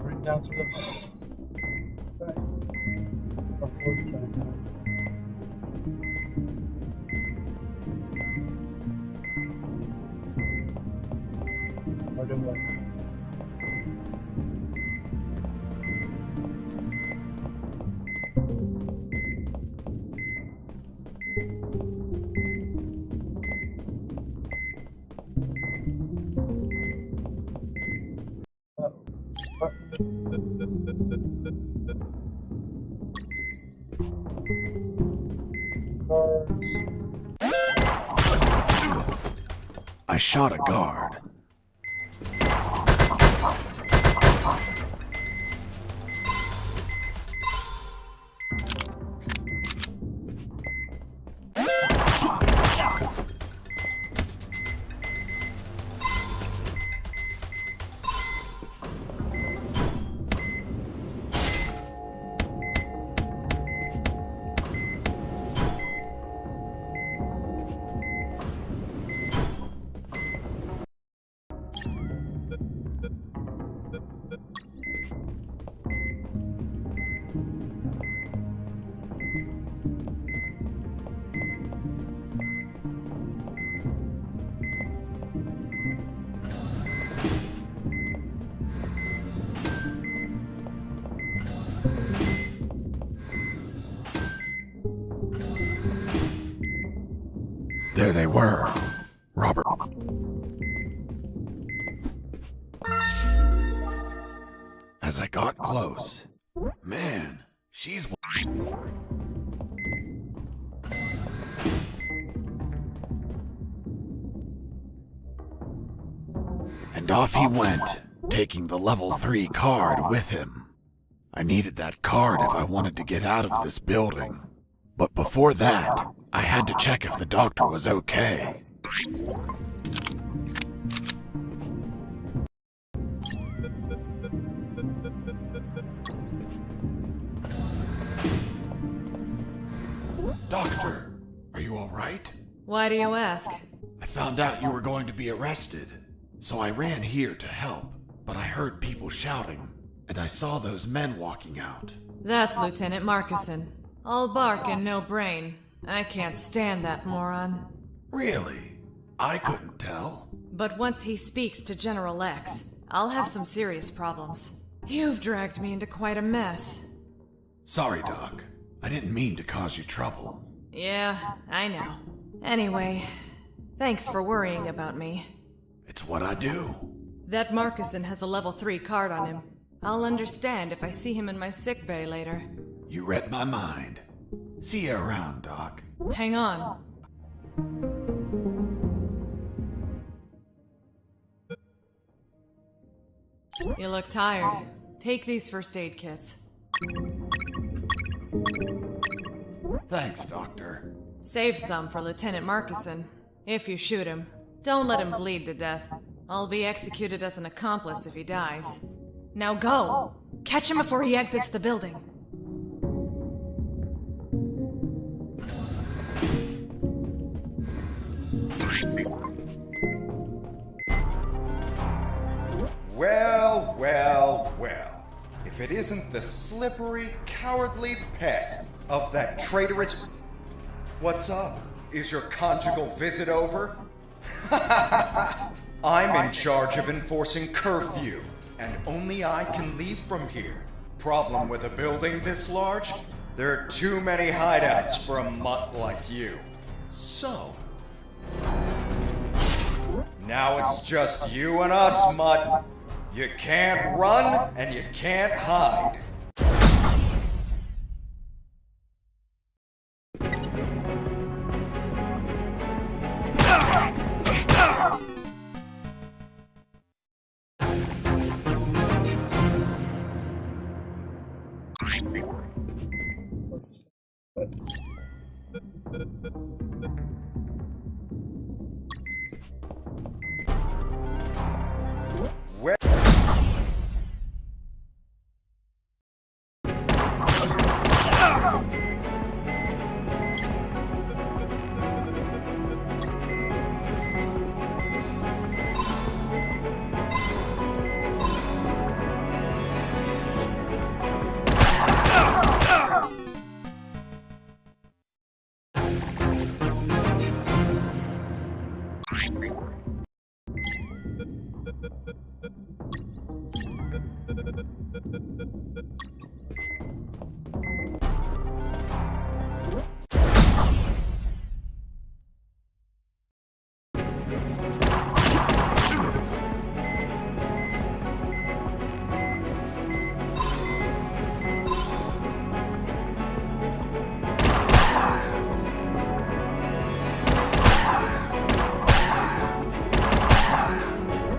Right down through the back. Or forward side now. Or do what? I shot a guard. There they were. Robert. As I got close, man, she's... And off he went, taking the level 3 card with him. I needed that card if I wanted to get out of this building. But before that, I had to check if the doctor was okay. Doctor, are you all right? Why do you ask? I found out you were going to be arrested, so I ran here to help, but I heard people shouting, and I saw those men walking out. That's Lieutenant Marcuson. All bark and no brain. I can't stand that moron. Really? I couldn't tell. But once he speaks to General X, I'll have some serious problems. You've dragged me into quite a mess. Sorry, Doc. I didn't mean to cause you trouble. Yeah, I know. Anyway, thanks for worrying about me. It's what I do. That Marcuson has a level 3 card on him. I'll understand if I see him in my sickbay later. You read my mind. See you around, Doc. Hang on. You look tired. Take these first aid kits. Thanks, Doctor. Save some for Lieutenant Marcuson. If you shoot him, don't let him bleed to death. I'll be executed as an accomplice if he dies. Now go! Catch him before he exits the building. Well, well, well. If it isn't the slippery, cowardly pet of that traitorous... What's up? Is your conjugal visit over? I'm in charge of enforcing curfew, and only I can leave from here. Problem with a building this large? There are too many hideouts for a mutt like you. So... now it's just you and us, mutt. You can't run, and you can't hide.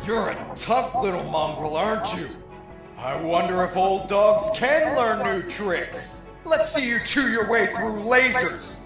You're a tough little mongrel, aren't you? I wonder if old dogs can learn new tricks. Let's see you chew your way through lasers.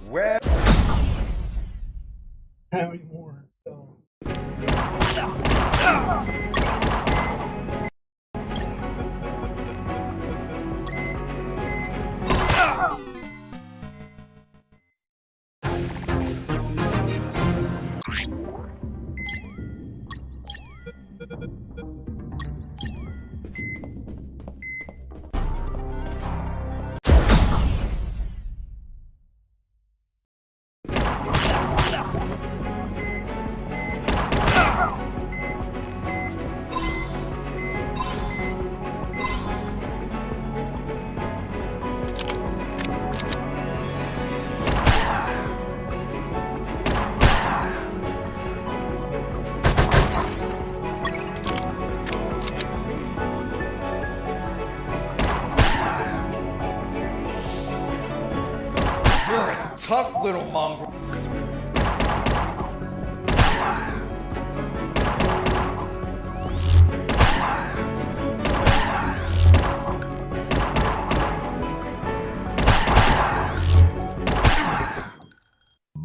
Well... How many more?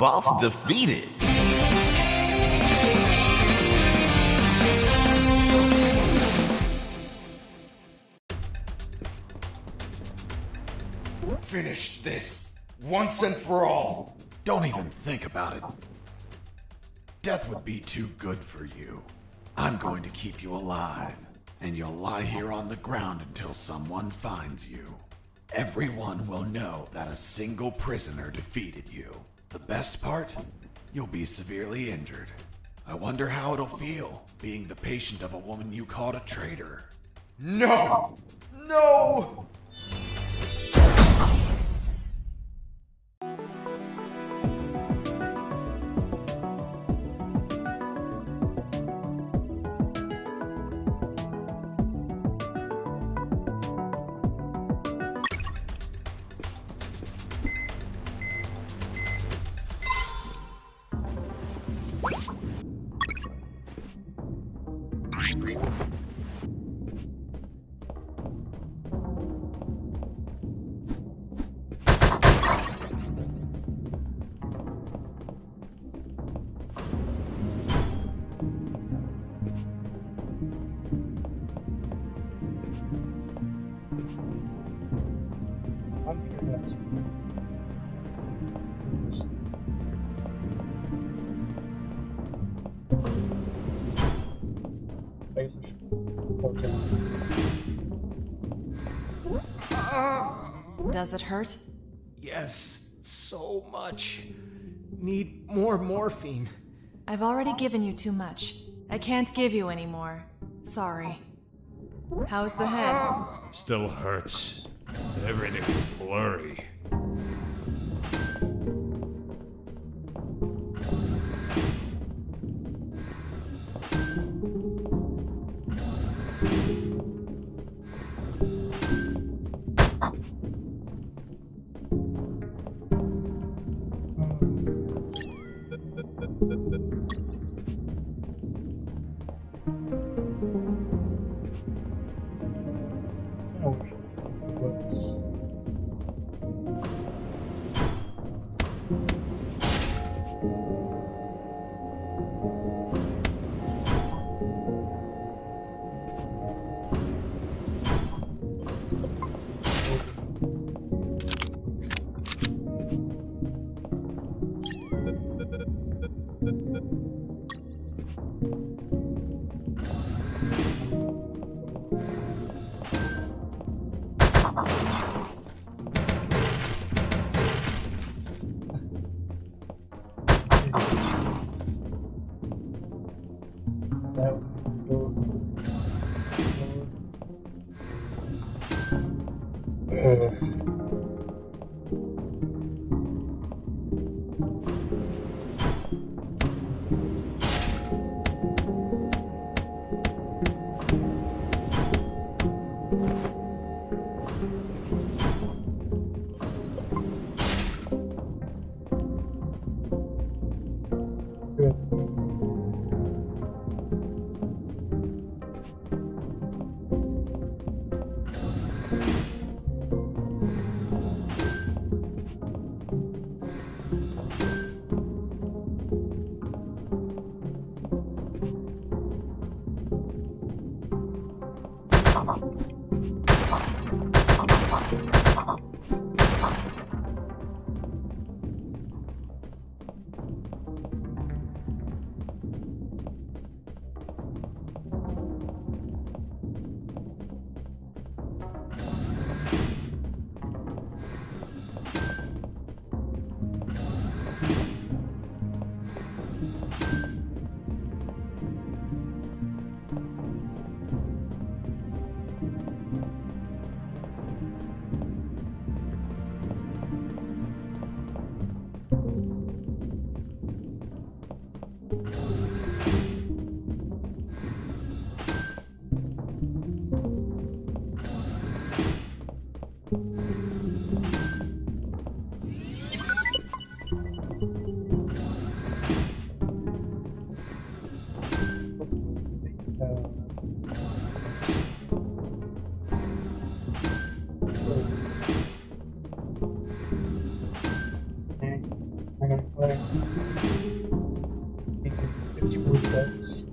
Boss defeated. Finish this once and for all. Don't even think about it. Death would be too good for you. I'm going to keep you alive, and you'll lie here on the ground until someone finds you. Everyone will know that a single prisoner defeated you. The best part? You'll be severely injured. I wonder how it'll feel, being the patient of a woman you called a traitor. No! No! Does it hurt? Yes, so much. Need more morphine. I've already given you too much. I can't give you any more. Sorry. How's the head? Still hurts. Everything's blurry. 50 more deaths.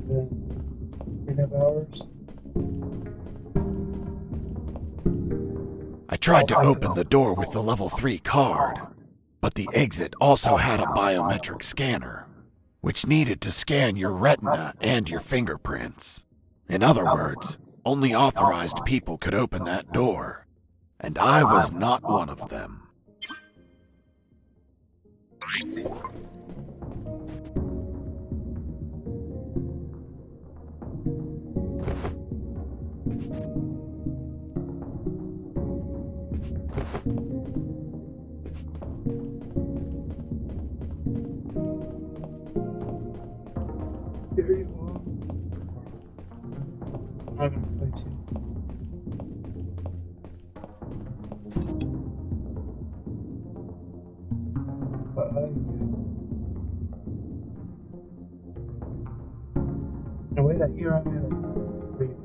Then 3.5 hours. I tried to open the door with the level 3 card, but the exit also had a biometric scanner, which needed to scan your retina and your fingerprints. In other words, only authorized people could open that door, and I was not one of them. Here you are. I'm gonna play too. In a way that here I'm gonna breathe.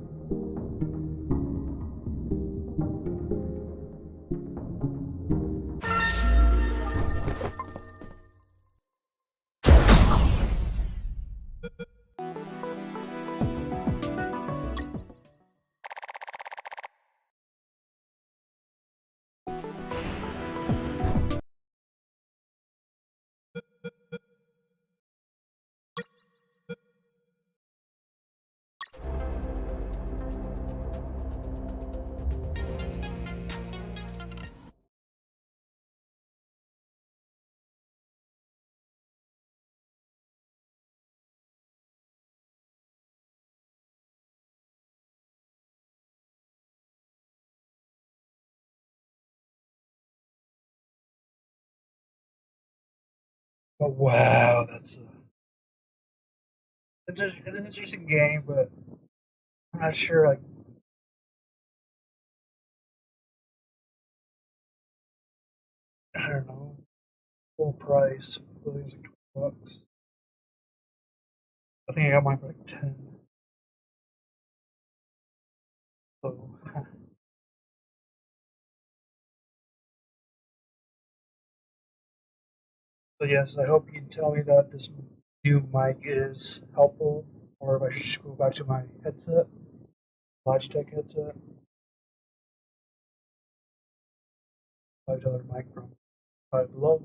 Oh wow, it's an interesting game, but I'm not sure. Like, I don't know, full price. I believe it's like $20. I think I got mine for like 10. So, so yes, I hope you can tell me that this new mic is helpful, or if I should go back to my headset, Logitech headset. $5 mic from Five Below.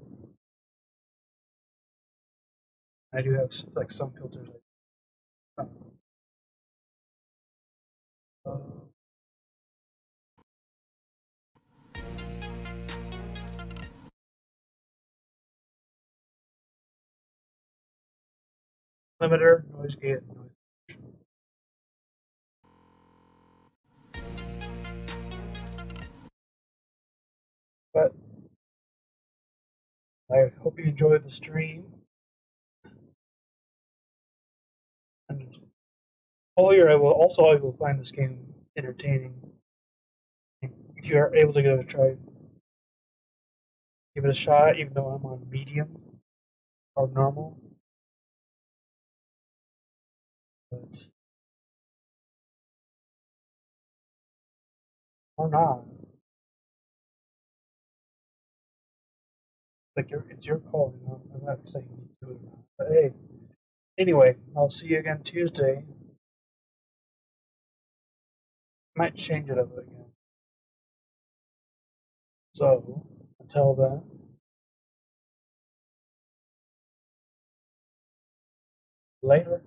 I do have like some filters. Uh, limiter, noise gate, noise. But I hope you enjoyed the stream. And hopefully I will find this game entertaining. If you are able to give it a try, give it a shot, even though I'm on medium or normal. But or not. Like it's your call, you know. I'm not saying you do it or not. But hey, anyway, I'll see you again Tuesday. Might change it up again. So until then, later.